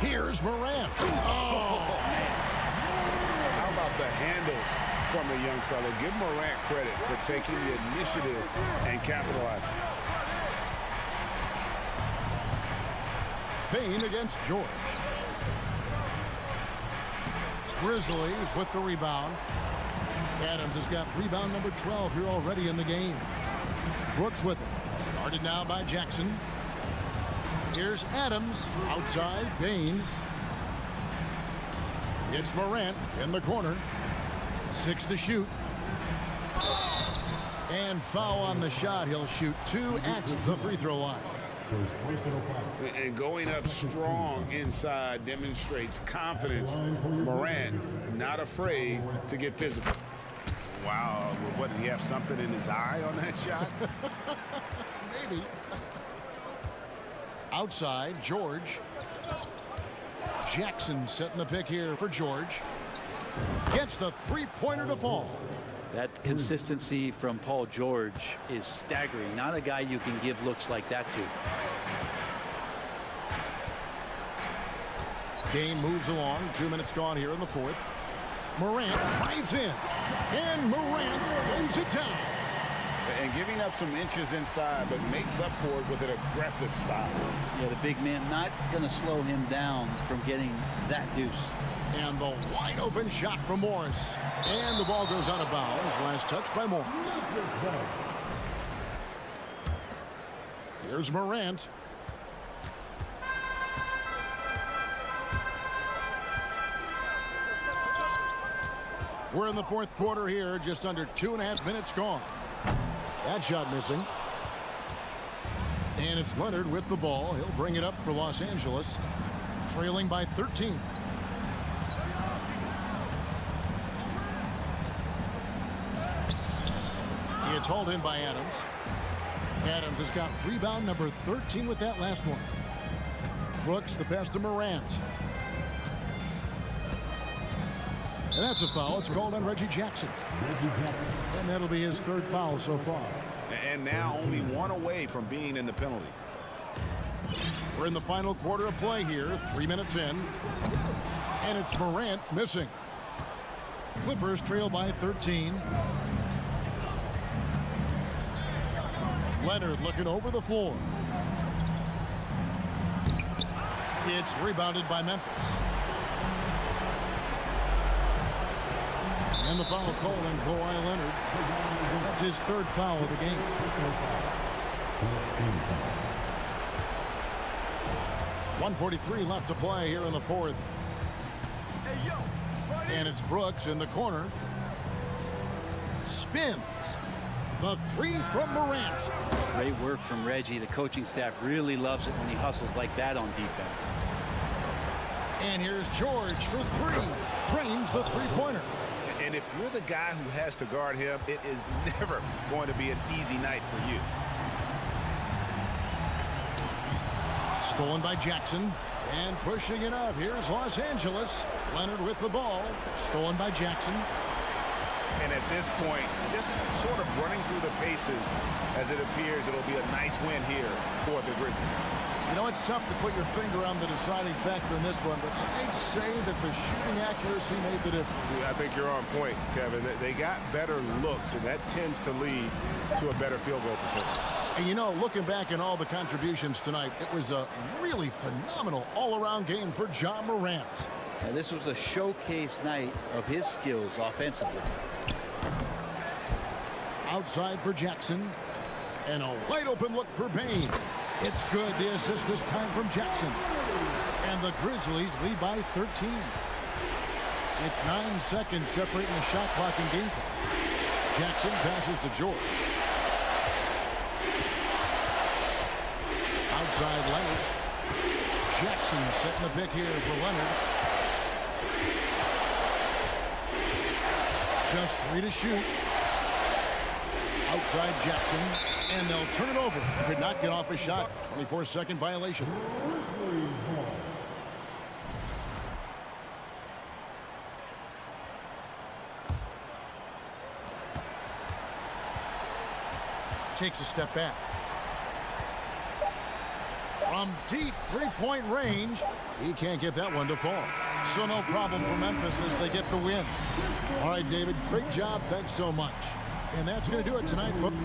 Here's Morant. Oh, man. How about the handles from the young fellow? Give Morant credit for taking the initiative and capitalizing. Payne against George. Grizzlies with the rebound. Adams has got rebound number 12 here already in the game. Brooks with it. Guarded now by Jackson. Here's Adams. Outside, Payne. It's Morant in the corner. 6 to shoot. And foul on the shot. He'll shoot 2 at the free throw line. And going up strong inside demonstrates confidence. Morant not afraid to get physical. Wow, what, did he have something in his eye on that shot? Maybe. Outside, George. Jackson setting the pick here for George. Gets the three-pointer to fall. That consistency from Paul George is staggering. Not a guy you can give looks like that to. Game moves along. 2 minutes gone here in the fourth. Morant drives in. And Morant lays it down. And giving up some inches inside, but makes up for it with an aggressive style. Yeah, the big man not going to slow him down from getting that deuce. And the wide open shot from Morris. And the ball goes out of bounds. Last touch by Morris. Here's Morant. We're in the fourth quarter here. Just under 2.5 minutes gone. That shot missing. And it's Leonard with the ball. He'll bring it up for Los Angeles. Trailing by 13. It's hauled in by Adams. Adams has got rebound number 13 with that last one. Brooks, the pass to Morant. And that's a foul. It's called on Reggie Jackson. And that'll be his 3rd foul so far. And now only 1 away from being in the penalty. We're in the final quarter of play here. 3 minutes in. And it's Morant missing. Clippers trail by 13. Leonard looking over the floor. It's rebounded by Memphis. And the foul called on Kawhi Leonard. That's his 3rd foul of the game. 1:43 left to play here in the fourth. And it's Brooks in the corner. Spins. The 3 from Morant. Great work from Reggie. The coaching staff really loves it when he hustles like that on defense. And here's George for 3. Drains the three-pointer. And if you're the guy who has to guard him, it is never going to be an easy night for you. Stolen by Jackson. And pushing it up. Here's Los Angeles. Leonard with the ball. Stolen by Jackson. And at this point, just sort of running through the paces as it appears it'll be a nice win here for the Grizzlies. You know, it's tough to put your finger on the deciding factor in this one, but I'd say that the shooting accuracy made the difference. Yeah, I think you're on point, Kevin. They got better looks, and that tends to lead to a better field goal percentage. And you know, looking back on all the contributions tonight, it was a really phenomenal all-around game for Ja Morant. Now, this was a showcase night of his skills offensively. Outside for Jackson. And a wide open look for Payne. It's good. The assist this time from Jackson. And the Grizzlies lead by 13. It's 9 seconds separating the shot clock and game clock. Jackson passes to George. Outside Leonard. Jackson setting the pick here for Leonard. Just 3 to shoot. Outside Jackson, and they'll turn it over. Could not get off a shot. 24-second violation. Takes a step back. From deep three-point range, he can't get that one to fall. So no problem for Memphis as they get the win. All right, David, great job. Thanks so much. And that's going to do it tonight, folks.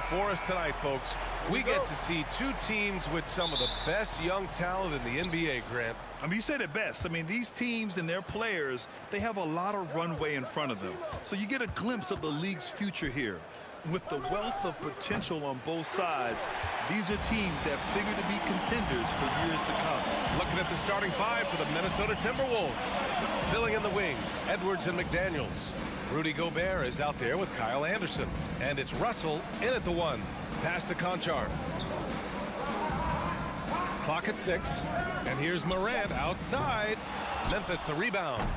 score for us tonight, folks. We get to see two teams with some of the best young talent in the NBA, Grant. I mean, you said it best. I mean, these teams and their players, they have a lot of runway in front of them. So you get a glimpse of the league's future here. With the wealth of potential on both sides, these are teams that figure to be contenders for years to come. Looking at the starting five for the Minnesota Timberwolves. Filling in the wings, Edwards and McDaniels. Rudy Gobert is out there with Kyle Anderson. And it's Russell in at the one. Pass to Conchar. Clock at 6. And here's Morant outside. Memphis the rebound.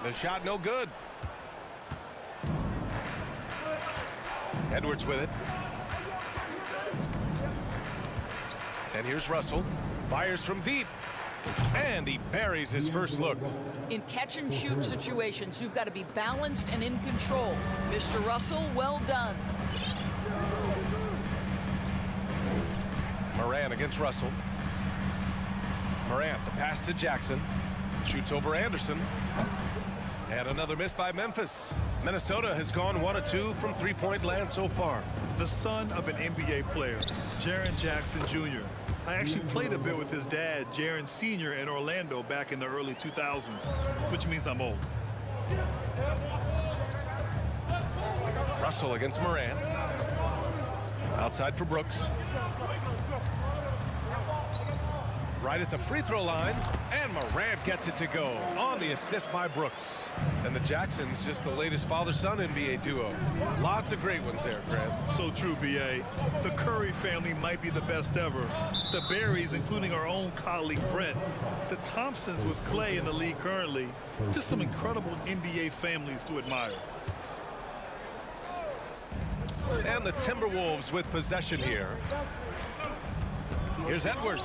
The shot no good. Edwards with it. And here's Russell. Fires from deep. And he buries his first look. In catch-and-shoot situations, you've got to be balanced and in control. Mr. Russell, well done. Morant against Russell. Morant, the pass to Jackson. Shoots over Anderson. And another miss by Memphis. Minnesota has gone 1 of 2 from three-point land so far. The son of an NBA player, Jaren Jackson Jr. I actually played a bit with his dad, Jaren Sr. in Orlando back in the early 2000s, which means I'm old. Russell against Morant. Outside for Brooks. Right at the free throw line, and Morant gets it to go on the assist by Brooks. And the Jacksons, just the latest father-son NBA duo. Lots of great ones there, Grant. So true, B.A. The Curry family might be the best ever. The Berries, including our own colleague Brent. The Thompsons with Clay in the league currently. Just some incredible NBA families to admire. And the Timberwolves with possession here. Here's Edwards.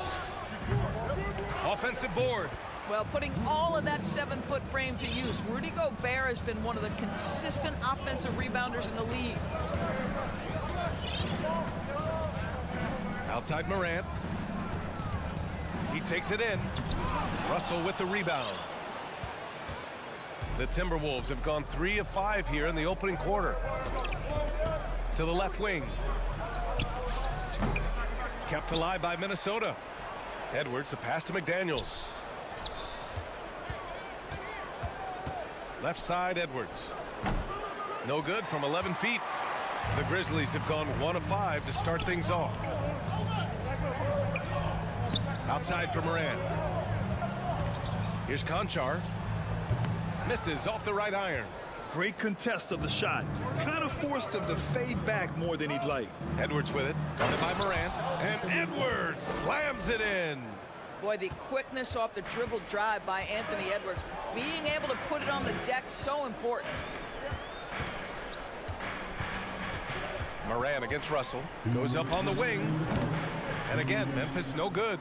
Offensive board. Well, putting all of that 7-foot frame to use, Rudy Gobert has been one of the consistent offensive rebounders in the league. Outside Morant. He takes it in. Russell with the rebound. The Timberwolves have gone 3 of 5 here in the opening quarter. To the left wing. Kept alive by Minnesota. Edwards, the pass to McDaniels. Left side, Edwards. No good from 11 feet. The Grizzlies have gone 1 of 5 to start things off. Outside for Morant. Here's Conchar. Misses off the right iron. Great contest of the shot. Kind of forced him to fade back more than he'd like. Edwards with it. Guarded by Morant. And Edwards slams it in. Boy, the quickness off the dribble drive by Anthony Edwards. Being able to put it on the deck, so important. Morant against Russell. Goes up on the wing. And again, Memphis no good.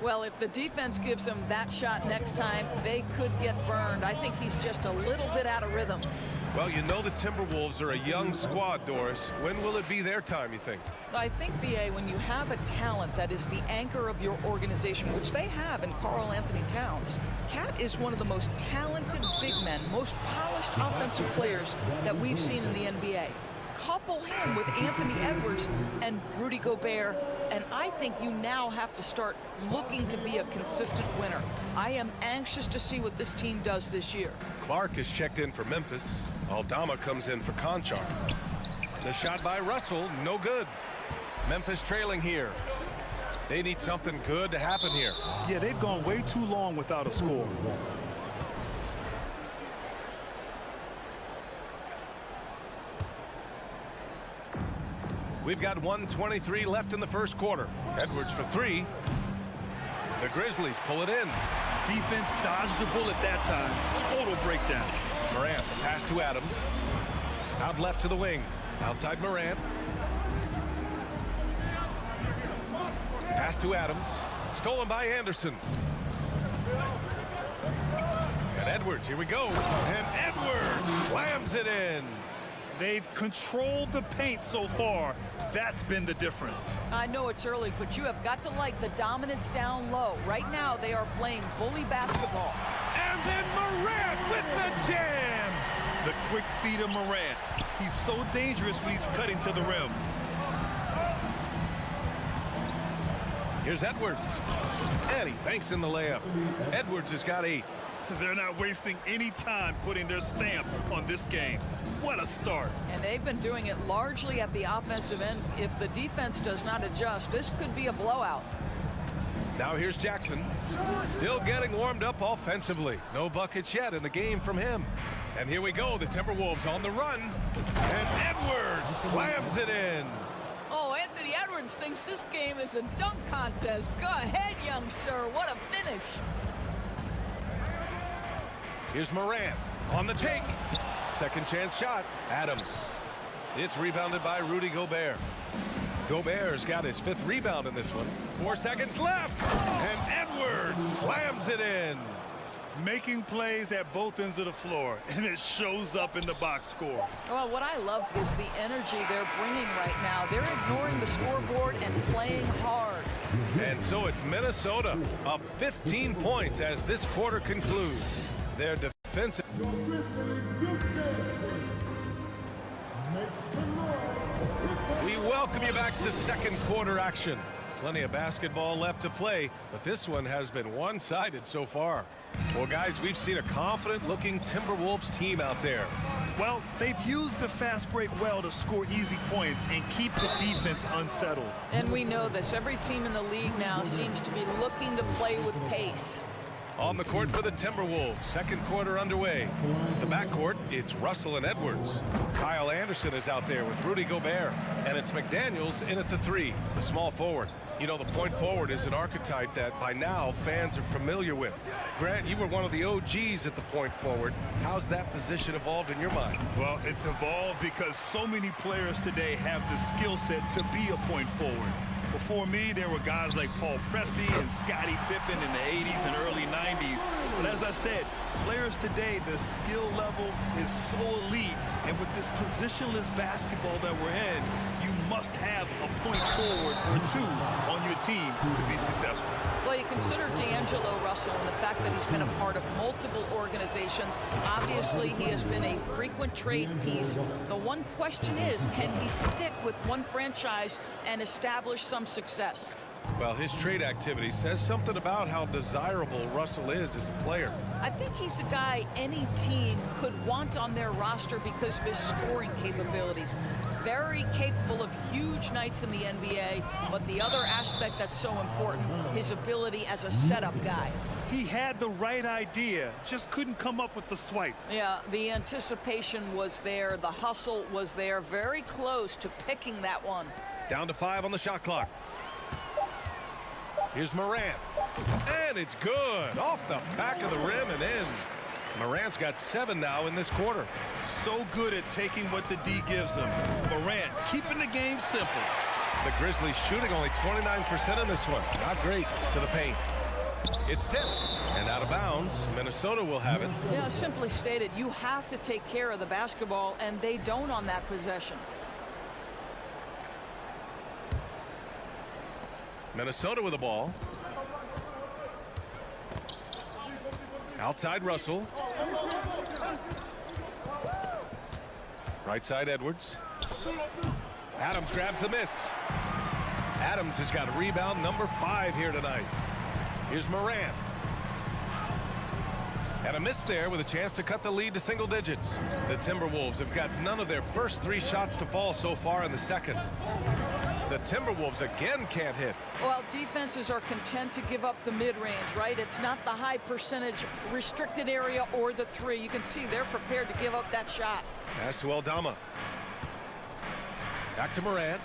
Well, if the defense gives him that shot next time, they could get burned. I think he's just a little bit out of rhythm. Well, you know the Timberwolves are a young squad, Doris. When will it be their time, you think? I think, B.A., when you have a talent that is the anchor of your organization, which they have in Karl Anthony Towns, Cat is one of the most talented big men, most polished offensive players that we've seen in the NBA. Couple him with Anthony Edwards and Rudy Gobert, and I think you now have to start looking to be a consistent winner. I am anxious to see what this team does this year. Clark is checked in for Memphis. Aldama comes in for Conchar. The shot by Russell, no good. Memphis trailing here. They need something good to happen here. Yeah, they've gone way too long without a score. We've got 1:23 left in the first quarter. Edwards for 3. The Grizzlies pull it in. Defense dodged the bullet that time. Total breakdown. Morant, the pass to Adams. Out left to the wing. Outside Morant. Pass to Adams. Stolen by Anderson. And Edwards, here we go. And Edwards slams it in. They've controlled the paint so far. That's been the difference. I know it's early, but you have got to like the dominance down low. Right now, they are playing bully basketball. And then Morant with the jam. The quick feed of Morant. He's so dangerous when he's cutting to the rim. Here's Edwards. And he banks in the layup. Edwards has got 8. They're not wasting any time putting their stamp on this game. What a start. And they've been doing it largely at the offensive end. If the defense does not adjust, this could be a blowout. Now here's Jackson. Still getting warmed up offensively. No buckets yet in the game from him. And here we go. The Timberwolves on the run. And Edwards slams it in. Oh, Anthony Edwards thinks this game is a dunk contest. Go ahead, young sir. What a finish. Here's Morant on the take. Second chance shot. Adams. It's rebounded by Rudy Gobert. Gobert's got his 5th rebound in this one. 4 seconds left. And Edwards slams it in. Making plays at both ends of the floor, and it shows up in the box score. Well, what I love is the energy they're bringing right now. They're ignoring the scoreboard and playing hard. And so it's Minnesota up 15 points as this quarter concludes. Their defensive. We welcome you back to second quarter action. Plenty of basketball left to play, but this one has been one-sided so far. Well, guys, we've seen a confident-looking Timberwolves team out there. Well, they've used the fast break well to score easy points and keep the defense unsettled. And we know this. Every team in the league now seems to be looking to play with pace. On the court for the Timberwolves, second quarter underway. The backcourt, it's Russell and Edwards. Kyle Anderson is out there with Rudy Gobert, and it's McDaniels in at the 3, the small forward. You know, the point forward is an archetype that by now fans are familiar with. Grant, you were one of the OGs at the point forward. How's that position evolved in your mind? Well, it's evolved because so many players today have the skill set to be a point forward. Before me, there were guys like Paul Pressey and Scottie Pippen in the 80s and early 90s. But as I said, players today, the skill level is so elite. And with this positionless basketball that we're in, you must have a point forward or 2 on your team to be successful. Well, you consider D'Angelo Russell and the fact that he's been a part of multiple organizations. Obviously, he has been a frequent trade piece. The one question is, can he stick with one franchise and establish some success? Well, his trade activity says something about how desirable Russell is as a player. I think he's a guy any team could want on their roster because of his scoring capabilities. Very capable of huge nights in the NBA, but the other aspect that's so important, his ability as a setup guy. He had the right idea, just couldn't come up with the swipe. Yeah, the anticipation was there, the hustle was there, very close to picking that one. Down to 5 on the shot clock. Here's Morant. And it's good. Off the back of the rim and in. Morant's got 7 now in this quarter. So good at taking what the D gives him. Morant keeping the game simple. The Grizzlies shooting only 29% in this one. Not great to the paint. It's tipped and out of bounds. Minnesota will have it. Yeah, simply stated, you have to take care of the basketball, and they don't on that possession. Minnesota with the ball. Outside Russell. Right side Edwards. Adams grabs the miss. Adams has got rebound number 5 here tonight. Here's Morant. And a miss there with a chance to cut the lead to single digits. The Timberwolves have got none of their first 3 shots to fall so far in the second. The Timberwolves again can't hit. Well, defenses are content to give up the mid-range, right? It's not the high percentage restricted area or the 3. You can see they're prepared to give up that shot. Pass to Aldama. Back to Morant.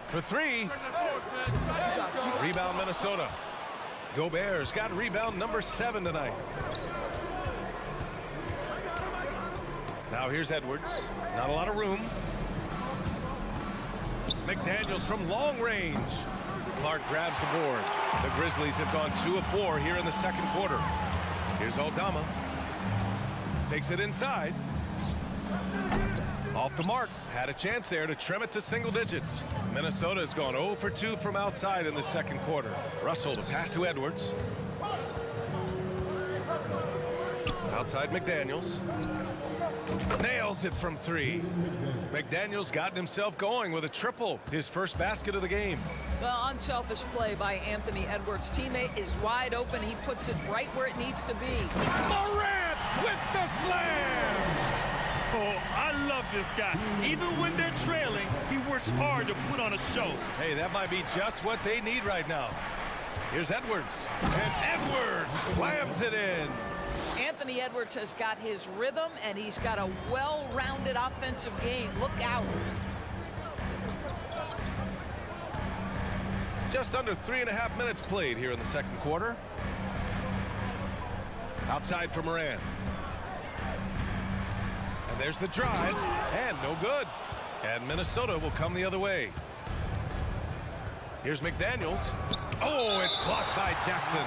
For 3. Rebound Minnesota. Gobert's got rebound number 7 tonight. Now here's Edwards. Not a lot of room. McDaniels from long range. Clark grabs the board. The Grizzlies have gone 2 of 4 here in the second quarter. Here's Aldama. Takes it inside. Off the mark. Had a chance there to trim it to single digits. Minnesota has gone 0 for 2 from outside in the second quarter. Russell to pass to Edwards. Outside McDaniels. Nails it from 3. McDaniels gotten himself going with a triple. His first basket of the game. Well, unselfish play by Anthony Edwards. Teammate is wide open. He puts it right where it needs to be. Morant with the slam! Oh, I love this guy. Even when they're trailing, he works hard to put on a show. Hey, that might be just what they need right now. Here's Edwards. And Edwards slams it in. Anthony Edwards has got his rhythm, and he's got a well-rounded offensive game. Look out. Just under 3.5 minutes played here in the second quarter. Outside for Morant. And there's the drive, and no good. And Minnesota will come the other way. Here's McDaniels. Oh, it's blocked by Jackson.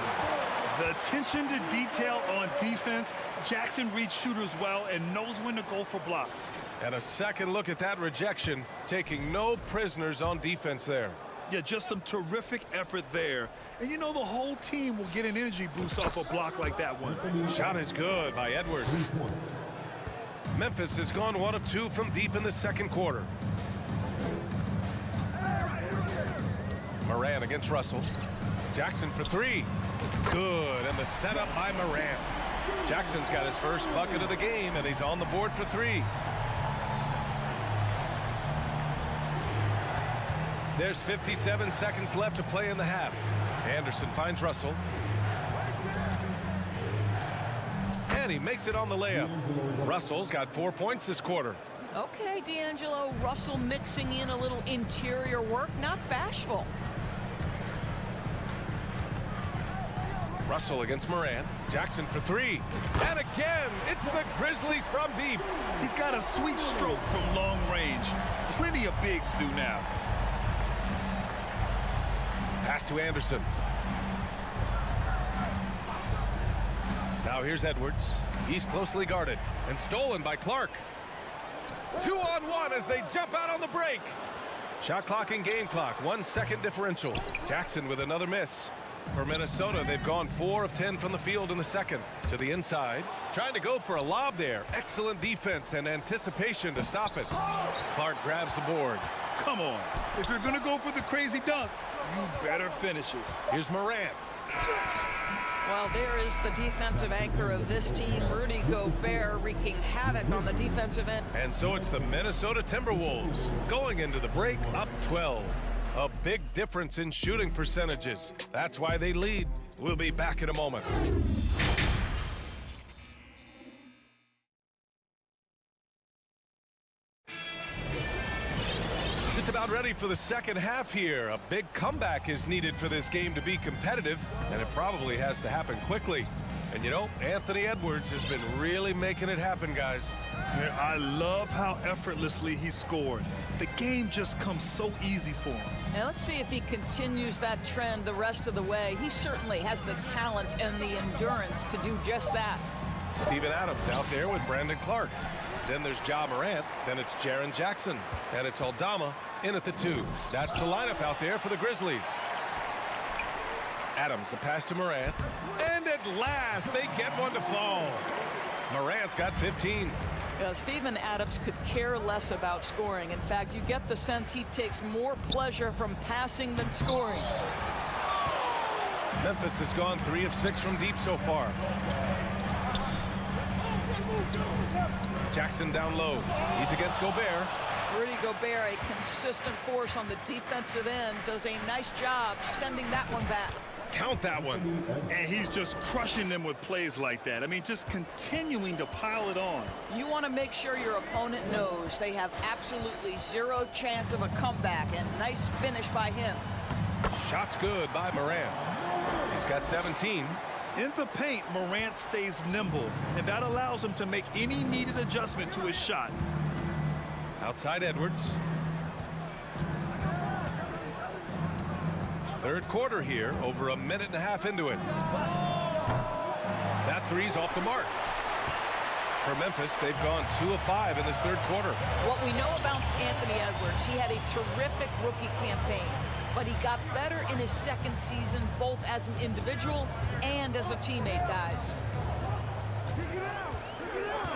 The attention to detail on defense. Jackson reads shooters well and knows when to go for blocks. And a second look at that rejection, taking no prisoners on defense there. Yeah, just some terrific effort there. And you know the whole team will get an energy boost off a block like that one. Shot is good by Edwards. Memphis has gone 1 of 2 from deep in the second quarter. Morant against Russell. Jackson for 3. Good, and the setup by Morant. Jackson's got his first bucket of the game, and he's on the board for 3. There's 57 seconds left to play in the half. Anderson finds Russell. And he makes it on the layup. Russell's got 4 points this quarter. Okay, D'Angelo, Russell mixing in a little interior work, not bashful. Russell against Morant. Jackson for 3. And again, it's the Grizzlies from deep. He's got a sweet stroke from long range. Plenty of bigs do now. Pass to Anderson. Now here's Edwards. He's closely guarded and stolen by Clark. 2-on-1 as they jump out on the break. Shot clock and game clock, 1 second differential. Jackson with another miss. For Minnesota, they've gone 4 of 10 from the field in the second. To the inside, trying to go for a lob there. Excellent defense and anticipation to stop it. Clark grabs the board. Come on. If you're going to go for the crazy dunk, you better finish it. Here's Morant. Well, there is the defensive anchor of this team, Rudy Gobert, wreaking havoc on the defensive end. And so it's the Minnesota Timberwolves going into the break up 12. A big difference in shooting percentages. That's why they lead. We'll be back in a moment. Just about ready for the second half here. A big comeback is needed for this game to be competitive, and it probably has to happen quickly. And you know, Anthony Edwards has been really making it happen, guys. Yeah, I love how effortlessly he scored. The game just comes so easy for him. Now let's see if he continues that trend the rest of the way. He certainly has the talent and the endurance to do just that. Steven Adams out there with Brandon Clark. Then there's Ja Morant. Then it's Jaren Jackson. And it's Aldama in at the 2. That's the lineup out there for the Grizzlies. Adams, the pass to Morant. And at last, they get one to fall. Morant's got 15. Steven Adams could care less about scoring. In fact, you get the sense he takes more pleasure from passing than scoring. Memphis has gone 3 of 6 from deep so far. Jackson down low. He's against Gobert. Rudy Gobert, a consistent force on the defensive end, does a nice job sending that one back. Count that one. And he's just crushing them with plays like that. I mean, just continuing to pile it on. You want to make sure your opponent knows they have absolutely zero chance of a comeback, and nice finish by him. Shot's good by Morant. He's got 17. In the paint, Morant stays nimble, and that allows him to make any needed adjustment to his shot. Outside Edwards. Third quarter here, over a minute and a half into it. That three's off the mark. For Memphis, they've gone 2 of 5 in this third quarter. What we know about Anthony Edwards, he had a terrific rookie campaign, but he got better in his second season, both as an individual and as a teammate, guys.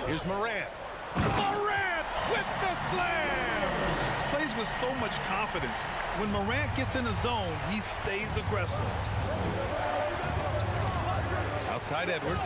Here's Morant. Morant with the slam! plays with so much confidence. When Morant gets in the zone, he stays aggressive. Outside Edwards.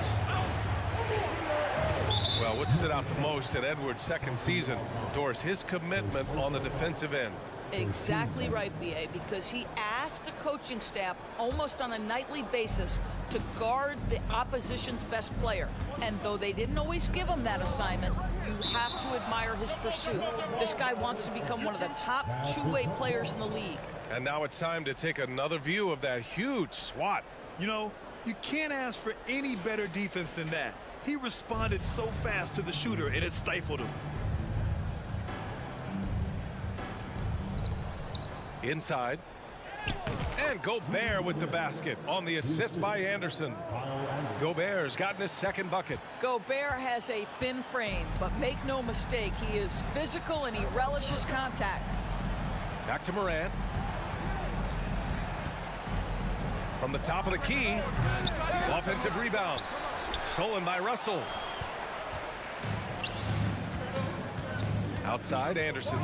Well, what stood out the most in Edwards' second season, Doris, his commitment on the defensive end. Exactly right, B.A., because he asked the coaching staff almost on a nightly basis to guard the opposition's best player. And though they didn't always give him that assignment, you have to admire his pursuit. This guy wants to become one of the top two-way players in the league. And now it's time to take another view of that huge swat. You know, you can't ask for any better defense than that. He responded so fast to the shooter, and it stifled him. Inside. And Gobert with the basket on the assist by Anderson. Gobert's gotten his second bucket. Gobert has a thin frame, but make no mistake, he is physical and he relishes contact. Back to Morant. From the top of the key. Offensive rebound. Stolen by Russell. Outside, Anderson.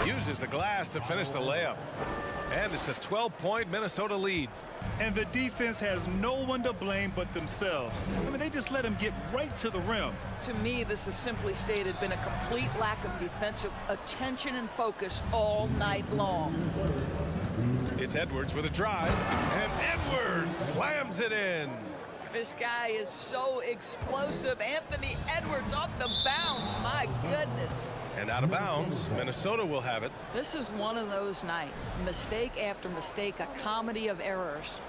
Uses the glass to finish the layup. And it's a 12-point Minnesota lead. And the defense has no one to blame but themselves. I mean, they just let him get right to the rim. To me, this has simply stated been a complete lack of defensive attention and focus all night long. It's Edwards with a drive. And Edwards slams it in. This guy is so explosive. Anthony Edwards off the bounds. My goodness. And out of bounds, Minnesota will have it. This is one of those nights. Mistake after mistake, a comedy of errors.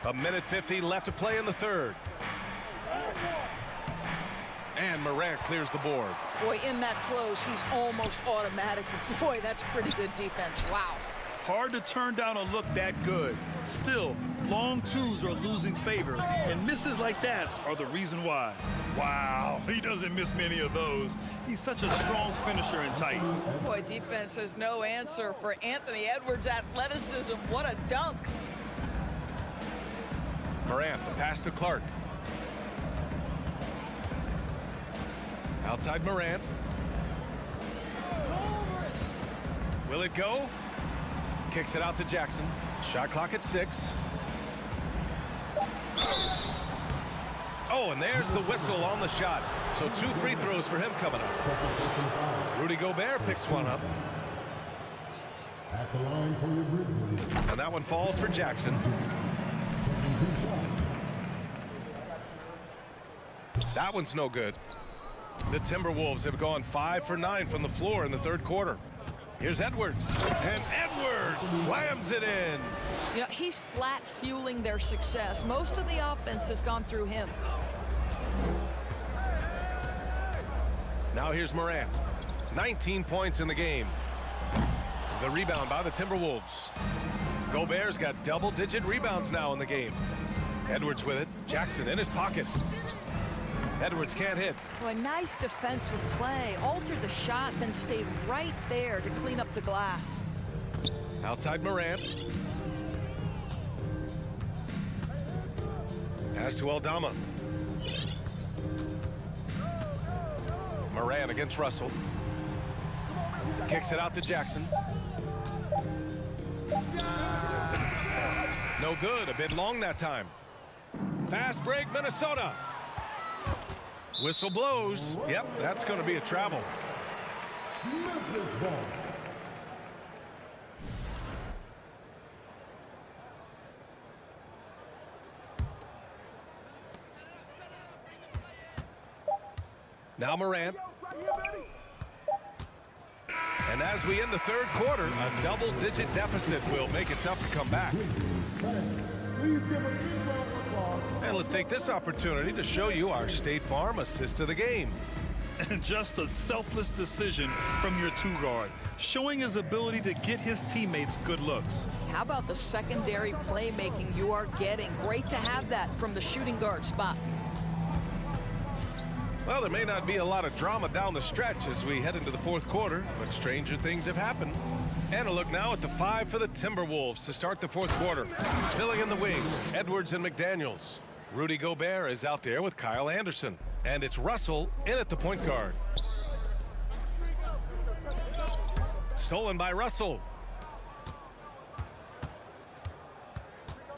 A minute 50 left to play in the third. And Morant clears the board. Boy, in that close, he's almost automatic. Boy, that's pretty good defense. Wow. Hard to turn down a look that good. Still, long twos are losing favor, and misses like that are the reason why. Wow, he doesn't miss many of those. He's such a strong finisher and tight. Boy, defense has no answer for Anthony Edwards' athleticism. What a dunk. Morant, the pass to Clark. Outside Morant. Will it go? Kicks it out to Jackson. Shot clock at 6. Oh, and there's the whistle on the shot. So 2 free throws for him coming up. Rudy Gobert picks one up. At the line for your Grizzlies. And that one falls for Jackson. That one's no good. The Timberwolves have gone 5 for 9 from the floor in the third quarter. Here's Edwards, and Edwards slams it in. You know, he's flat fueling their success. Most of the offense has gone through him. Now here's Morant. 19 points in the game. The rebound by the Timberwolves. Gobert's got double-digit rebounds now in the game. Edwards with it. Jackson in his pocket. Edwards can't hit. Well, a nice defensive play. Altered the shot, then stayed right there to clean up the glass. Outside Morant. Pass to Aldama. Morant against Russell. Kicks it out to Jackson. No good. A bit long that time. Fast break, Minnesota. Whistle blows. Yep, that's going to be a travel. Memphis ball. Now Morant. And as we end the third quarter, a double-digit deficit will make it tough to come back. And let's take this opportunity to show you our State Farm assist of the game. And just a selfless decision from your two-guard, showing his ability to get his teammates good looks. How about the secondary playmaking you are getting? Great to have that from the shooting guard spot. Well, there may not be a lot of drama down the stretch as we head into the fourth quarter, but stranger things have happened. And a look now at the 5 for the Timberwolves to start the fourth quarter. Filling in the wings, Edwards and McDaniels. Rudy Gobert is out there with Kyle Anderson. And it's Russell in at the point guard. Stolen by Russell.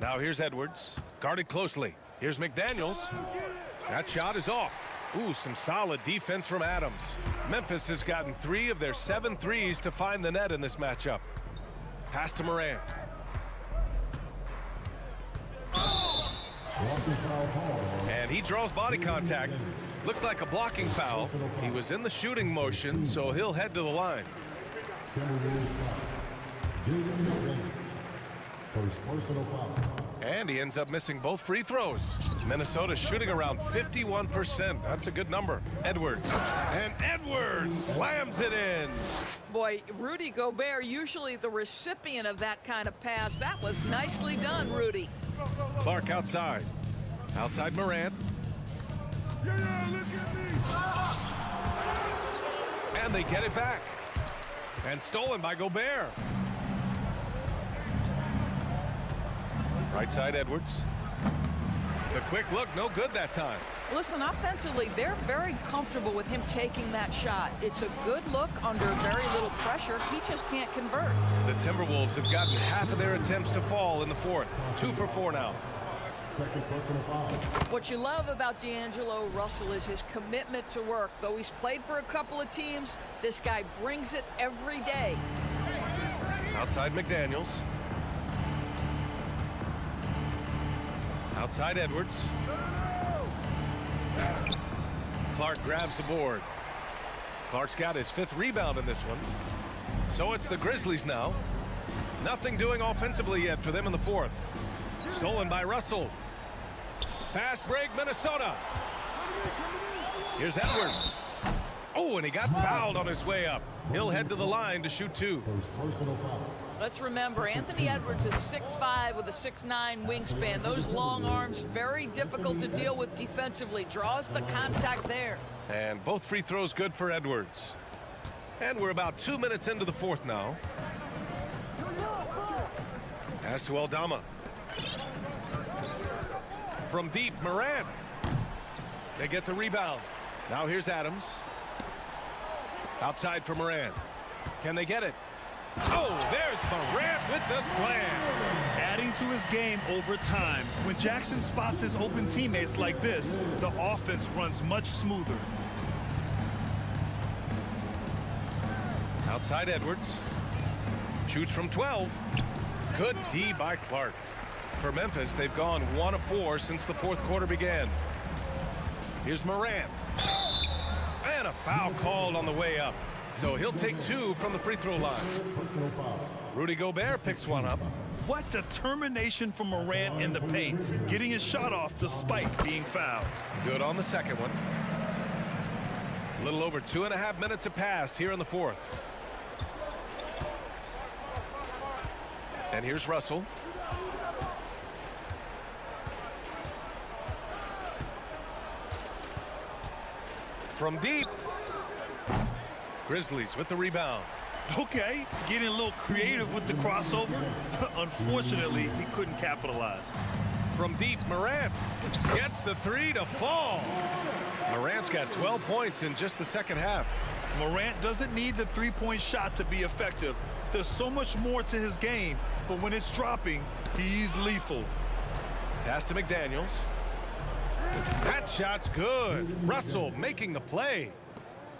Now here's Edwards. Guarded closely. Here's McDaniels. That shot is off. Ooh, some solid defense from Adams. Memphis has gotten 3 of their 7 threes to find the net in this matchup. Pass to Morant. And he draws body contact. Looks like a blocking foul. He was in the shooting motion, so he'll head to the line. First personal foul. And he ends up missing both free throws. Minnesota shooting around 51%. That's a good number. Edwards. And Edwards slams it in. Boy, Rudy Gobert, usually the recipient of that kind of pass. That was nicely done, Rudy. Clark outside. Outside Morant. And they get it back. And stolen by Gobert. Right side Edwards. The quick look, no good that time. Listen, offensively, they're very comfortable with him taking that shot. It's a good look under very little pressure. He just can't convert. The Timberwolves have gotten half of their attempts to fall in the fourth. 2 for 4 now. Second personal foul. What you love about D'Angelo Russell is his commitment to work. Though he's played for a couple of teams, this guy brings it every day. Outside McDaniels. Outside Edwards. Clark grabs the board. Clark's got his 5th rebound in this one. So it's the Grizzlies now. Nothing doing offensively yet for them in the fourth. Stolen by Russell. Fast break, Minnesota. Here's Edwards. Oh, and he got fouled on his way up. He'll head to the line to shoot 2. First personal foul. Let's remember, Anthony Edwards is 6'5" with a 6'9" wingspan. Those long arms, very difficult to deal with defensively. Draws the contact there. And both free throws good for Edwards. And we're about 2 minutes into the fourth now. Pass to Aldama. From deep, Morant. They get the rebound. Now here's Adams. Outside for Morant. Can they get it? Oh, there's Morant with the slam. Adding to his game over time. When Jackson spots his open teammates like this, the offense runs much smoother. Outside Edwards. Shoots from 12. Good D by Clark. For Memphis, they've gone 1 of 4 since the fourth quarter began. Here's Morant. And a foul called on the way up. So he'll take 2 from the free throw line. Rudy Gobert picks one up. What determination from Morant in the paint, getting his shot off despite being fouled. Good on the second one. A little over 2.5 minutes have passed here in the fourth. And here's Russell. From deep. Grizzlies with the rebound. Okay, getting a little creative with the crossover. Unfortunately, he couldn't capitalize. From deep, Morant gets the 3 to fall. Morant's got 12 points in just the second half. Morant doesn't need the three-point shot to be effective. There's so much more to his game, but when it's dropping, he's lethal. Pass to McDaniels. That shot's good. Russell making the play.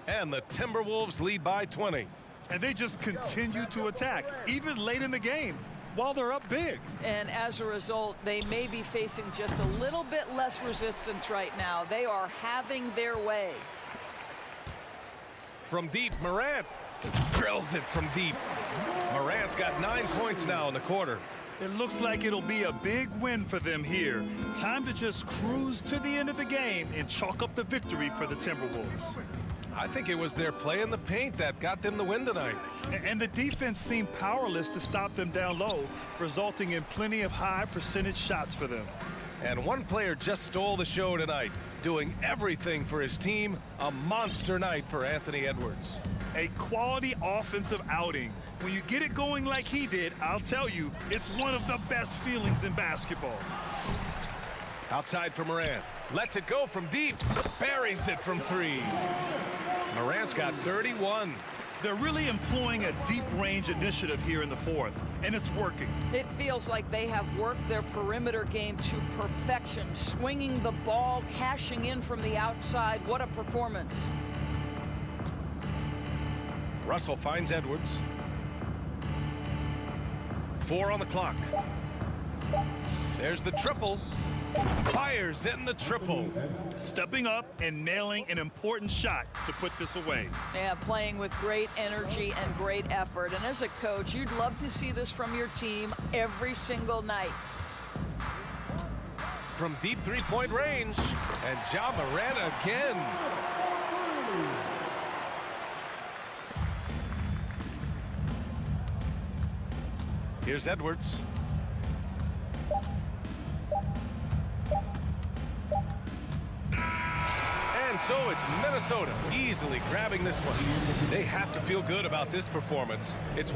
And the Timberwolves lead by 20. And they just continue to attack, even late in the game, while they're up big. And as a result, they may be facing just a little bit less resistance right now. They are having their way. From deep, Morant drills it from deep. Morant's got 9 points now in the quarter. It looks like it'll be a big win for them here. Time to just cruise to the end of the game and chalk up the victory for the Timberwolves. I think it was their play in the paint that got them the win tonight. And the defense seemed powerless to stop them down low, resulting in plenty of high percentage shots for them. And one player just stole the show tonight, doing everything for his team. A monster night for Anthony Edwards. A quality offensive outing. When you get it going like he did, I'll tell you, it's one of the best feelings in basketball. Outside for Morant. Lets it go from deep. Buries it from 3. Morant's got 31. They're really employing a deep range initiative here in the fourth, and it's working. It feels like they have worked their perimeter game to perfection, swinging the ball, cashing in from the outside. What a performance. Russell finds Edwards. 4 on the clock. There's the triple. Fires in the triple. Stepping up and nailing an important shot to put this away. Yeah, playing with great energy and great effort. And as a coach, you'd love to see this from your team every single night. From deep three-point range. And Ja Morant again. Here's Edwards. And so it's Minnesota easily grabbing this one. They have to feel good about this performance. It's